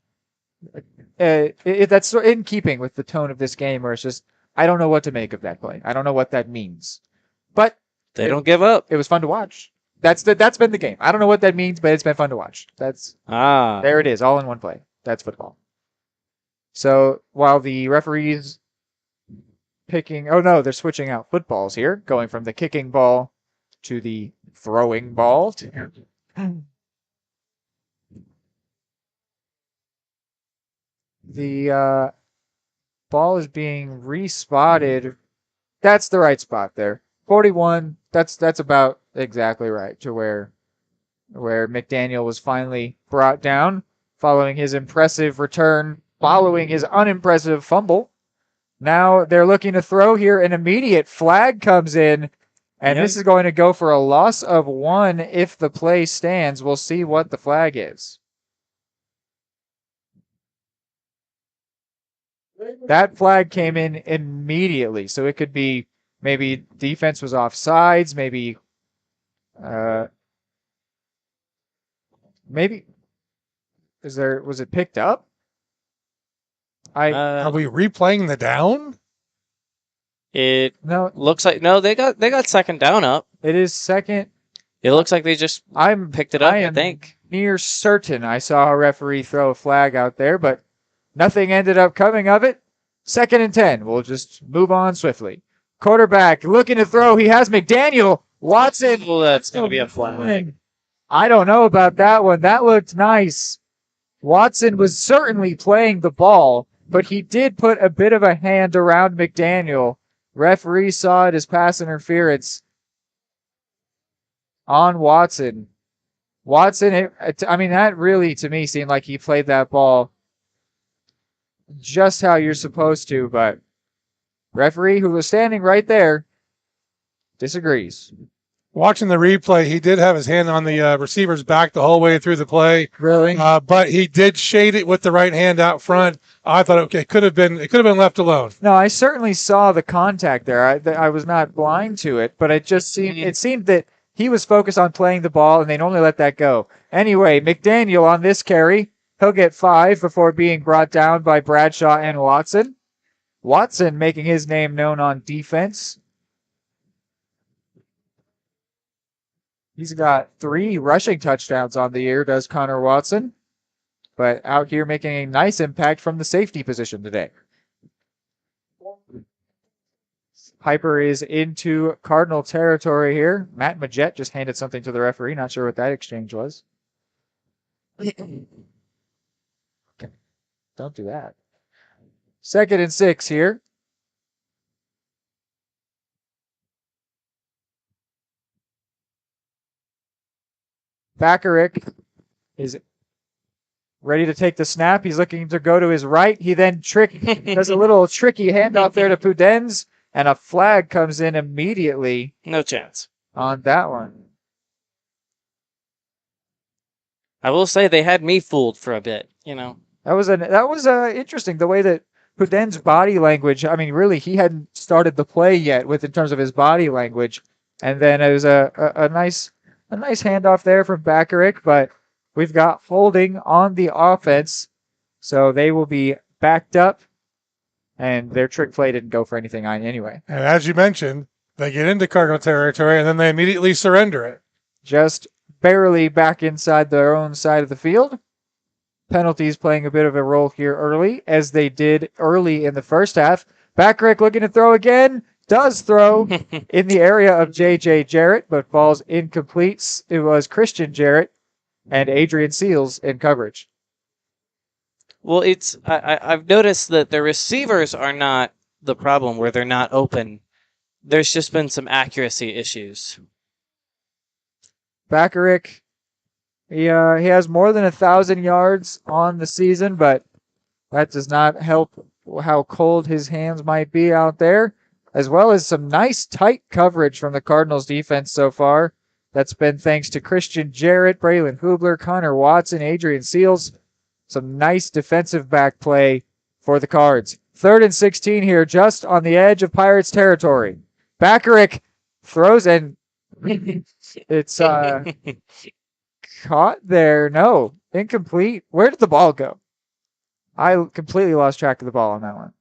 that's in keeping with the tone of this game, where it's just, I don't know what to make of that play. I don't know what that means. But they don't give up. It was fun to watch. That's been the game. I don't know what that means, but it's been fun to watch. There it is, all in one play. That's football. So while the referees they're switching out footballs here, going from the kicking ball to the throwing ball. The ball is being respotted. That's the right spot there. 41. That's about exactly right to where McDaniel was finally brought down following his impressive return, following his unimpressive fumble. Now they're looking to throw here. An immediate flag comes in, and this is going to go for a loss of 1 if the play stands. We'll see what the flag is. That flag came in immediately, so it could be maybe defense was offsides, maybe was it picked up? Are we replaying the down? Looks like they got second down up. It is second. It looks like they just picked it up, I think. Near certain I saw a referee throw a flag out there, but nothing ended up coming of it. 2nd and 10. We'll just move on swiftly. Quarterback looking to throw. He has McDaniel. Watson. Oh, that's going to be a flag. I don't know about that one. That looked nice. Watson was certainly playing the ball, but he did put a bit of a hand around McDaniel. Referee saw it as pass interference on Watson. That really, to me, seemed like he played that ball just how you're supposed to, but referee, who was standing right there, disagrees. Watching the replay, he did have his hand on the receiver's back the whole way through the play. Really? But he did shade it with the right hand out front. I thought it could have been left alone. No, I certainly saw the contact there. I was not blind to it, but it seemed that he was focused on playing the ball, and they normally let that go. Anyway, McDaniel on this carry, he'll get 5 before being brought down by Bradshaw and Watson. Watson making his name known on defense. He's got 3 rushing touchdowns on the year, does Connor Watson. But out here making a nice impact from the safety position today. Piper is into Cardinal territory here. Matt Majette just handed something to the referee. Not sure what that exchange was. Okay. Don't do that. 2nd and 6 here. Bakarick is ready to take the snap. He's looking to go to his right. He then does a little tricky handoff there to Pudens, and a flag comes in immediately. No chance on that one. I will say they had me fooled for a bit. That was interesting the way that Pudens' body language. I mean, really, he hadn't started the play yet in terms of his body language, and then it was a nice handoff there from Bakarick, but we've got holding on the offense, so they will be backed up, and their trick play didn't go for anything anyway. And as you mentioned, they get into Cardinal territory, and then they immediately surrender it. Just barely back inside their own side of the field. Penalties playing a bit of a role here early, as they did early in the first half. Bakarick looking to throw again. Does throw in the area of J.J. Jarrett, but falls incomplete. It was Christian Jarrett and Adrian Seals in coverage. Well, I've noticed that the receivers are not the problem where they're not open. There's just been some accuracy issues. Bakarick, he has more than 1,000 yards on the season, but that does not help how cold his hands might be out there, as well as some nice tight coverage from the Cardinals defense so far. That's been thanks to Christian Jarrett, Braylon Hubler, Connor Watson, Adrian Seals. Some nice defensive back play for the Cards. 3rd and 16 here, just on the edge of Pirates territory. Bakarick throws, and it's caught there. No, incomplete. Where did the ball go? I completely lost track of the ball on that one.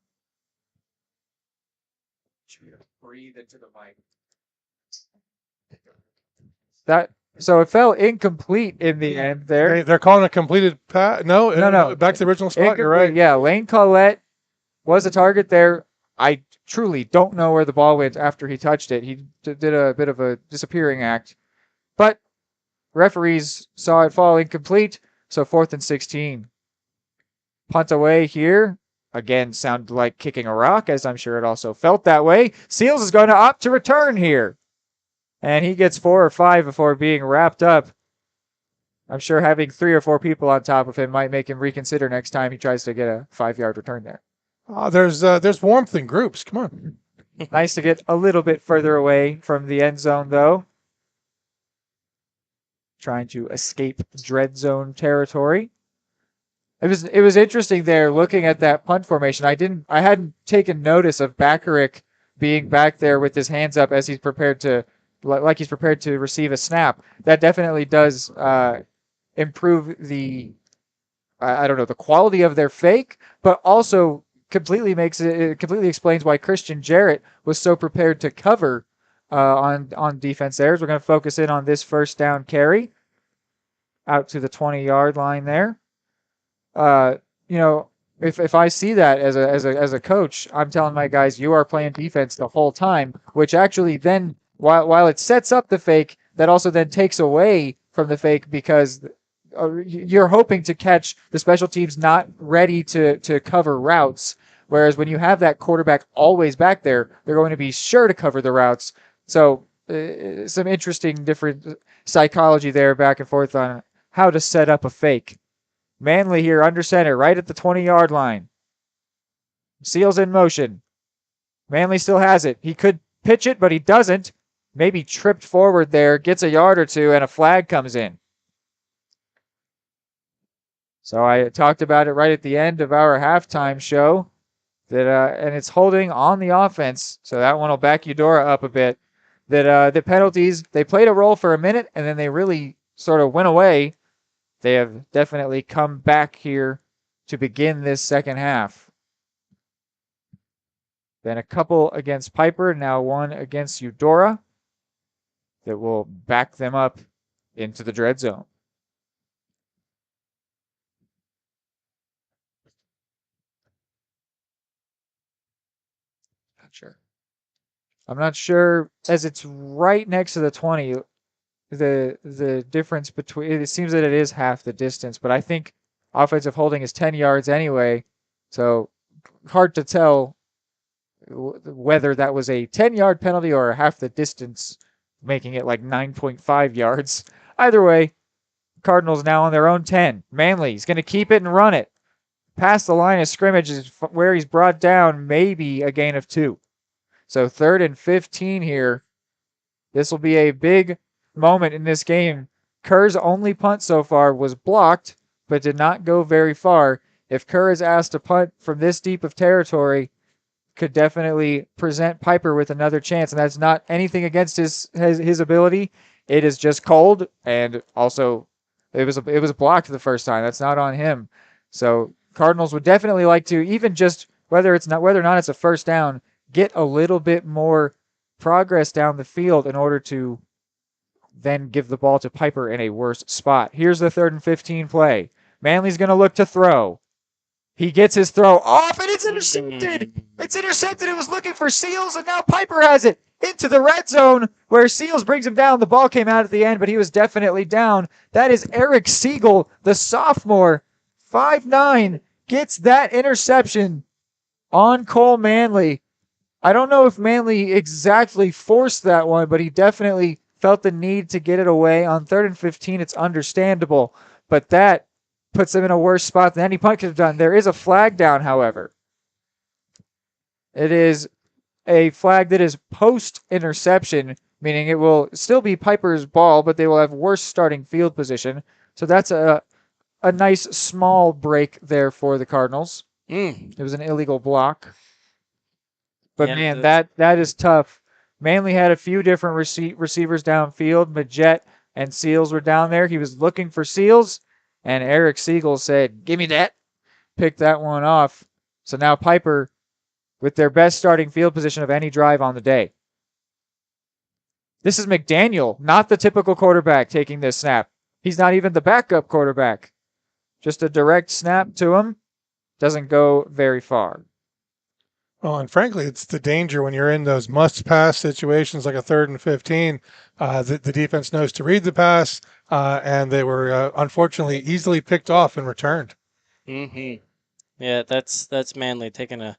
Breathe into the mic. So it fell incomplete in the end there. They're calling a completed pass. No. Back to the original spot. You're right. Yeah, Lane Collette was a target there. I truly don't know where the ball went after he touched it. He did a bit of a disappearing act. But referees saw it fall incomplete, so 4th and 16. Punt away here. Again, sounded like kicking a rock, as I'm sure it also felt that way. Seals is going to opt to return here. And he gets 4 or 5 before being wrapped up. I'm sure having 3 or 4 people on top of him might make him reconsider next time he tries to get a 5-yard return there. There's warmth in groups. Come on. Nice to get a little bit further away from the end zone, though. Trying to escape dread zone territory. It was interesting there looking at that punt formation. I hadn't taken notice of Bakarick being back there with his hands up as he's prepared to receive a snap. That definitely does improve the the quality of their fake, but also completely explains why Christian Jarrett was so prepared to cover on defense there. So we're going to focus in on this first down carry out to the 20-yard line there. If I see that as a coach, I'm telling my guys, you are playing defense the whole time, which actually then, while it sets up the fake, that also then takes away from the fake because you're hoping to catch the special teams not ready to cover routes. Whereas when you have that quarterback always back there, they're going to be sure to cover the routes. So some interesting different psychology there back and forth on how to set up a fake. Manley here under center, right at the 20-yard line. Seals in motion. Manley still has it. He could pitch it, but he doesn't. maybe tripped forward there, gets a yard or two, and a flag comes in. So I talked about it right at the end of our halftime show, that and it's holding on the offense, so that one will back Eudora up a bit. That the penalties, they played a role for a minute, and then they really sort of went away. They have definitely come back here to begin this second half. Then a couple against Piper, now one against Eudora, that will back them up into the dread zone. I'm not sure, as it's right next to the 20, the difference between, it seems that it is half the distance, but I think offensive holding is 10 yards anyway, so hard to tell whether that was a 10-yard penalty or half the distance, making it like 9.5 yards. Either way, Cardinals now on their own 10. Manley's going to keep it and run it. Past the line of scrimmage is where he's brought down, maybe a gain of 2. So 3rd and 15 here. This will be a big moment in this game. Kerr's only punt so far was blocked, but did not go very far. If Kerr is asked to punt from this deep of territory, could definitely present Piper with another chance, and that's not anything against his ability. It is just cold, and also it was blocked the first time. That's not on him. So Cardinals would definitely like to, even just whether or not it's a first down, get a little bit more progress down the field in order to then give the ball to Piper in a worse spot. Here's the 3rd and 15 play. Manley's going to look to throw. He gets his throw off, and it's intercepted. It's intercepted. It was looking for Seals, and now Piper has it into the red zone where Seals brings him down. The ball came out at the end, but he was definitely down. That is Eric Siegel, the sophomore, 5'9", gets that interception on Cole Manley. I don't know if Manley exactly forced that one, but he definitely felt the need to get it away. On 3rd and 15, it's understandable, but that puts them in a worse spot than any punt could have done. There is a flag down, however. It is a flag that is post-interception, meaning it will still be Piper's ball, but they will have worse starting field position. So that's a nice small break there for the Cardinals. It was an illegal block. But, yeah, man, that is tough. Manley had a few different receivers downfield. Majette and Seals were down there. He was looking for Seals, and Eric Siegel said, "Give me that." Picked that one off. So now Piper with their best starting field position of any drive on the day. This is McDaniel, not the typical quarterback taking this snap. He's not even the backup quarterback. Just a direct snap to him. Doesn't go very far. Well, and frankly, it's the danger when you're in those must-pass situations like a 3rd and 15. The defense knows to read the pass, and they were unfortunately easily picked off and returned. Mm-hmm. Yeah, that's Manley taking a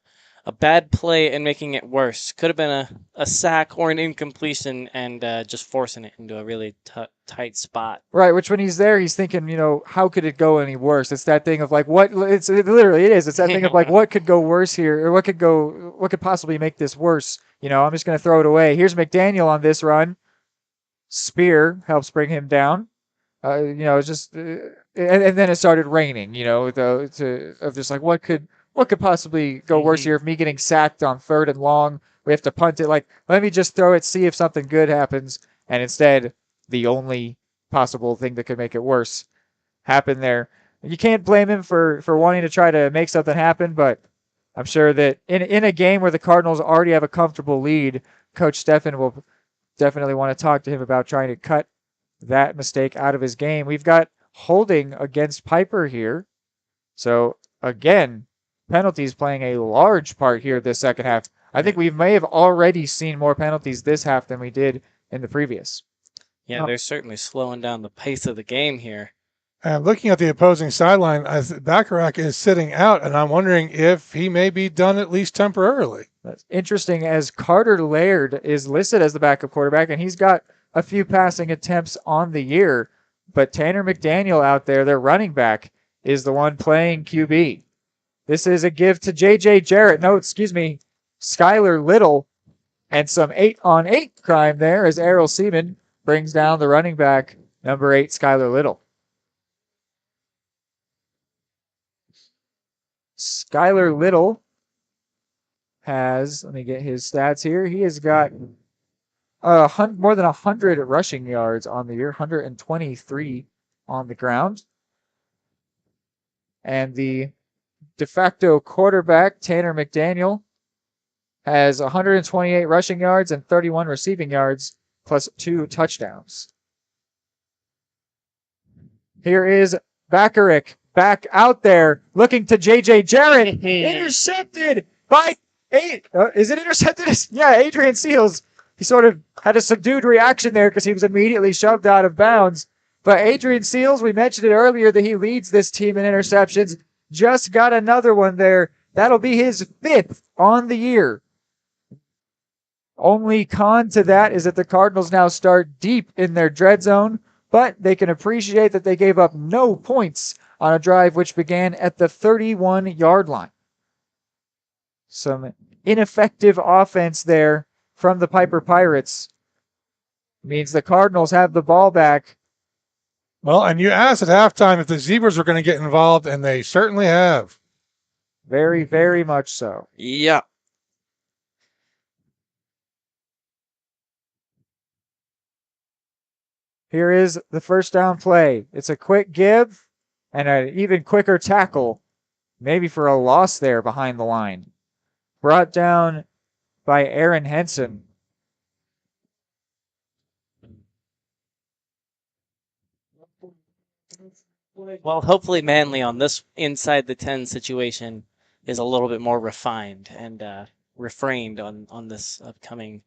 bad play and making it worse. Could have been a sack or an incompletion and just forcing it into a really tight spot. Right, which when he's there, he's thinking, how could it go any worse? It's that thing of like, it literally is. It's that thing of like, what could go worse here? Or what could possibly make this worse? I'm just going to throw it away. Here's McDaniel on this run. Spear helps bring him down. It's just, and then it started raining, of just like, what could possibly go worse here? If me getting sacked on 3rd and long, we have to punt it. Like, let me just throw it, see if something good happens. And instead, the only possible thing that could make it worse happened there. You can't blame him for wanting to try to make something happen, but I'm sure that in a game where the Cardinals already have a comfortable lead, Coach Steffen will definitely want to talk to him about trying to cut that mistake out of his game. We've got holding against Piper here. So, again, penalties playing a large part here this second half. I think we may have already seen more penalties this half than we did in the previous. Yeah, they're certainly slowing down the pace of the game here. Looking at the opposing sideline, as Bacharach is sitting out, and I'm wondering if he may be done at least temporarily. That's interesting, as Carter Laird is listed as the backup quarterback, and he's got a few passing attempts on the year. But Tanner McDaniel out there, their running back, is the one playing QB. This is a give to J.J. Jarrett. No, excuse me, Skylar Little. And some 8-on-8 crime there as Errol Seaman brings down the running back, number 8, Skylar Little. Skylar Little has, let me get his stats here, he has got more than 100 rushing yards on the year, 123 on the ground. And the de facto quarterback, Tanner McDaniel, has 128 rushing yards and 31 receiving yards, plus 2 touchdowns. Here is Bakarick back out there looking to J.J. Jarrett. Intercepted by is it intercepted? Yeah, Adrian Seals. He sort of had a subdued reaction there because he was immediately shoved out of bounds. But Adrian Seals, we mentioned it earlier that he leads this team in interceptions, just got another one there. That'll be his 5th on the year. Only con to that is that the Cardinals now start deep in their dread zone, but they can appreciate that they gave up no points on a drive which began at the 31-yard line. Some ineffective offense there from the Piper Pirates means the Cardinals have the ball back. Well, and you asked at halftime if the Zebras were going to get involved, and they certainly have. Very, very much so. Yeah. Here is the first down play. It's a quick give and an even quicker tackle, maybe for a loss there behind the line. Brought down by Aaron Henson. Well, hopefully Manley on this inside the 10 situation is a little bit more refined and refrained on this upcoming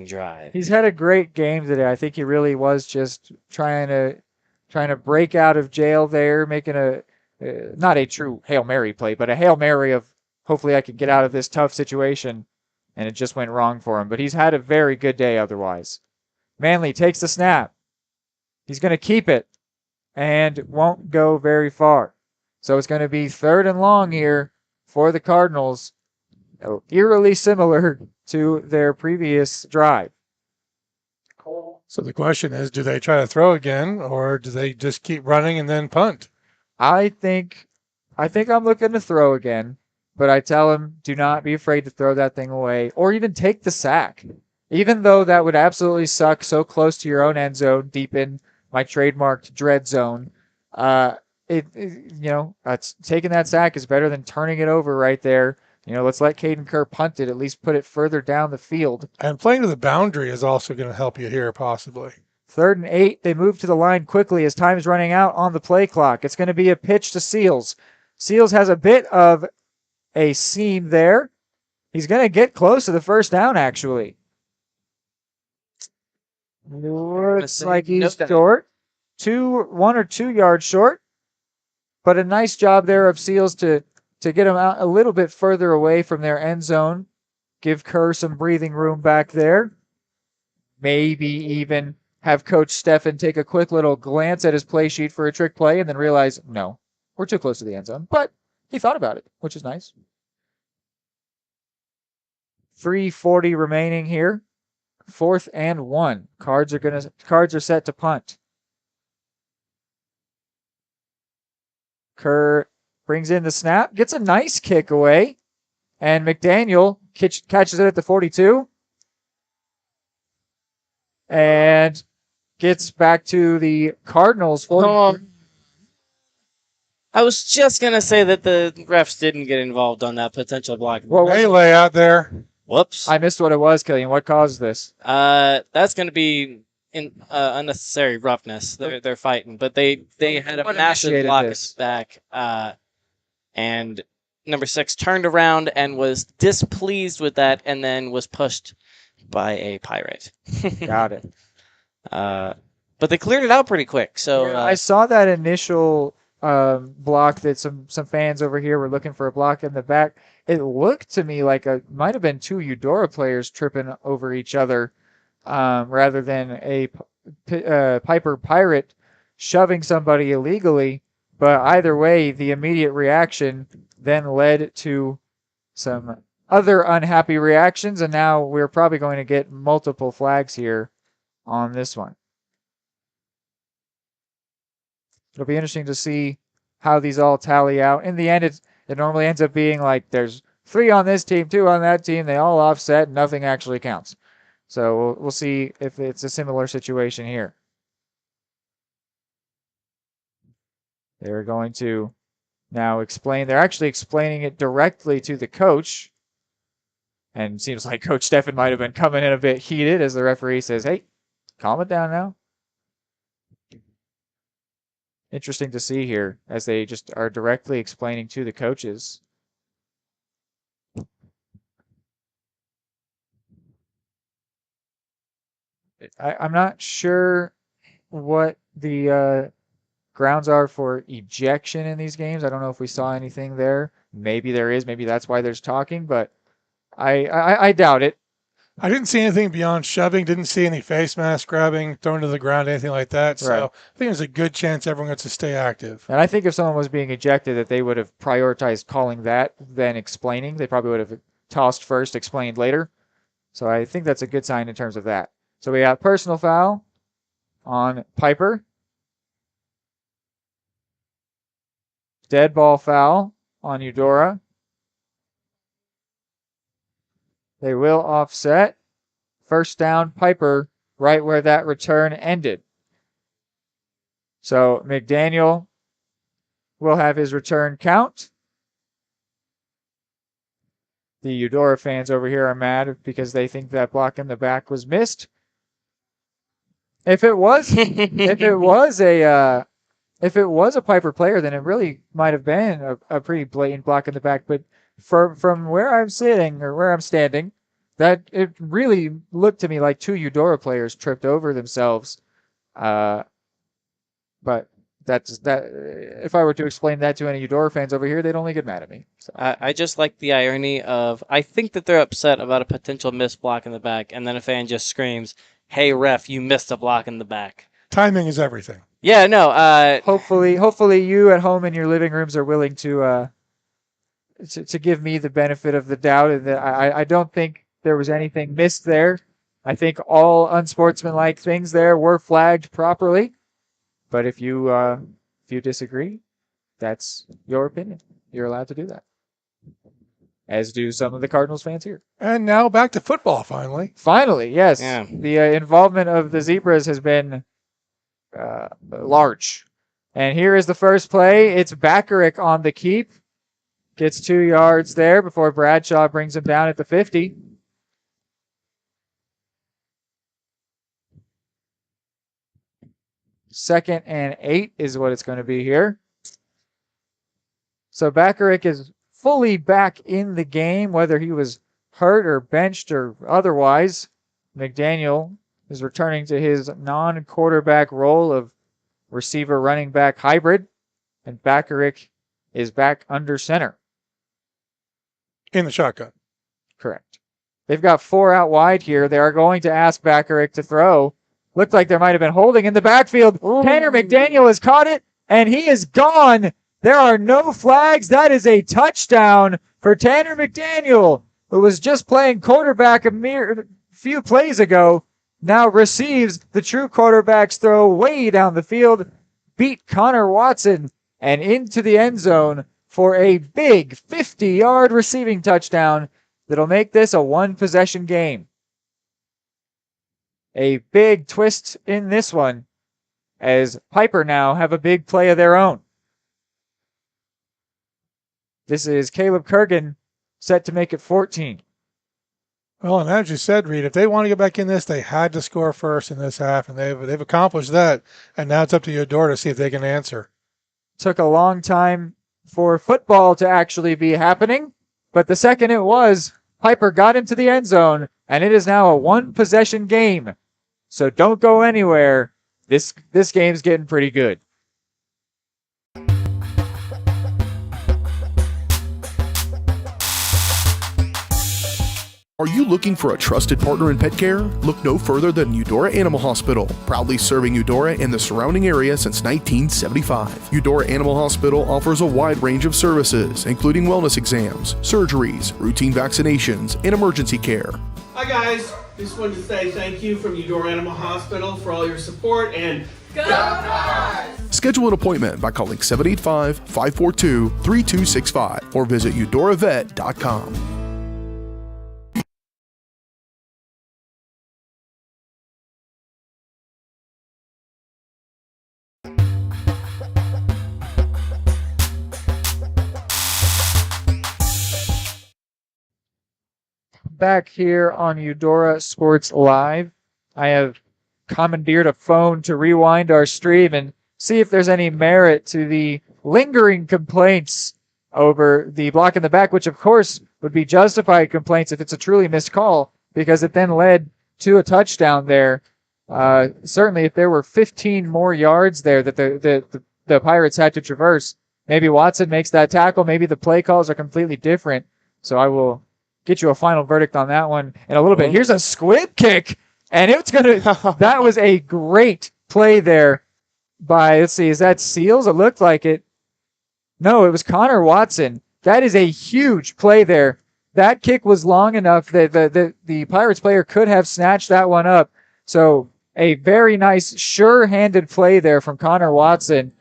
drive. He's had a great game today. I think he really was just trying to break out of jail there, making a not a true Hail Mary play, but a Hail Mary of hopefully I can get out of this tough situation, and it just went wrong for him. But he's had a very good day otherwise. Manley takes the snap. He's going to keep it and won't go very far. So it's going to be 3rd and long here for the Cardinals, eerily similar to their previous drive. So the question is, do they try to throw again, or do they just keep running and then punt? I think I'm looking to throw again, but I tell him, do not be afraid to throw that thing away or even take the sack. Even though that would absolutely suck so close to your own end zone, deep in my trademarked dread zone, taking that sack is better than turning it over right there. Let's let Caden Kerr punt it, at least put it further down the field. And playing to the boundary is also going to help you here, possibly. 3rd and 8. They move to the line quickly as time is running out on the play clock. It's going to be a pitch to Seals. Seals has a bit of a seam there. He's going to get close to the first down, actually. Looks like he's short. 1 or 2 yards short. But a nice job there of Seals to get him out a little bit further away from their end zone. Give Kerr some breathing room back there. Maybe even have Coach Steffen take a quick little glance at his play sheet for a trick play and then realize, no, we're too close to the end zone. But he thought about it, which is nice. 3:40 remaining here. 4th and 1. Cards are set to punt. Kerr brings in the snap, gets a nice kick away, and McDaniel catches it at the 42 and gets back to the Cardinals. I was just going to say that the refs didn't get involved on that potential block. Well, melee out there. Whoops. I missed what it was, Killian. What caused this? That's going to be unnecessary roughness. They're fighting, but they had a massive block at the back, and number 6 turned around and was displeased with that, and then was pushed by a Pirate. Got it. But they cleared it out pretty quick. So yeah, I saw that initial block that some fans over here were looking for a block in the back. It looked to me like it might have been 2 Eudora players tripping over each other, rather than a Piper Pirate shoving somebody illegally. But either way, the immediate reaction then led to some other unhappy reactions, and now we're probably going to get multiple flags here on this one. It'll be interesting to see how these all tally out. In the end, it normally ends up being like there's 3 on this team, 2 on that team. They all offset, and nothing actually counts. So we'll see if it's a similar situation here. They're going to now explain. They're actually explaining it directly to the coach. And it seems like Coach Steffen might have been coming in a bit heated as the referee says, hey, calm it down now. Interesting to see here as they just are directly explaining to the coaches. I'm not sure what the grounds are for ejection in these games. I don't know if we saw anything there. Maybe there is. Maybe that's why there's talking, but I doubt it. I didn't see anything beyond shoving, didn't see any face mask grabbing, thrown to the ground, anything like that. So Right. I think there's a good chance everyone gets to stay active. And I think if someone was being ejected, that they would have prioritized calling that than explaining. They probably would have tossed first, explained later. So I think that's a good sign in terms of that. So we got personal foul on Piper. Dead ball foul on Eudora. They will offset. First down, Piper, right where that return ended. So McDaniel will have his return count. The Eudora fans over here are mad because they think that block in the back was missed. If it was a Piper player, then it really might have been a pretty blatant block in the back. But from where I'm sitting or where I'm standing, that it really looked to me like 2 Eudora players tripped over themselves. But that's that. If I were to explain that to any Eudora fans over here, they'd only get mad at me. So. I just like the irony of I think that they're upset about a potential missed block in the back, and then a fan just screams, "Hey ref, you missed a block in the back." Timing is everything. Yeah, no. Hopefully, you at home in your living rooms are willing to give me the benefit of the doubt, and that I don't think there was anything missed there. I think all unsportsmanlike things there were flagged properly. But if you disagree, that's your opinion. You're allowed to do that. As do some of the Cardinals fans here. And now back to football, finally. Finally, yes. Yeah. The involvement of the Zebras has been large. And here is the first play. It's Backerick on the keep. Gets 2 yards there before Bradshaw brings him down at the 50. Second and 8 is what it's going to be here. So Backerick is fully back in the game, whether he was hurt or benched or otherwise. McDaniel is returning to his non-quarterback role of receiver running back hybrid, and Backerick is back under center. In the shotgun. Correct. They've got 4 out wide here. They are going to ask Backerick to throw. Looked like there might have been holding in the backfield. Tanner McDaniel has caught it, and he is gone. There are no flags. That is a touchdown for Tanner McDaniel, who was just playing quarterback a few plays ago. Now receives the true quarterback's throw way down the field, beat Connor Watson, and into the end zone for a big 50-yard receiving touchdown that'll make this a 1-possession game. A big twist in this one as Piper now have a big play of their own. This is Caleb Kurgan set to make it 14. Well, and as you said, Reed, if they want to get back in this, they had to score first in this half, and they've accomplished that. And now it's up to Eudora to see if they can answer. Took a long time for football to actually be happening, but the second it was, Piper got into the end zone, and it is now a 1-possession game. So don't go anywhere. This game's getting pretty good. Are you looking for a trusted partner in pet care? Look no further than Eudora Animal Hospital, proudly serving Eudora and the surrounding area since 1975. Eudora Animal Hospital offers a wide range of services, including wellness exams, surgeries, routine vaccinations, and emergency care. Hi guys, just wanted to say thank you from Eudora Animal Hospital for all your support and go Cards! Schedule an appointment by calling 785-542-3265 or visit eudoravet.com. Back here on Eudora Sports Live, I have commandeered a phone to rewind our stream and see if there's any merit to the lingering complaints over the block in the back, which of course would be justified complaints if it's a truly missed call, because it then led to a touchdown there. Certainly if there were 15 more yards there that the Pirates had to traverse, maybe Watson makes that tackle, maybe the play calls are completely different. So I will get you a final verdict on that one in a little bit. Here's a squib kick, and it's that was a great play there by, let's see, is that Seals? It looked like it. No, it was Connor Watson. That is a huge play there. That kick was long enough that the Pirates player could have snatched that one up. So a very nice, sure-handed play there from Connor Watson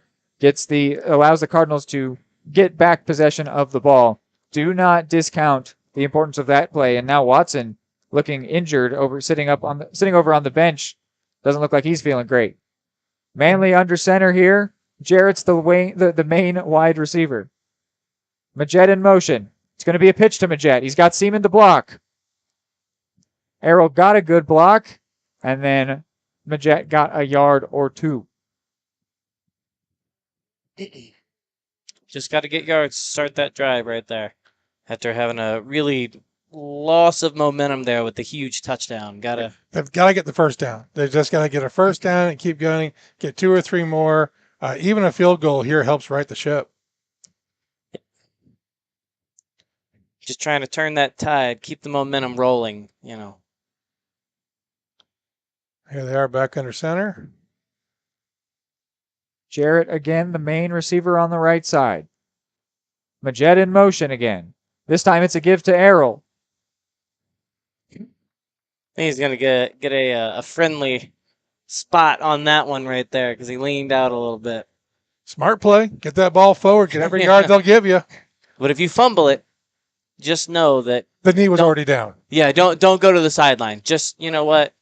allows the Cardinals to get back possession of the ball. Do not discount the importance of that play. And now Watson, looking injured, sitting over on the bench, doesn't look like he's feeling great. Manley under center here. Jarrett's the main wide receiver. Majette in motion. It's going to be a pitch to Majette. He's got Seaman to block. Errol got a good block, and then Majette got a yard or two. Just got to get yards to start that drive right there. After having a really loss of momentum there with the huge touchdown. They've got to get the first down. They just got to get a first down and keep going, get 2 or 3 more. Even a field goal here helps right the ship. Just trying to turn that tide, keep the momentum rolling, Here they are back under center. Jarrett again, the main receiver on the right side. Majette in motion again. This time it's a give to Errol. I think he's going to get a friendly spot on that one right there because he leaned out a little bit. Smart play. Get that ball forward. Get every yard they'll give you. But if you fumble it, just know that the knee was already down. Yeah, don't go to the sideline. Just, you know what?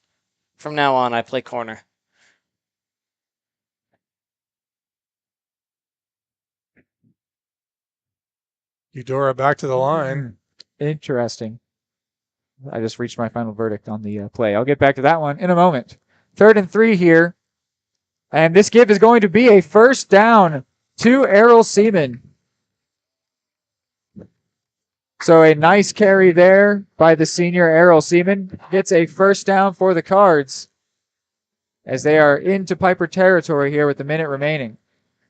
From now on, I play corner. Eudora back to the line. Interesting. I just reached my final verdict on the play. I'll get back to that one in a moment. 3rd and 3 here. And this give is going to be a first down to Errol Seaman. So a nice carry there by the senior Errol Seaman. Gets a first down for the Cards as they are into Piper territory here with the minute remaining.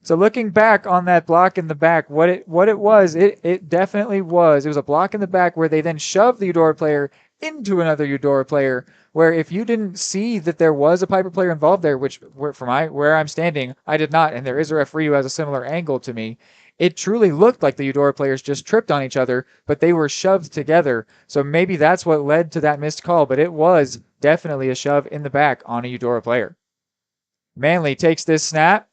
So looking back on that block in the back, what it was, it definitely was. It was a block in the back where they then shoved the Eudora player into another Eudora player, where if you didn't see that there was a Piper player involved there, which from where I'm standing, I did not, and there is a referee who has a similar angle to me, it truly looked like the Eudora players just tripped on each other, but they were shoved together. So maybe that's what led to that missed call, but it was definitely a shove in the back on a Eudora player. Manley takes this snap,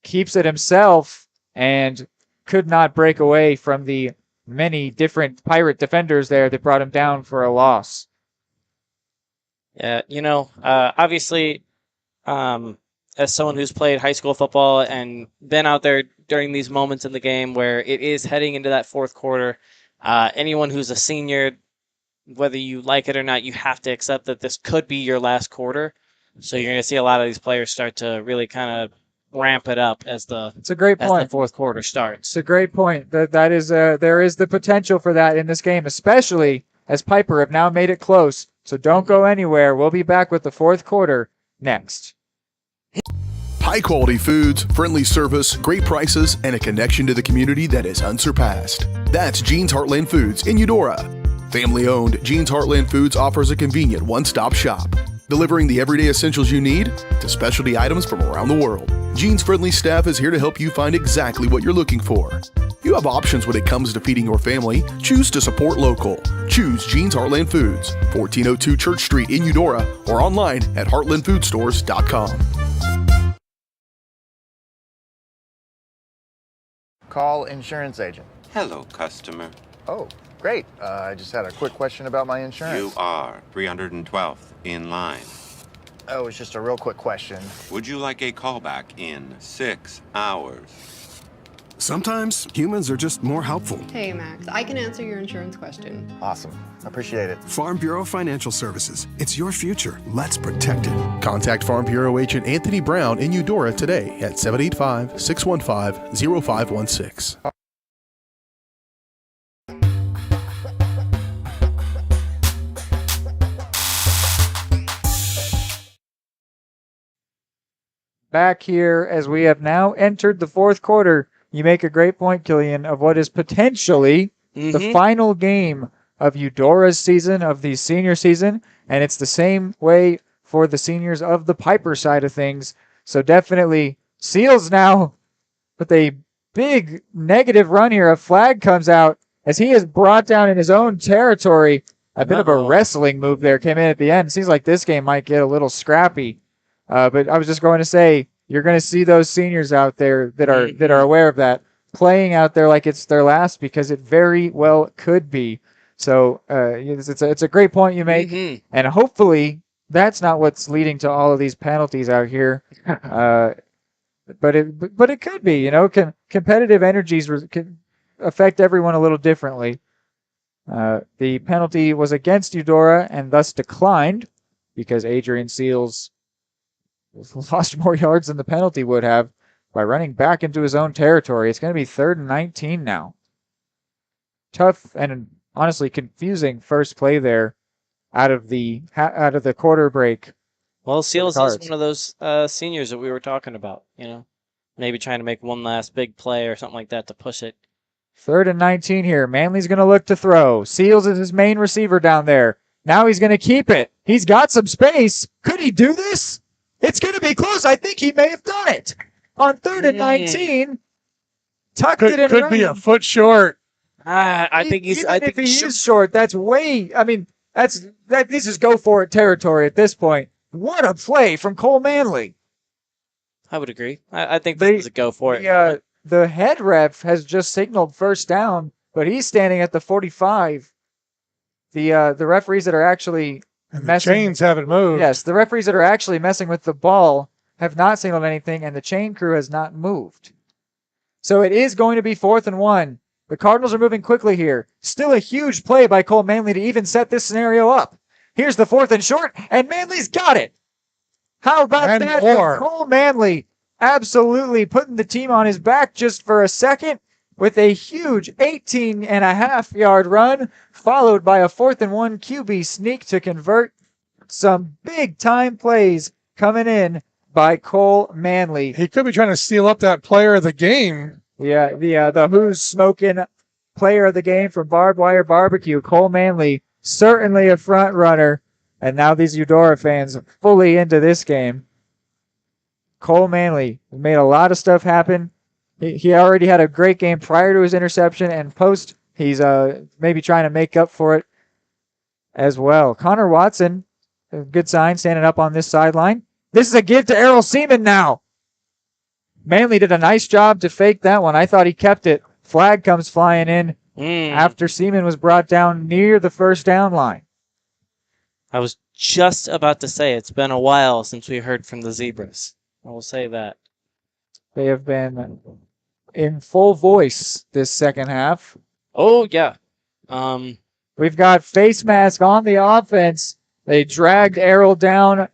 keeps it himself, and could not break away from the many different Pirate defenders there that brought him down for a loss. Yeah, obviously, as someone who's played high school football and been out there during these moments in the game where it is heading into that fourth quarter, anyone who's a senior, whether you like it or not, you have to accept that this could be your last quarter. So you're going to see a lot of these players start to really kind of ramp it up as it's a great point. The fourth quarter starts. It's a great point. That is there is the potential for that in this game, especially as Piper have now made it close. So don't go anywhere. We'll be back with the fourth quarter next. High quality foods, friendly service, great prices, and a connection to the community that is unsurpassed. That's Gene's Heartland Foods in Eudora. Family owned, Jean's Heartland Foods offers a convenient one-stop shop, delivering the everyday essentials you need to specialty items from around the world. Jean's friendly staff is here to help you find exactly what you're looking for. You have options when it comes to feeding your family. Choose to support local. Choose Jean's Heartland Foods, 1402 Church Street in Eudora, or online at heartlandfoodstores.com. Call insurance agent. Hello, customer. Oh, great. I just had a quick question about my insurance. You are 312th in line. Oh, it's just a real quick question. Would you like a callback in 6 hours? Sometimes humans are just more helpful. Hey, Max, I can answer your insurance question. Awesome. Appreciate it. Farm Bureau Financial Services. It's your future. Let's protect it. Contact Farm Bureau agent Anthony Brown in Eudora today at 785-615-0516. Back here as we have now entered the fourth quarter. You make a great point, Killian, of what is potentially the final game of Eudora's season, of the senior season, and it's the same way for the seniors of the Piper side of things. So definitely Seals now with a big negative run here. A flag comes out as he is brought down in his own territory. A bit of a wrestling move there came in at the end. Seems like this game might get a little scrappy. But I was just going to say, you're going to see those seniors out there that are aware of that, playing out there like it's their last, because it very well could be. So it's a great point you make, and hopefully that's not what's leading to all of these penalties out here. But it could be. You know, competitive energies can affect everyone a little differently. The penalty was against Eudora and thus declined because Adrian Seals lost more yards than the penalty would have by running back into his own territory. It's going to be 3rd and 19 now. Tough and honestly confusing first play there out of the quarter break. Well, Seals is one of those seniors that we were talking about, you know, maybe trying to make one last big play or something like that to push it. 3rd and 19 here. Manley's going to look to throw. Seals is his main receiver down there. Now he's going to keep it. He's got some space. Could he do this? It's going to be close. I think he may have done it. On 3rd and 19, tucked it in. Could be a foot short. I think he's. Even if he is short, that's way. I mean, this is go for it territory at this point. What a play from Cole Manley. I would agree. I think this is a go for it. The head ref has just signaled first down, but he's standing at the 45. The referees that are actually messing, chains haven't moved. Yes, the referees that are actually messing with the ball have not signaled anything, and the chain crew has not moved. So it is going to be 4th and 1. The Cardinals are moving quickly here. Still a huge play by Cole Manley to even set this scenario up. Here's the 4th and short, and Manley's got it. How about that? Cole Manley absolutely putting the team on his back just for a second with a huge 18.5-yard run, followed by a 4th and 1 QB sneak to convert. Some big-time plays coming in by Cole Manley. He could be trying to steal up that player of the game. Yeah, the Who's Smoking player of the game from Barbed Wire Barbecue, Cole Manley, certainly a front runner. And now these Eudora fans fully into this game. Cole Manley made a lot of stuff happen. He already had a great game prior to his interception, and post, he's maybe trying to make up for it as well. Connor Watson, a good sign, standing up on this sideline. This is a give to Errol Seaman now. Manley did a nice job to fake that one. I thought he kept it. Flag comes flying in after Seaman was brought down near the first down line. I was just about to say it's been a while since we heard from the Zebras. I will say that. They have been in full voice this second half. Oh, yeah. We've got face mask on the offense. They dragged Errol down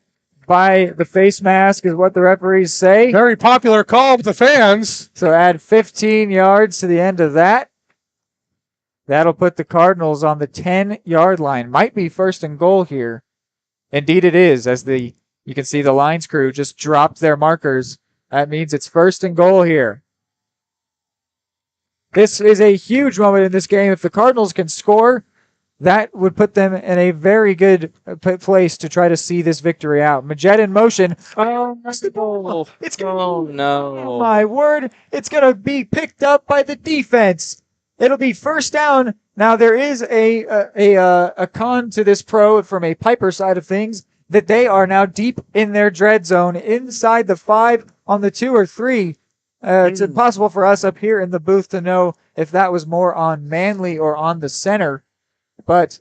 by the face mask is what the referees say. Very popular call with the fans. So add 15 yards to the end of that. That'll put the Cardinals on the 10-yard line. Might be 1st and goal here. Indeed it is, as you can see the lines crew just dropped their markers. That means it's 1st and goal here. This is a huge moment in this game. If the Cardinals can score, that would put them in a very good place to try to see this victory out. Majed in motion. Oh, it's oh no! Oh my word! It's gonna be picked up by the defense. It'll be first down. Now there is a con to this pro from a Piper side of things that they are now deep in their dread zone inside the 5 on the 2 or 3. It's impossible for us up here in the booth to know if that was more on Manley or on the center. But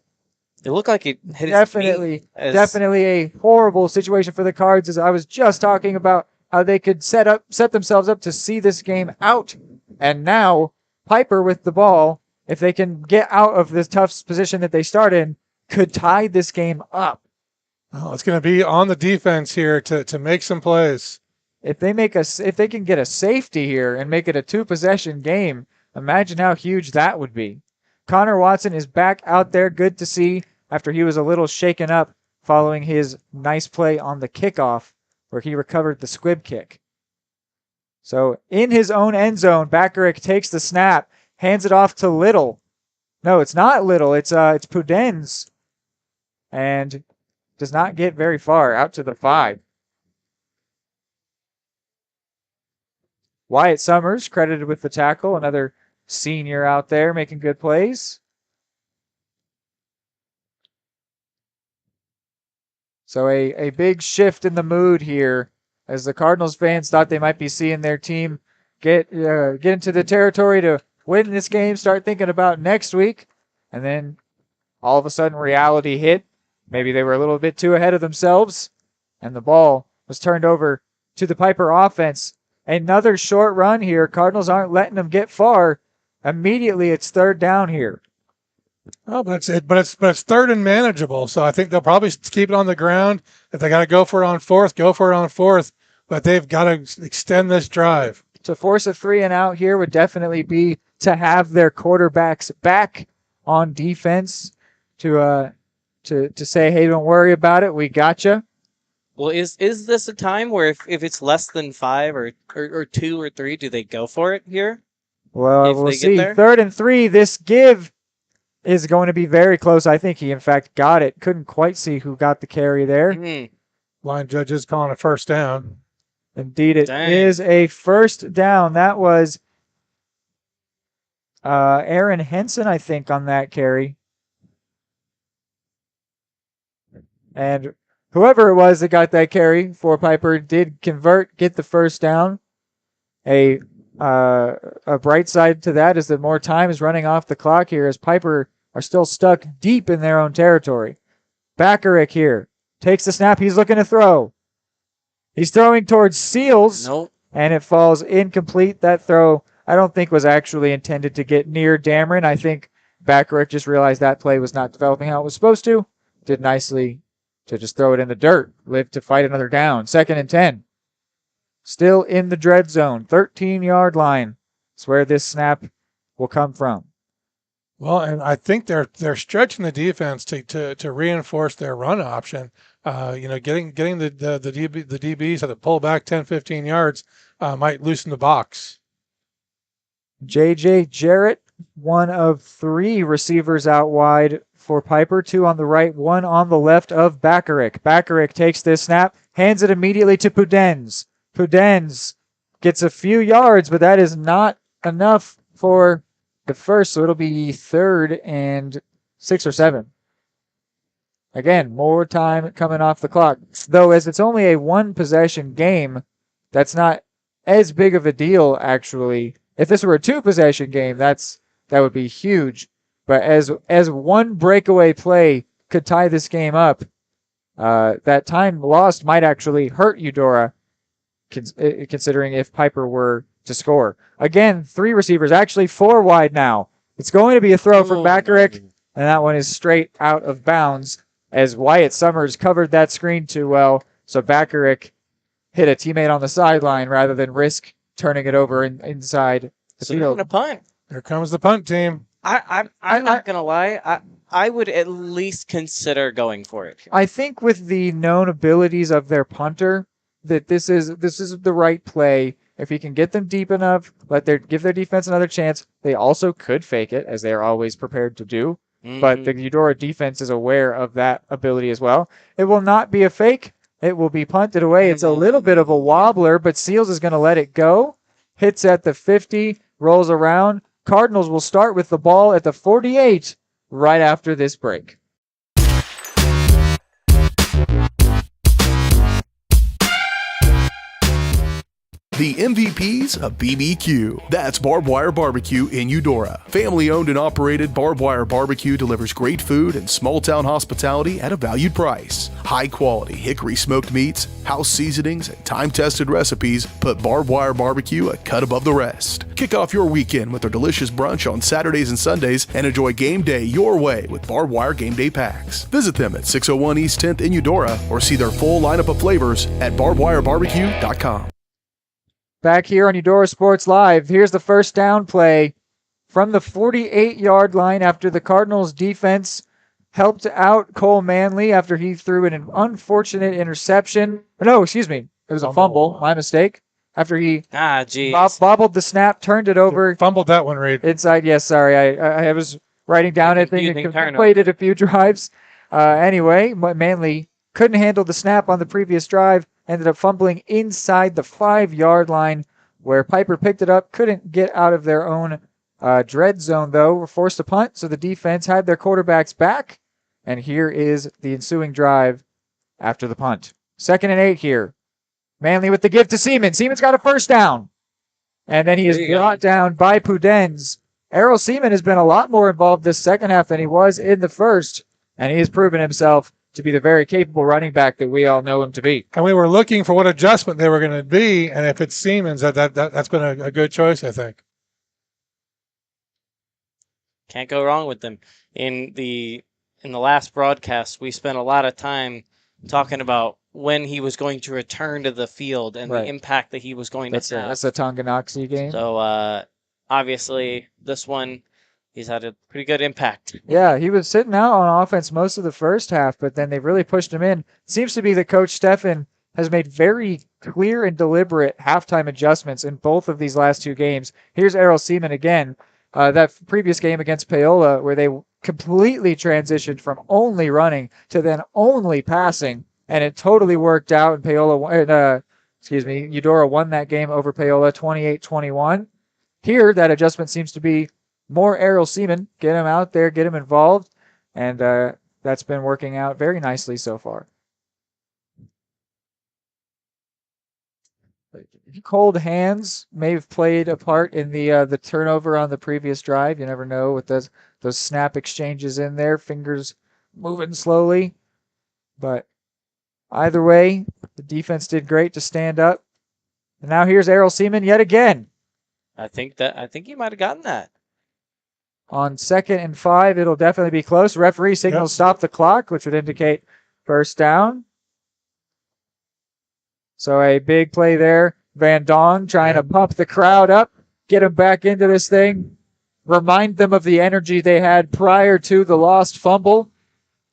it looked like it hit definitely a horrible situation for the Cards. As I was just talking about how they could set themselves up to see this game out, and now Piper with the ball, if they can get out of this tough position that they start in, could tie this game up. Oh, it's going to be on the defense here to make some plays. If they can get a safety here and make it a 2-possession game, imagine how huge that would be. Connor Watson is back out there. Good to see after he was a little shaken up following his nice play on the kickoff where he recovered the squib kick. So in his own end zone, Bakaric takes the snap, hands it off to Little. No, it's not Little. It's Pudenz. And does not get very far out to the 5. Wyatt Summers credited with the tackle, another senior out there making good plays. So a big shift in the mood here as the Cardinals fans thought they might be seeing their team get into the territory to win this game, start thinking about next week, and then all of a sudden reality hit. Maybe they were a little bit too ahead of themselves, and the ball was turned over to the Piper offense. Another short run here. Cardinals aren't letting them get far. Immediately, it's third down here. Oh, but it's third and manageable. So I think they'll probably keep it on the ground. If they got to go for it on fourth, go for it on fourth. But they've got to extend this drive. To force a 3 and out here would definitely be to have their quarterbacks back on defense to say, hey, don't worry about it, we gotcha. Well, is this a time where if it's less than 5 or 2 or 3, do they go for it here? Well, we'll see. 3rd and 3, this give is going to be very close. I think he, in fact, got it. Couldn't quite see who got the carry there. Line judge is calling a first down. Indeed, it is a first down. That was Aaron Henson, I think, on that carry. And whoever it was that got that carry for Piper did convert, get the first down. A bright side to that is that more time is running off the clock here as Piper are still stuck deep in their own territory. Bakaric here takes the snap. He's looking to throw. He's throwing towards Seals. Nope. And it falls incomplete. That throw, I don't think, was actually intended to get near Dameron. I think Bakaric just realized that play was not developing how it was supposed to. Did nicely to just throw it in the dirt. Live to fight another down. 2nd and 10. Still in the dread zone. 13-yard line. That's where this snap will come from. Well, and I think they're stretching the defense to reinforce their run option. Getting the DBs to pull back 10, 15 yards might loosen the box. J.J. Jarrett, one of 3 receivers out wide for Piper. 2 on the right, 1 on the left of Bakaric. Bakaric takes this snap, hands it immediately to Pudenz. Pudenz gets a few yards, but that is not enough for the first, so it'll be 3rd and 6 or 7. Again, more time coming off the clock. Though, as it's only a 1-possession game, that's not as big of a deal, actually. If this were a 2-possession game, that would be huge. But as one breakaway play could tie this game up, that time lost might actually hurt Eudora, considering if Piper were to score. Again, 3 receivers, actually 4 wide now. It's going to be a throw from Bakaric, and that one is straight out of bounds as Wyatt Summers covered that screen too well. So Bakaric hit a teammate on the sideline rather than risk turning it over inside the field. A punt. Here comes the punt team. I'm not going to lie. I would at least consider going for it. I think with the known abilities of their punter, that this is the right play. If he can get them deep enough, give their defense another chance. They also could fake it, as they are always prepared to do. but the Eudora defense is aware of that ability as well. It will not be a fake. It will be punted away. It's a little bit of a wobbler, but Seals is going to let it go. Hits at the 50, rolls around. Cardinals will start with the ball at the 48 right after this break. The MVPs of BBQ. That's Barbed Wire Barbecue in Eudora. Family owned and operated, Barbed Wire Barbecue delivers great food and small town hospitality at a valued price. High quality hickory smoked meats, house seasonings, and time tested recipes put Barbed Wire Barbecue a cut above the rest. Kick off your weekend with their delicious brunch on Saturdays and Sundays and enjoy game day your way with Barbed Wire Game Day Packs. Visit them at 601 East 10th in Eudora or see their full lineup of flavors at barbedwirebarbecue.com. Back here on Eudora Sports Live, here's the first down play from the 48-yard line after the Cardinals defense helped out Cole Manley after he threw an unfortunate interception. No, excuse me. It was a fumble. My mistake. After he bobbled the snap, turned it over. Fumbled that one, Reed. Inside, yes, sorry. I was writing down it. It completed a few drives. Anyway, Manley couldn't handle the snap on the previous drive. Ended up fumbling inside the 5-yard line where Piper picked it up. Couldn't get out of their own dread zone, though. Were forced to punt, so the defense had their quarterbacks back. And here is the ensuing drive after the punt. 2nd and 8 here. Manley with the give to Seaman. Seaman's got a first down. And then he is brought down by Pudens. Errol Seaman has been a lot more involved this second half than he was in the first. And he has proven himself to be the very capable running back that we all know him to be. And we were looking for what adjustment they were going to be, and if it's Siemens, that's been a good choice, I think. Can't go wrong with them. In the last broadcast, we spent a lot of time talking about when he was going to return to the field and the impact that he was going to have. That's a Tonganoxie game. So obviously, this one, he's had a pretty good impact. Yeah, he was sitting out on offense most of the first half, but then they really pushed him in. It seems to be that Coach Steffen has made very clear and deliberate halftime adjustments in both of these last two games. Here's Errol Seaman again. That previous game against Paola where they completely transitioned from only running to then only passing, and it totally worked out. And Eudora won that game over Paola 28-21. Here, that adjustment seems to be more Errol Seaman, get him out there, get him involved, and that's been working out very nicely so far. Cold hands may have played a part in the turnover on the previous drive. You never know with those snap exchanges in there, fingers moving slowly. But either way, the defense did great to stand up. And now here's Errol Seaman yet again. I think he might have gotten that. On 2nd and 5, it'll definitely be close. Referee signals stop the clock, which would indicate first down. So a big play there. Van Dong trying to pump the crowd up, get them back into this thing, remind them of the energy they had prior to the lost fumble.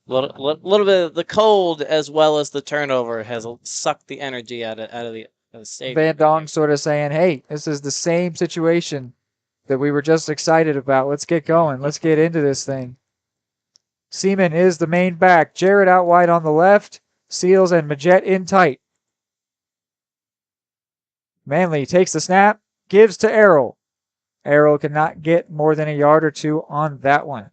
Little bit of the cold as well as the turnover has sucked the energy out of the stadium. Van Dong sort of saying, hey, this is the same situation that we were just excited about. Let's get going. Let's get into this thing. Seaman is the main back. Jarrett out wide on the left. Seals and Majette in tight. Manley takes the snap, gives to Errol. Errol cannot get more than a yard or two on that one.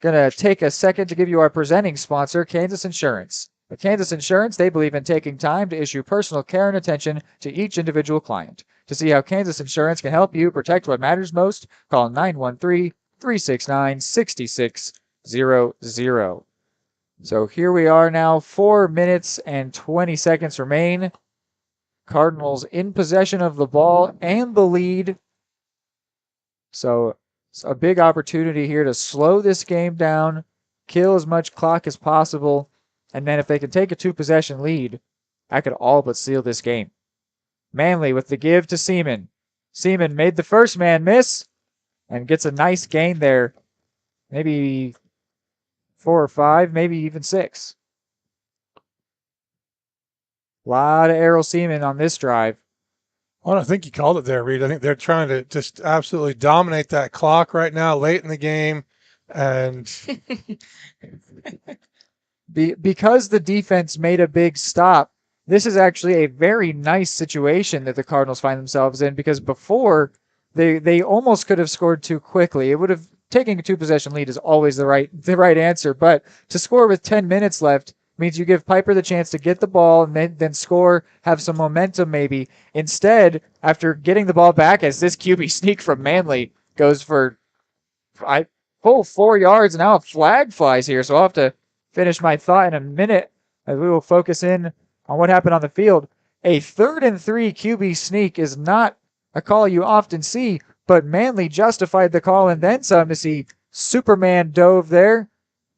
Going to take a second to give you our presenting sponsor, Kansas Insurance. At Kansas Insurance, they believe in taking time to issue personal care and attention to each individual client. To see how Kansas Insurance can help you protect what matters most, call 913-369-6600. So here we are now, 4 minutes and 20 seconds remain. Cardinals in possession of the ball and the lead. So it's a big opportunity here to slow this game down, kill as much clock as possible, and then if they can take a 2-possession lead, that could all but seal this game. Manley with the give to Seaman. Seaman made the first man miss and gets a nice gain there. Maybe 4 or 5, maybe even 6. A lot of Errol Seaman on this drive. Well, I think you called it there, Reed. I think they're trying to just absolutely dominate that clock right now, late in the game. And because the defense made a big stop, this is actually a very nice situation that the Cardinals find themselves in, because before they almost could have scored too quickly. It would have taking a 2-possession lead is always the right answer, but to score with 10 minutes left means you give Piper the chance to get the ball and then score, have some momentum maybe. Instead, after getting the ball back, as this QB sneak from Manley goes for full 4 yards, and now a flag flies here, so I'll have to finish my thought in a minute as we will focus in on what happened on the field. A 3rd and 3 QB sneak is not a call you often see, but Manley justified the call and then some to see Superman dove there,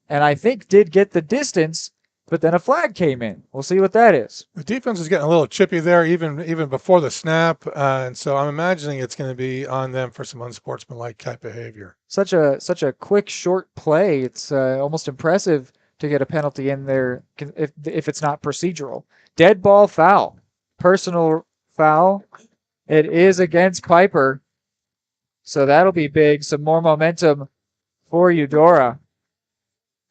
and I think did get the distance, but then a flag came in. We'll see what that is. The defense is getting a little chippy there even before the snap, and so I'm imagining it's going to be on them for some unsportsmanlike type behavior. Such a quick, short play. It's almost impressive to get a penalty in there if it's not procedural. Dead ball foul. Personal foul. It is against Piper. So that'll be big. Some more momentum for Eudora.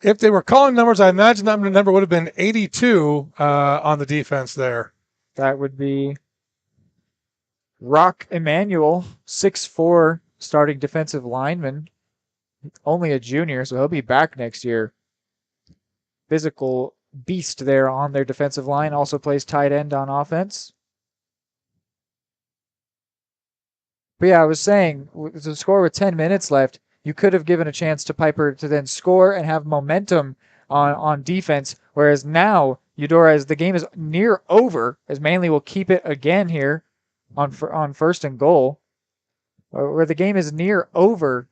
If they were calling numbers, I imagine that number would have been 82 on the defense there. That would be Rock Emmanuel, 6'4", starting defensive lineman. Only a junior, so he'll be back next year. Physical beast there on their defensive line. Also plays tight end on offense. But yeah, I was saying, the score with 10 minutes left, you could have given a chance to Piper to then score and have momentum on defense, whereas now Eudora, as the game is near over, as Manley will keep it again here on 1st and goal, where the game is near over,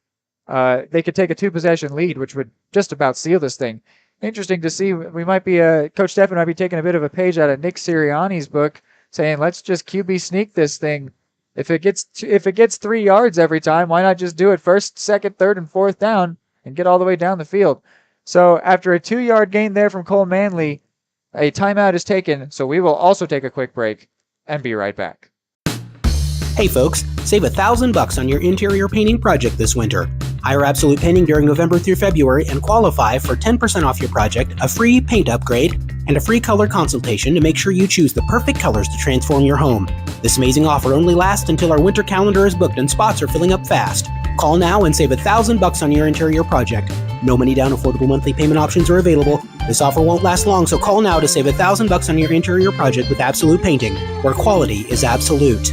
they could take a 2-possession lead, which would just about seal this thing. Interesting to see. We might be Coach Steffen might be taking a bit of a page out of Nick Sirianni's book, saying let's just QB sneak this thing. If it gets 3 yards every time, why not just do it 1st, 2nd, 3rd, and 4th down and get all the way down the field? So after a 2-yard gain there from Cole Manley, a timeout is taken. So we will also take a quick break and be right back. Hey folks, save $1,000 on your interior painting project this winter. Hire Absolute Painting during November through February and qualify for 10% off your project, a free paint upgrade, and a free color consultation to make sure you choose the perfect colors to transform your home. This amazing offer only lasts until our winter calendar is booked and spots are filling up fast. Call now and save $1,000 on your interior project. No money down, affordable monthly payment options are available. This offer won't last long, so call now to save $1,000 on your interior project with Absolute Painting, where quality is absolute.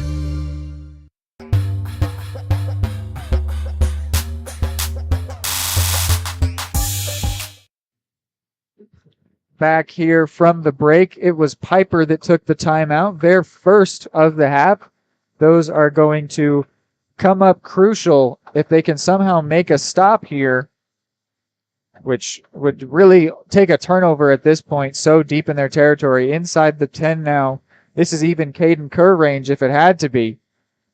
Back here from the break, it was Piper that took the timeout, their first of the half. Those are going to come up crucial if they can somehow make a stop here, which would really take a turnover at this point, so deep in their territory. Inside the 10 now. This is even Caden Kerr range if it had to be.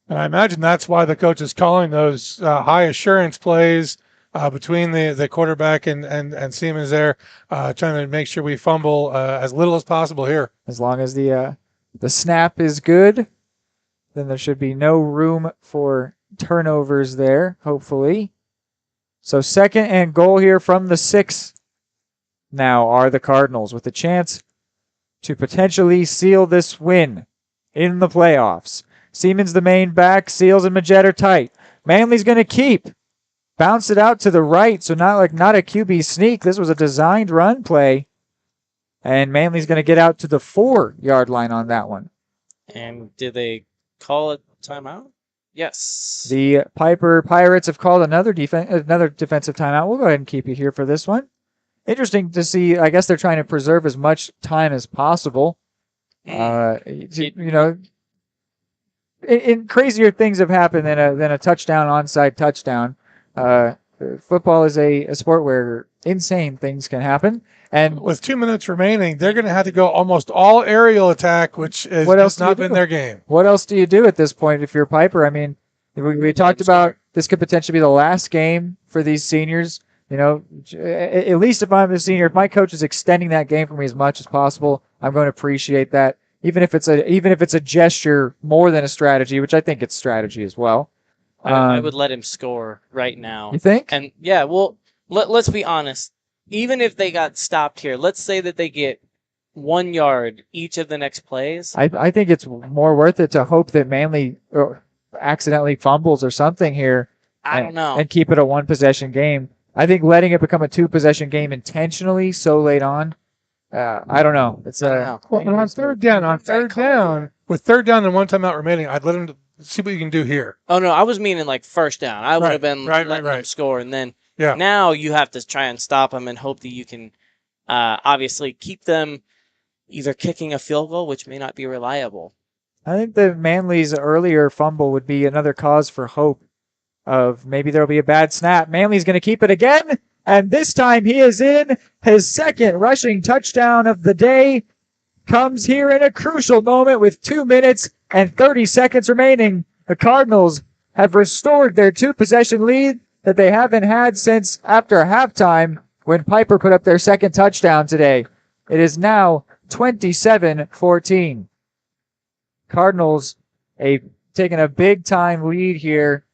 And I imagine that's why the coach is calling those high assurance plays between the quarterback and Siemens there, trying to make sure we fumble as little as possible here. As long as the snap is good, then there should be no room for turnovers there, hopefully. So 2nd and goal here from the 6 now are the Cardinals, with a chance to potentially seal this win in the playoffs. Siemens the main back, Seals and Majette are tight. Manley's going to keep. Bounce it out to the right, so not a QB sneak. This was a designed run play. And Manley's going to get out to the 4-yard line on that one. And did they call a timeout? Yes. The Piper Pirates have called another defensive timeout. We'll go ahead and keep you here for this one. Interesting to see. I guess they're trying to preserve as much time as possible. Crazier things have happened than a touchdown, onside touchdown. Football is a sport where insane things can happen. And with 2 minutes remaining, they're going to have to go almost all aerial attack, which has not been their game. What else do you do at this point if you're Piper? I mean, we talked about this could potentially be the last game for these seniors. You know, at least if I'm a senior, if my coach is extending that game for me as much as possible, I'm going to appreciate that. even if it's a gesture more than a strategy, which I think it's strategy as well. I would let him score right now. You think? And yeah, well, let's be honest. Even if they got stopped here, let's say that they get 1 yard each of the next plays. I think it's more worth it to hope that Manly accidentally fumbles or something here. I don't know. And keep it a 1-possession game. I think letting it become a 2-possession game intentionally so late on, I don't know. It's Well, and on third down, with third down and 1 timeout remaining, I'd let him see what you can do here. Oh no, I was meaning like first down. I would have been letting right. them score, and then Yeah. now you have to try and stop them and hope that you can obviously keep them either kicking a field goal, which may not be reliable. I think that Manly's earlier fumble would be another cause for hope of maybe there'll be a bad snap. Manly's going to keep it again, and this time he is in. His second rushing touchdown of the day comes here in a crucial moment with 2 minutes and 30 seconds remaining. The Cardinals have restored their 2-possession lead that they haven't had since after halftime when Piper put up their second touchdown today. It is now 27-14. Cardinals taking a big-time lead here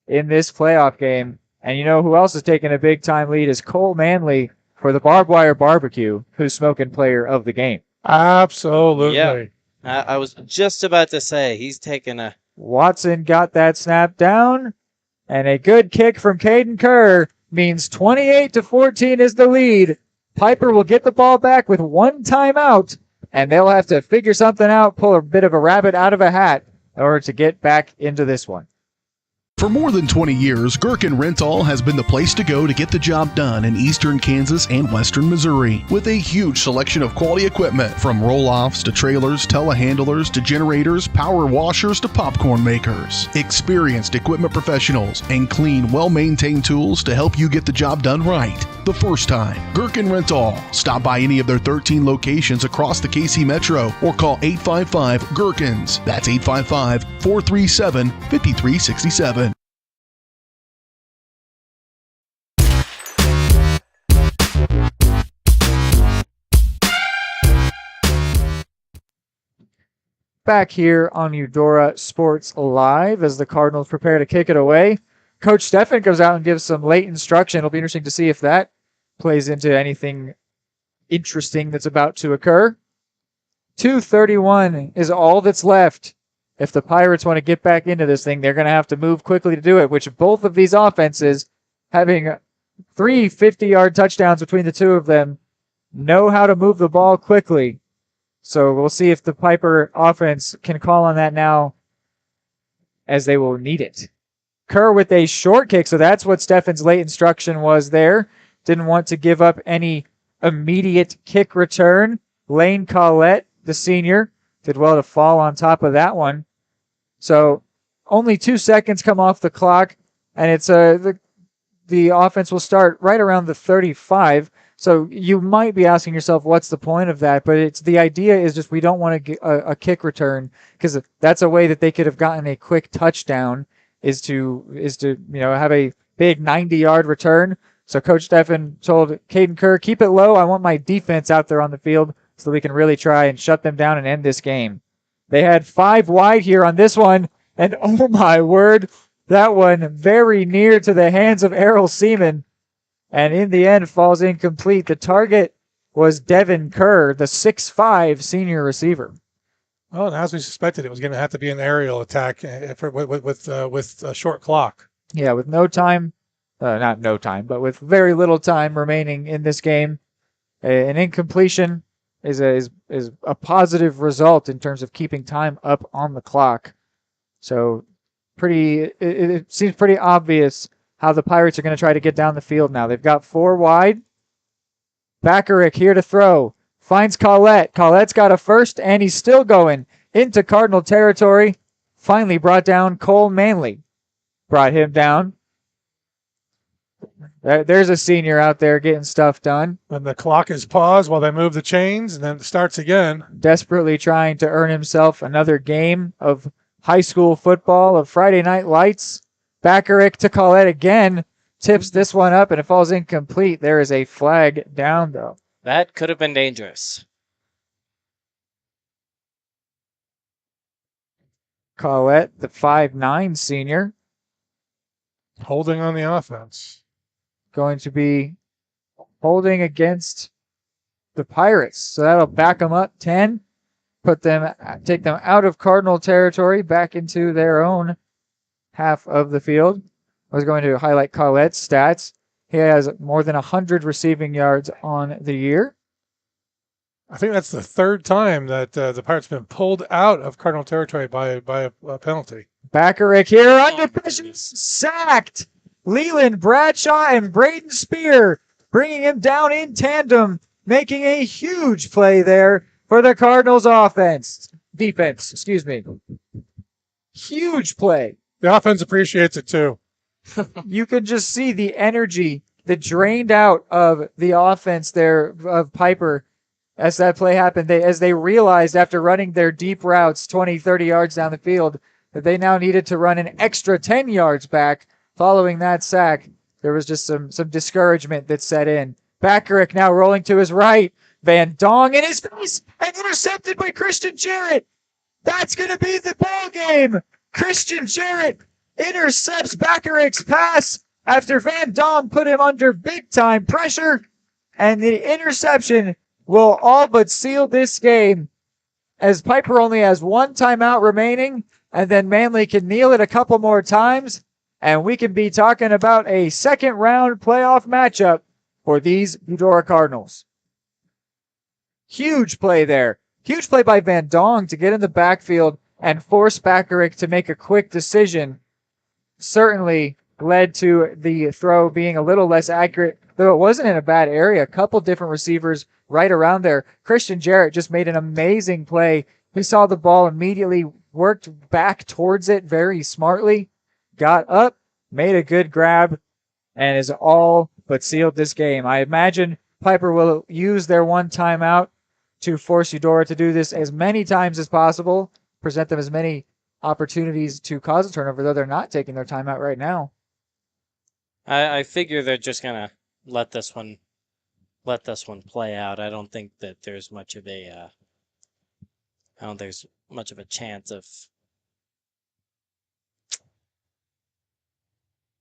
in this playoff game. And you know who else is taking a big-time lead is Cole Manley for the Barbed Wire Barbecue, who's smoking player of the game. Absolutely. Yeah. I was just about to say, he's taking a... Watson got that snap down, and a good kick from Caden Kerr means 28-14 is the lead. Piper will get the ball back with 1 timeout, and they'll have to figure something out, pull a bit of a rabbit out of a hat in order to get back into this one. For more than 20 years, Gherkin Rental has been the place to go to get the job done in eastern Kansas and western Missouri. With a huge selection of quality equipment, from roll-offs to trailers, telehandlers to generators, power washers to popcorn makers. Experienced equipment professionals and clean, well-maintained tools to help you get the job done right the first time. Gherkin Rental. Stop by any of their 13 locations across the KC Metro or call 855-GHERKINS. That's 855-437-5367. Back here on Eudora Sports Live as the Cardinals prepare to kick it away. Coach Steffen goes out and gives some late instruction. It'll be interesting to see if that plays into anything interesting that's about to occur. 2:31 is all that's left. If the Pirates want to get back into this thing, they're going to have to move quickly to do it, which both of these offenses, having 3 50-yard touchdowns between the two of them, know how to move the ball quickly. So we'll see if the Piper offense can call on that now, as they will need it. Kerr with a short kick, so that's what Steffen's late instruction was there. Didn't want to give up any immediate kick return. Lane Collette, the senior, did well to fall on top of that one. So only 2 seconds come off the clock, and it's the offense will start right around the 35. So you might be asking yourself, what's the point of that? But it's the idea is just we don't want to get a kick return, because that's a way that they could have gotten a quick touchdown is to have a big 90-yard return. So Coach Steffen told Caden Kerr, keep it low. I want my defense out there on the field so we can really try and shut them down and end this game. They had 5 wide here on this one, and oh my word, that one very near to the hands of Errol Seaman, and in the end falls incomplete. The target was Devin Kerr, the 6'5" senior receiver. Well, and as we suspected, it was going to have to be an aerial attack with a short clock. Yeah, with no time, not no time, but with very little time remaining in this game, an incompletion is a positive result in terms of keeping time up on the clock. So it seems pretty obvious how the Pirates are going to try to get down the field now. They've got 4 wide. Bakarick here to throw. Finds Collette. Collette's got a first, and he's still going into Cardinal territory. Finally brought down Cole Manley. Brought him down. There's a senior out there getting stuff done. And the clock is paused while they move the chains, and then it starts again. Desperately trying to earn himself another game of high school football, of Friday Night Lights. Bakarick to Collette again. Tips this one up, and it falls incomplete. There is a flag down, though. That could have been dangerous. Collette, the 5'9" senior, Holding on the offense. going to be holding against the Pirates. So that'll back them up 10, take them out of Cardinal territory, back into their own half of the field. I was going to highlight Collette's stats. He has more than 100 receiving yards on the year. I think that's the third time that the Pirates have been pulled out of Cardinal territory by a penalty. Backerick here under pressure, sacked. Leland Bradshaw and Braden Spear bringing him down in tandem, making a huge play there for the Cardinals defense. Huge play. The offense appreciates it too. You could just see the energy that drained out of the offense there of Piper as that play happened. As they realized after running their deep routes 20, 30 yards down the field that they now needed to run an extra 10 yards back following that sack. There was just some discouragement that set in. Backerick now rolling to his right. Van Dong in his face and intercepted by Christian Jarrett. That's going to be the ball game. Christian Jarrett intercepts Backerick's pass after Van Dong put him under big-time pressure, and the interception will all but seal this game as Piper only has one timeout remaining, and then Manly can kneel it a couple more times, and we can be talking about a second-round playoff matchup for these Eudora Cardinals. Huge play there. Huge play by Van Dong to get in the backfield and force Backerick to make a quick decision. Certainly led to the throw being a little less accurate, though it wasn't in a bad area. A couple different receivers right around there. Christian Jarrett just made an amazing play. He saw the ball immediately, worked back towards it very smartly, got up, made a good grab, and is all but sealed this game. I imagine Piper will use their one timeout to force Eudora to do this as many times as possible, present them as many opportunities to cause a turnover, though they're not taking their timeout right now. I figure they're just gonna let this one play out. I don't think that there's much of a chance of.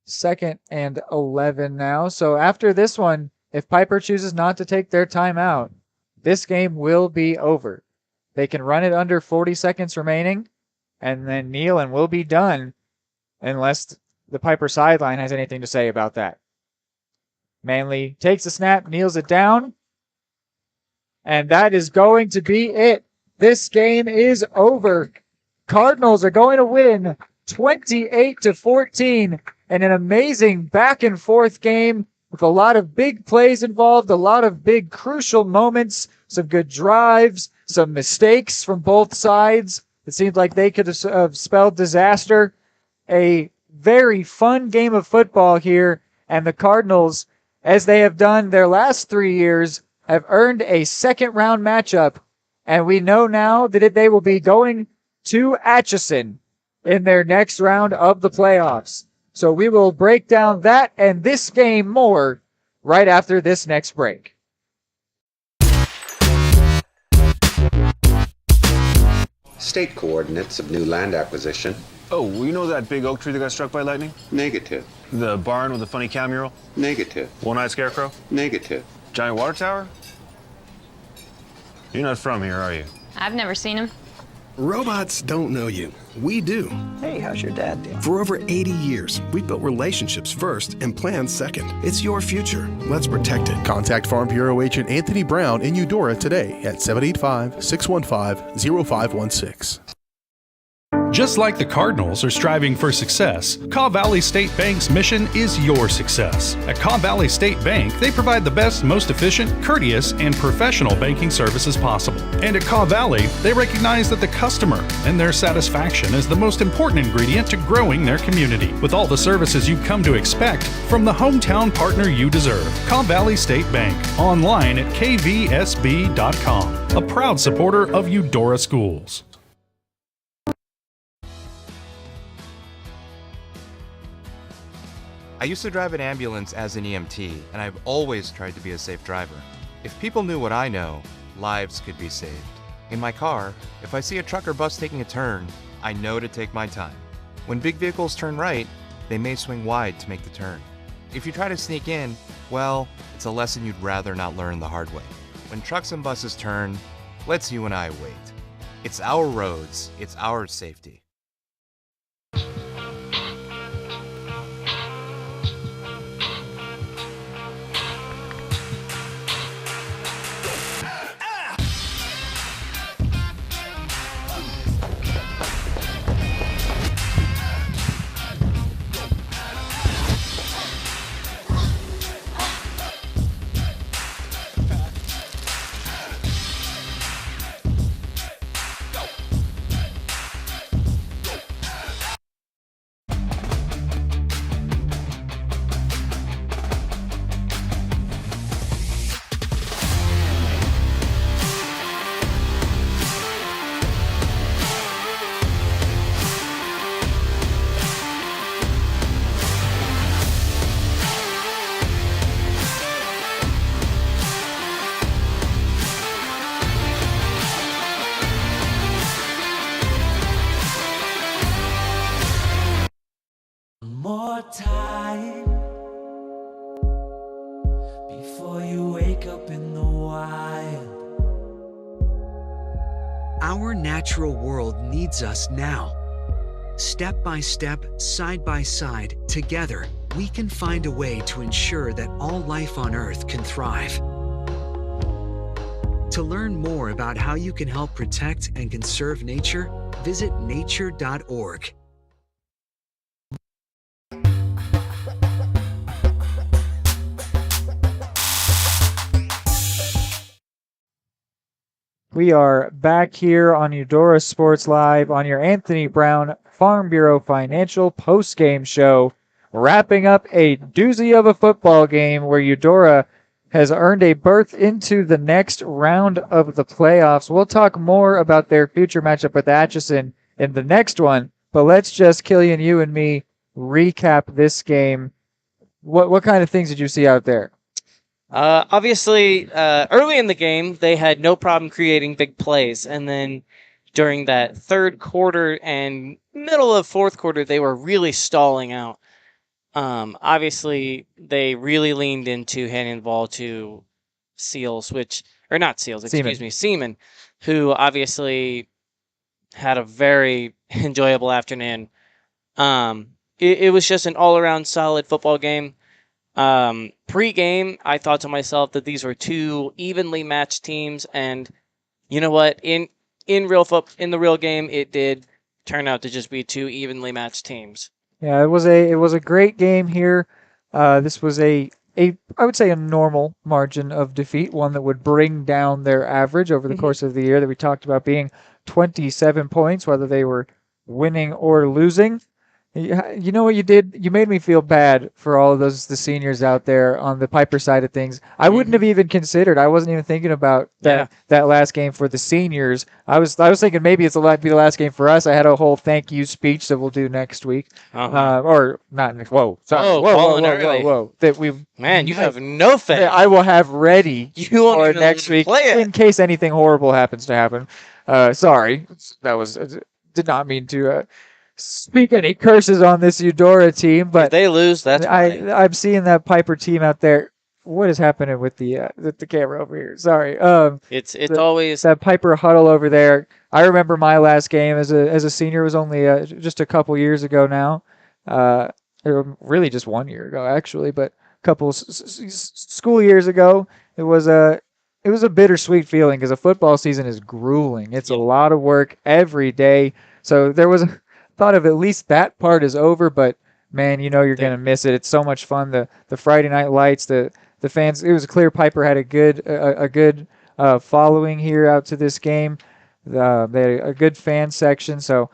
Second and 11 now. So after this one, if Piper chooses not to take their timeout, this game will be over. They can run it under 40 seconds remaining and then kneel and we'll be done unless the Piper sideline has anything to say about that. Manley takes the snap, kneels it down, and that is going to be it. This game is over. Cardinals are going to win 28-14 in an amazing back and forth game with a lot of big plays involved, a lot of big crucial moments, some good drives, some mistakes from both sides. It seemed like they could have spelled disaster. A very fun game of football here, and the Cardinals, as they have done their last 3 years, have earned a second-round matchup, and we know now that they will be going to Atchison in their next round of the playoffs. So we will break down that and this game more right after this next break. State coordinates of new land acquisition. Oh, you know that big oak tree that got struck by lightning? Negative. The barn with the funny cow mural? Negative. One-eyed scarecrow? Negative. Giant water tower? You're not from here, are you? I've never seen him. Robots don't know you. We do. Hey, how's your dad doing? For over 80 years, we've built relationships first and plans second. It's your future. Let's protect it. Contact Farm Bureau Agent Anthony Brown in Eudora today at 785-615-0516. Just like the Cardinals are striving for success, Caw Valley State Bank's mission is your success. At Caw Valley State Bank, they provide the best, most efficient, courteous, and professional banking services possible. And at Caw Valley, they recognize that the customer and their satisfaction is the most important ingredient to growing their community. With all the services you've come to expect from the hometown partner you deserve, Caw Valley State Bank, online at kvsb.com, a proud supporter of Eudora Schools. I used to drive an ambulance as an EMT, and I've always tried to be a safe driver. If people knew what I know, lives could be saved. In my car, if I see a truck or bus taking a turn, I know to take my time. When big vehicles turn right, they may swing wide to make the turn. If you try to sneak in, well, it's a lesson you'd rather not learn the hard way. When trucks and buses turn, let's you and I wait. It's our roads, it's our safety. More time before you wake up in the wild. Our natural world needs us now. Step by step, side by side, together, we can find a way to ensure that all life on Earth can thrive. To learn more about how you can help protect and conserve nature, visit nature.org. We are back here on Eudora Sports Live on your Anthony Brown Farm Bureau Financial postgame show, wrapping up a doozy of a football game where Eudora has earned a berth into the next round of the playoffs. We'll talk more about their future matchup with Atchison in the next one, but let's just, Killian, you and me, recap this game. What kind of things did you see out there? Obviously, early in the game, they had no problem creating big plays. And then during that third quarter and middle of fourth quarter, they were really stalling out. Obviously, they really leaned into handing the ball to Seaman, who obviously had a very enjoyable afternoon. It was just an all-around solid football game. Pre-game, I thought to myself that these were two evenly matched teams, and you know what? In the real game, it did turn out to just be two evenly matched teams. Yeah, it was a great game here. This was I would say a normal margin of defeat, one that would bring down their average over the course of the year that we talked about being 27 points, whether they were winning or losing. You know what you did? You made me feel bad for all of the seniors out there on the Piper side of things. I wouldn't have even considered. I wasn't even thinking about that last game for the seniors. I was thinking maybe it might be the last game for us. I had a whole thank you speech that we'll do next week, or not next. Whoa, sorry. Whoa. That you have no faith. I will have ready for next week in case anything horrible happens to happen. Sorry, that was did not mean to. Speak any curses on this Eudora team, but if they lose, that's fine. I'm seeing that Piper team out there. What is happening with the camera over here? Sorry. It's always that Piper huddle over there. I remember my last game as a senior was only just a couple years ago now. Really just 1 year ago actually, but a couple school years ago. It was a bittersweet feeling because a football season is grueling. It's a lot of work every day. So there was thought of at least that part is over, but man, you're gonna miss it. It's so much fun. The Friday night lights, the fans. It was clear Piper had a good following here out to this game. They had a good fan section, so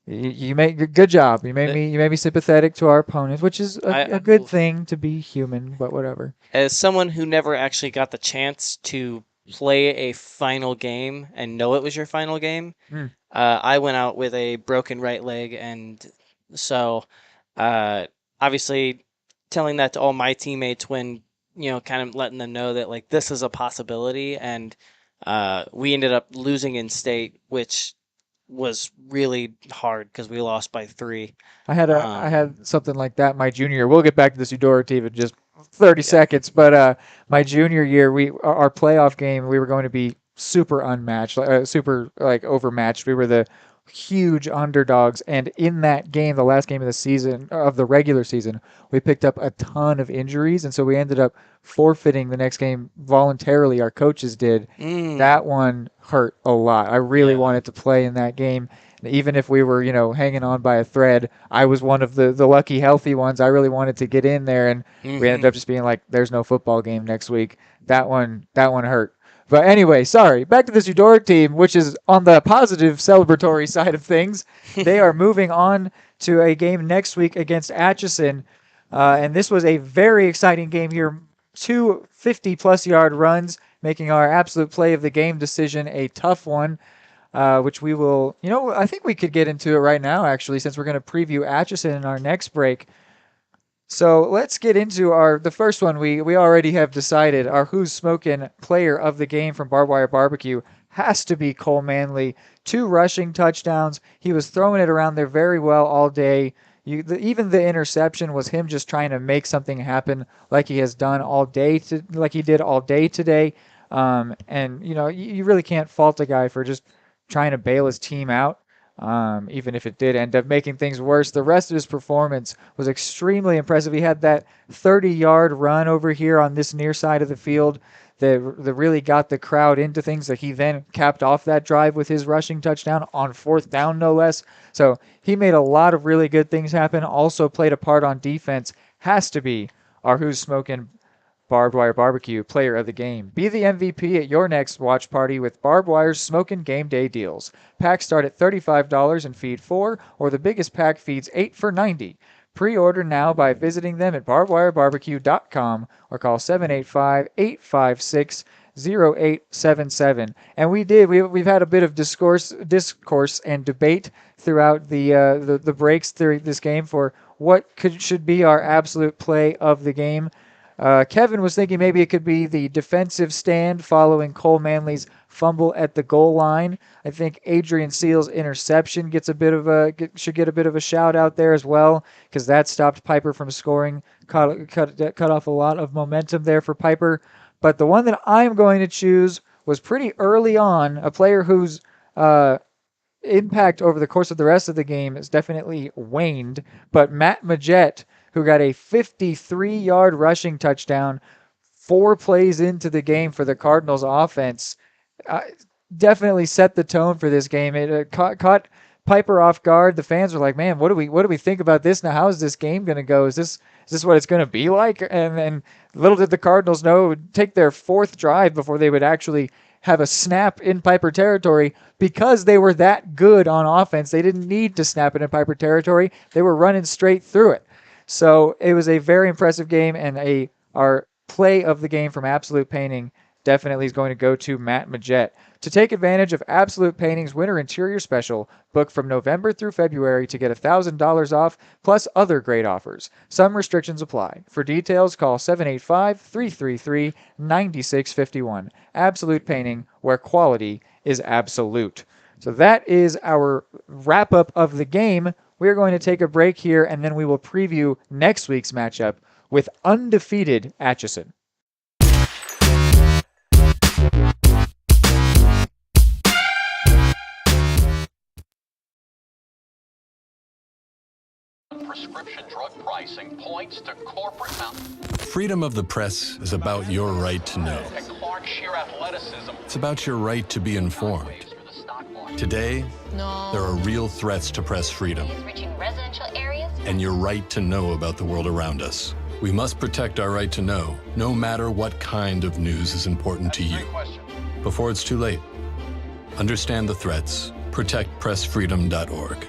you made a good job. You made me sympathetic to our opponents, which is a good thing to be human, but whatever. As someone who never actually got the chance to play a final game and know it was your final game, I went out with a broken right leg, and so obviously telling that to all my teammates when kind of letting them know that like this is a possibility, and we ended up losing in state, which was really hard because we lost by 3. I had something like that my junior year. We'll get back to this Eudora team in just 30 seconds, but my junior year, our playoff game, we were going to be super unmatched, super like overmatched. We were the huge underdogs, and in that game, the last game of the season, of the regular season, we picked up a ton of injuries, and so we ended up forfeiting the next game voluntarily. Our coaches did. That one hurt a lot. I really wanted to play in that game. Even if we were, hanging on by a thread, I was one of the lucky, healthy ones. I really wanted to get in there, and we ended up just being like, there's no football game next week. That one hurt. But anyway, sorry. Back to this Eudora team, which is on the positive celebratory side of things. They are moving on to a game next week against Atchison. And this was a very exciting game here. 2 50-plus yard runs, making our absolute play of the game decision a tough one, which we will, I think we could get into it right now, actually, since we're going to preview Atchison in our next break. So let's get into the first one. We already have decided our Who's Smokin' player of the game from Barbed Wire Barbecue has to be Cole Manley. 2 rushing touchdowns. He was throwing it around there very well all day. Even the interception was him just trying to make something happen, like he has done all day, like he did all day today. And you really can't fault a guy for just trying to bail his team out. Even if it did end up making things worse. The rest of his performance was extremely impressive. He had that 30-yard run over here on this near side of the field that really got the crowd into things, that he then capped off that drive with his rushing touchdown on 4th down, no less. So he made a lot of really good things happen, also played a part on defense. Has to be our Who's Smokin' Barbed Wire Barbecue player of the game. Be the MVP at your next watch party with Barbed Wire's Smokin' Game Day deals. Packs start at $35 and feed 4, or the biggest pack feeds 8 for $90. Pre-order now by visiting them at barbedwirebarbecue.com or call 785-856-0877. And we've had a bit of discourse and debate throughout the breaks through this game for what should be our absolute play of the game. Kevin was thinking maybe it could be the defensive stand following Cole Manley's fumble at the goal line. I think Adrian Seal's interception should get a bit of a shout out there as well, because that stopped Piper from scoring, cut off a lot of momentum there for Piper. But the one that I'm going to choose was pretty early on, a player whose impact over the course of the rest of the game has definitely waned, but Matt Majette, who got a 53-yard rushing touchdown 4 plays into the game for the Cardinals offense, definitely set the tone for this game. It caught Piper off guard. The fans were like, man, what do we think about this now? How is this game going to go? Is this what it's going to be like? And little did the Cardinals know it would take their 4th drive before they would actually have a snap in Piper territory, because they were that good on offense. They didn't need to snap it in Piper territory. They were running straight through it. So it was a very impressive game, and our play of the game from Absolute Painting definitely is going to go to Matt Majette. To take advantage of Absolute Painting's Winter Interior Special, book from November through February to get $1,000 off, plus other great offers. Some restrictions apply. For details, call 785-333-9651. Absolute Painting, where quality is absolute. So that is our wrap-up of the game. We're going to take a break here, and then we will preview next week's matchup with undefeated Atchison. Prescription drug pricing points to corporate Freedom of the press is about your right to know. It's about your right to be informed. Today, there are real threats to press freedom and your right to know about the world around us. We must protect our right to know, no matter what kind of news is important to you. Before it's too late, understand the threats. ProtectPressFreedom.org.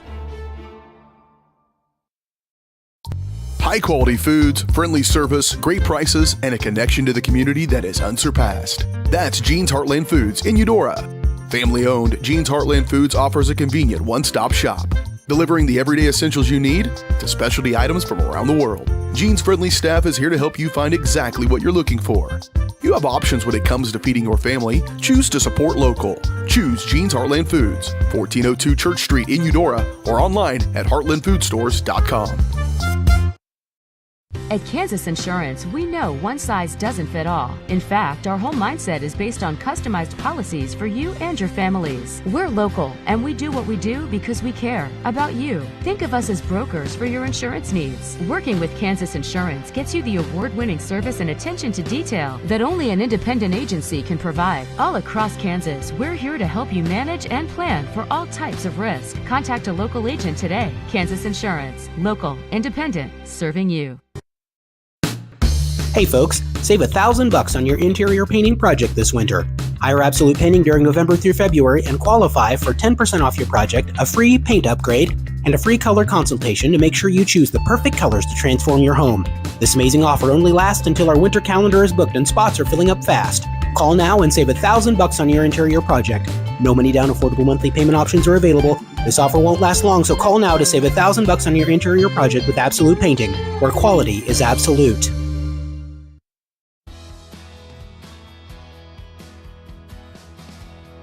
High-quality foods, friendly service, great prices, and a connection to the community that is unsurpassed. That's Gene's Heartland Foods in Eudora. Family-owned, Gene's Heartland Foods offers a convenient one-stop shop, delivering the everyday essentials you need to specialty items from around the world. Gene's friendly staff is here to help you find exactly what you're looking for. You have options when it comes to feeding your family. Choose to support local. Choose Jean's Heartland Foods, 1402 Church Street in Eudora, or online at heartlandfoodstores.com. At Kansas Insurance, we know one size doesn't fit all. In fact, our whole mindset is based on customized policies for you and your families. We're local, and we do what we do because we care about you. Think of us as brokers for your insurance needs. Working with Kansas Insurance gets you the award-winning service and attention to detail that only an independent agency can provide. All across Kansas, we're here to help you manage and plan for all types of risk. Contact a local agent today. Kansas Insurance. Local, independent, serving you. Hey folks, save $1,000 on your interior painting project this winter. Hire Absolute Painting during November through February and qualify for 10% off your project, a free paint upgrade, and a free color consultation to make sure you choose the perfect colors to transform your home. This amazing offer only lasts until our winter calendar is booked and spots are filling up fast. Call now and save $1,000 on your interior project. No money down, affordable monthly payment options are available. This offer won't last long, so call now to save $1,000 on your interior project with Absolute Painting, where quality is absolute.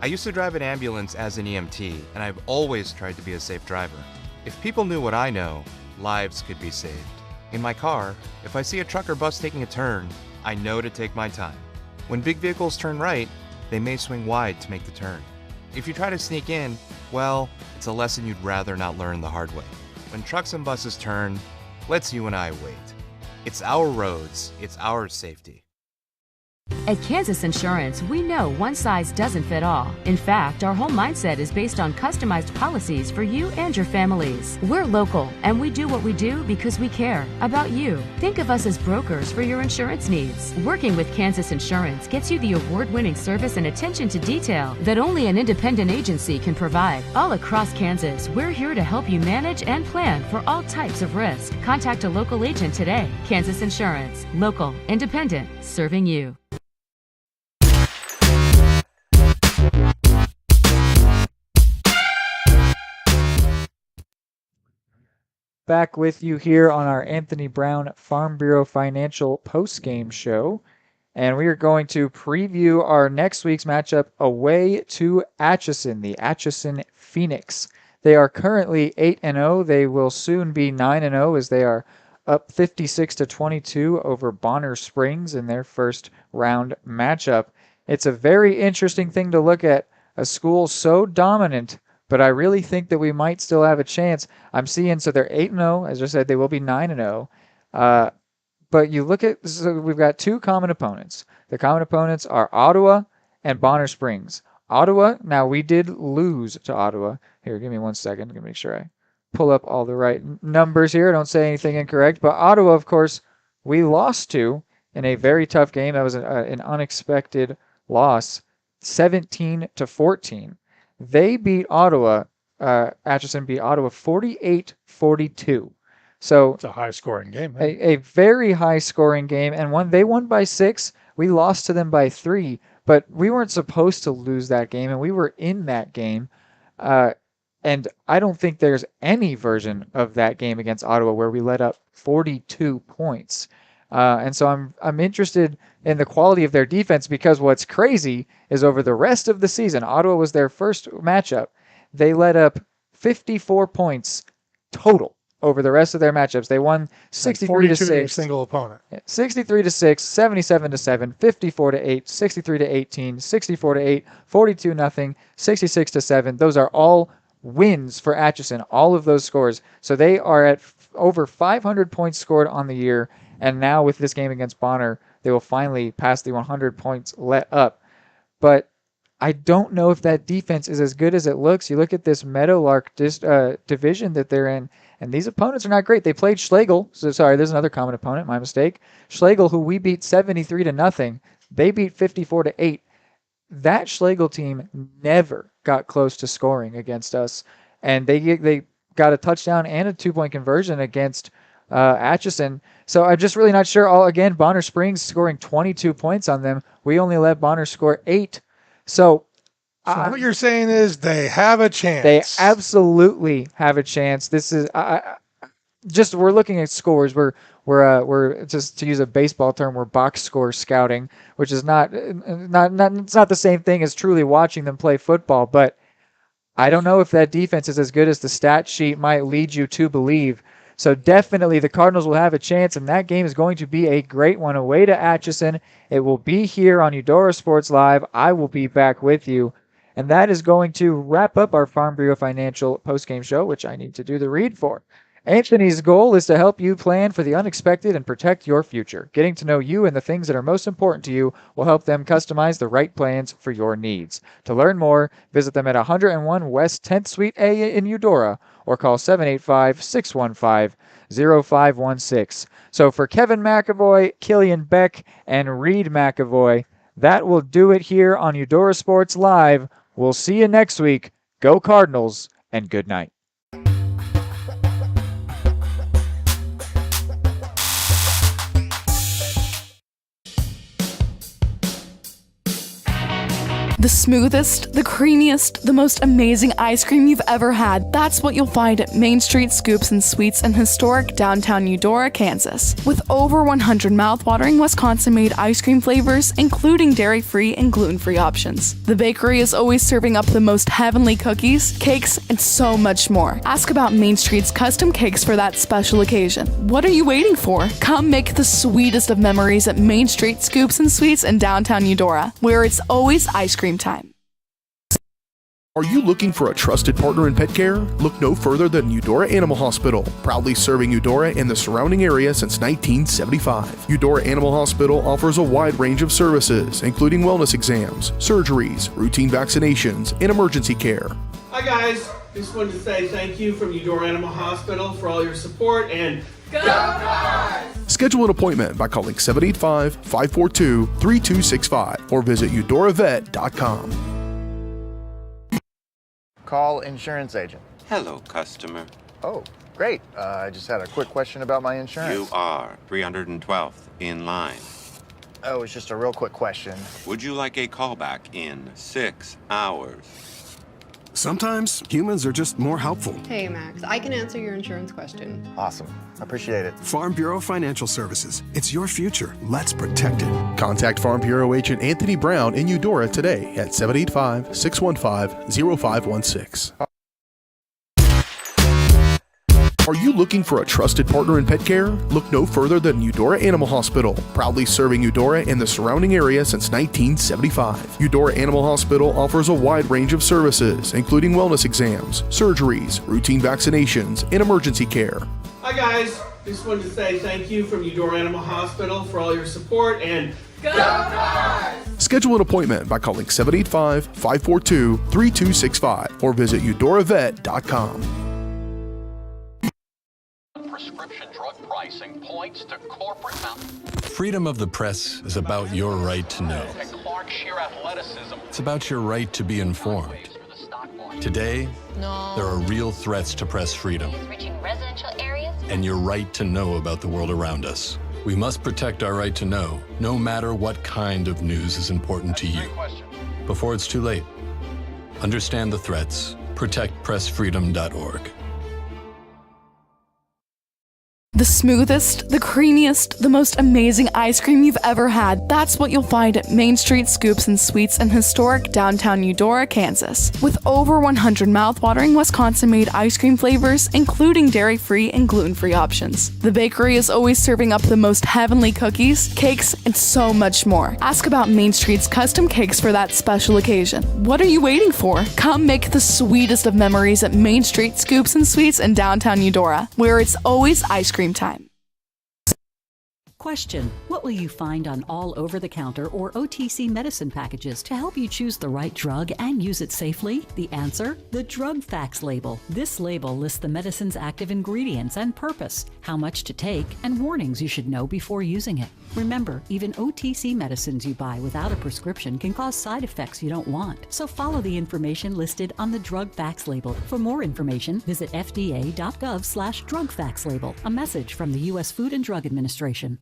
I used to drive an ambulance as an EMT, and I've always tried to be a safe driver. If people knew what I know, lives could be saved. In my car, if I see a truck or bus taking a turn, I know to take my time. When big vehicles turn right, they may swing wide to make the turn. If you try to sneak in, well, it's a lesson you'd rather not learn the hard way. When trucks and buses turn, let's you and I wait. It's our roads, it's our safety. At Kansas Insurance, we know one size doesn't fit all. In fact, our whole mindset is based on customized policies for you and your families. We're local, and we do what we do because we care about you. Think of us as brokers for your insurance needs. Working with Kansas Insurance gets you the award-winning service and attention to detail that only an independent agency can provide. All across Kansas, we're here to help you manage and plan for all types of risk. Contact a local agent today. Kansas Insurance. Local, independent, serving you. Back with you here on our Anthony Brown Farm Bureau Financial Postgame Show. And we are going to preview our next week's matchup away to Atchison, the Atchison Phoenix. They are currently 8-0. They will soon be 9-0 as they are up 56-22 over Bonner Springs in their first round matchup. It's a very interesting thing to look at, a school so dominant, but I really think that we might still have a chance. I'm seeing, so they're 8-0. As I said, they will be 9-0. But you look at, so we've got two common opponents. The common opponents are Ottawa and Bonner Springs. Ottawa, now we did lose to Ottawa. Here, give me 1 second. Let me make sure I pull up all the right numbers here. Don't say anything incorrect. But Ottawa, of course, we lost to in a very tough game. That was an unexpected loss, 17-14. They beat Ottawa, Atchison beat Ottawa 48-42. So it's a high-scoring game. A very high-scoring game, and they won by 6. We lost to them by 3, but we weren't supposed to lose that game, and we were in that game. And I don't think there's any version of that game against Ottawa where we let up 42 points. And so I'm interested in the quality of their defense, because what's crazy is over the rest of the season, Ottawa was their first matchup. They let up 54 points total over the rest of their matchups. They won 63-6. Single opponent. 63-6, 77-7, 54-8, 63-18, 64-8, 42-0, 66-7. Those are all wins for Atchison, all of those scores. So they are at over 500 points scored on the year. And now with this game against Bonner, they will finally pass the 100 points let up. But I don't know if that defense is as good as it looks. You look at this Meadowlark division that they're in, and these opponents are not great. They played Schlegel. So sorry, there's another common opponent. My mistake. Schlegel, who we beat 73-0. They beat 54-8. That Schlegel team never got close to scoring against us, and they got a touchdown and a 2-point conversion against Atchison. So I'm just really not sure. Again, Bonner Springs scoring 22 points on them. We only let Bonner score 8. So what you're saying is they have a chance. They absolutely have a chance. This is just we're looking at scores. We're just, to use a baseball term, we're box score scouting, which is not it's not the same thing as truly watching them play football. But I don't know if that defense is as good as the stat sheet might lead you to believe. So definitely the Cardinals will have a chance, and that game is going to be a great one away to Atchison. It will be here on Eudora Sports Live. I will be back with you. And that is going to wrap up our Farm Bureau Financial postgame show, which I need to do the read for. Anthony's goal is to help you plan for the unexpected and protect your future. Getting to know you and the things that are most important to you will help them customize the right plans for your needs. To learn more, visit them at 101 West 10th Suite A in Eudora or call 785-615-0516. So for Kevin McAvoy, Killian Beck, and Reed McAvoy, that will do it here on Eudora Sports Live. We'll see you next week. Go Cardinals, and good night. The smoothest, the creamiest, the most amazing ice cream you've ever had. That's what you'll find at Main Street Scoops and Sweets in historic downtown Eudora, Kansas. With over 100 mouthwatering Wisconsin-made ice cream flavors, including dairy-free and gluten-free options. The bakery is always serving up the most heavenly cookies, cakes, and so much more. Ask about Main Street's custom cakes for that special occasion. What are you waiting for? Come make the sweetest of memories at Main Street Scoops and Sweets in downtown Eudora, where it's always ice cream time. Are you looking for a trusted partner in pet care? Look no further than Eudora Animal Hospital, proudly serving Eudora and the surrounding area since 1975. Eudora Animal Hospital offers a wide range of services, including wellness exams, surgeries, routine vaccinations, and emergency care. Hi guys, just wanted to say thank you from Eudora Animal Hospital for all your support and go Cards! Schedule an appointment by calling 785-542-3265 or visit eudoravet.com. Call insurance agent. Hello, customer. Oh, great. I just had a quick question about my insurance. You are 312th in line. Oh, it's just a real quick question. Would you like a callback in 6 hours? Sometimes humans are just more helpful. Hey, Max, I can answer your insurance question. Awesome. Appreciate it. Farm Bureau Financial Services. It's your future. Let's protect it. Contact Farm Bureau agent Anthony Brown in Eudora today at 785-615-0516. Are you looking for a trusted partner in pet care? Look no further than Eudora Animal Hospital, proudly serving Eudora and the surrounding area since 1975. Eudora Animal Hospital offers a wide range of services, including wellness exams, surgeries, routine vaccinations, and emergency care. Hi guys, just wanted to say thank you from Eudora Animal Hospital for all your support and go Cards! Schedule an appointment by calling 785-542-3265 or visit eudoravet.com. Prescription drug pricing points to corporate Freedom of the press is about your right to know. and Clark sheer athleticism. It's about your right to be informed. Today, there are real threats to press freedom Reaching residential areas? and your right to know about the world around us. We must protect our right to know, no matter what kind of news is important to you. Before it's too late. Understand the threats. ProtectPressFreedom.org. The smoothest, the creamiest, the most amazing ice cream you've ever had. That's what you'll find at Main Street Scoops and Sweets in historic downtown Eudora, Kansas. With over 100 mouthwatering Wisconsin-made ice cream flavors, including dairy-free and gluten-free options. The bakery is always serving up the most heavenly cookies, cakes, and so much more. Ask about Main Street's custom cakes for that special occasion. What are you waiting for? Come make the sweetest of memories at Main Street Scoops and Sweets in downtown Eudora, where it's always ice cream time. Question: what will you find on all over-the-counter or OTC medicine packages to help you choose the right drug and use it safely? The answer: the drug facts label. This label lists the medicine's active ingredients and purpose, how much to take, and warnings you should know before using it. Remember, even OTC medicines you buy without a prescription can cause side effects you don't want. So follow the information listed on the drug facts label. For more information, visit fda.gov/drug facts label. A message from the U.S. Food and Drug Administration.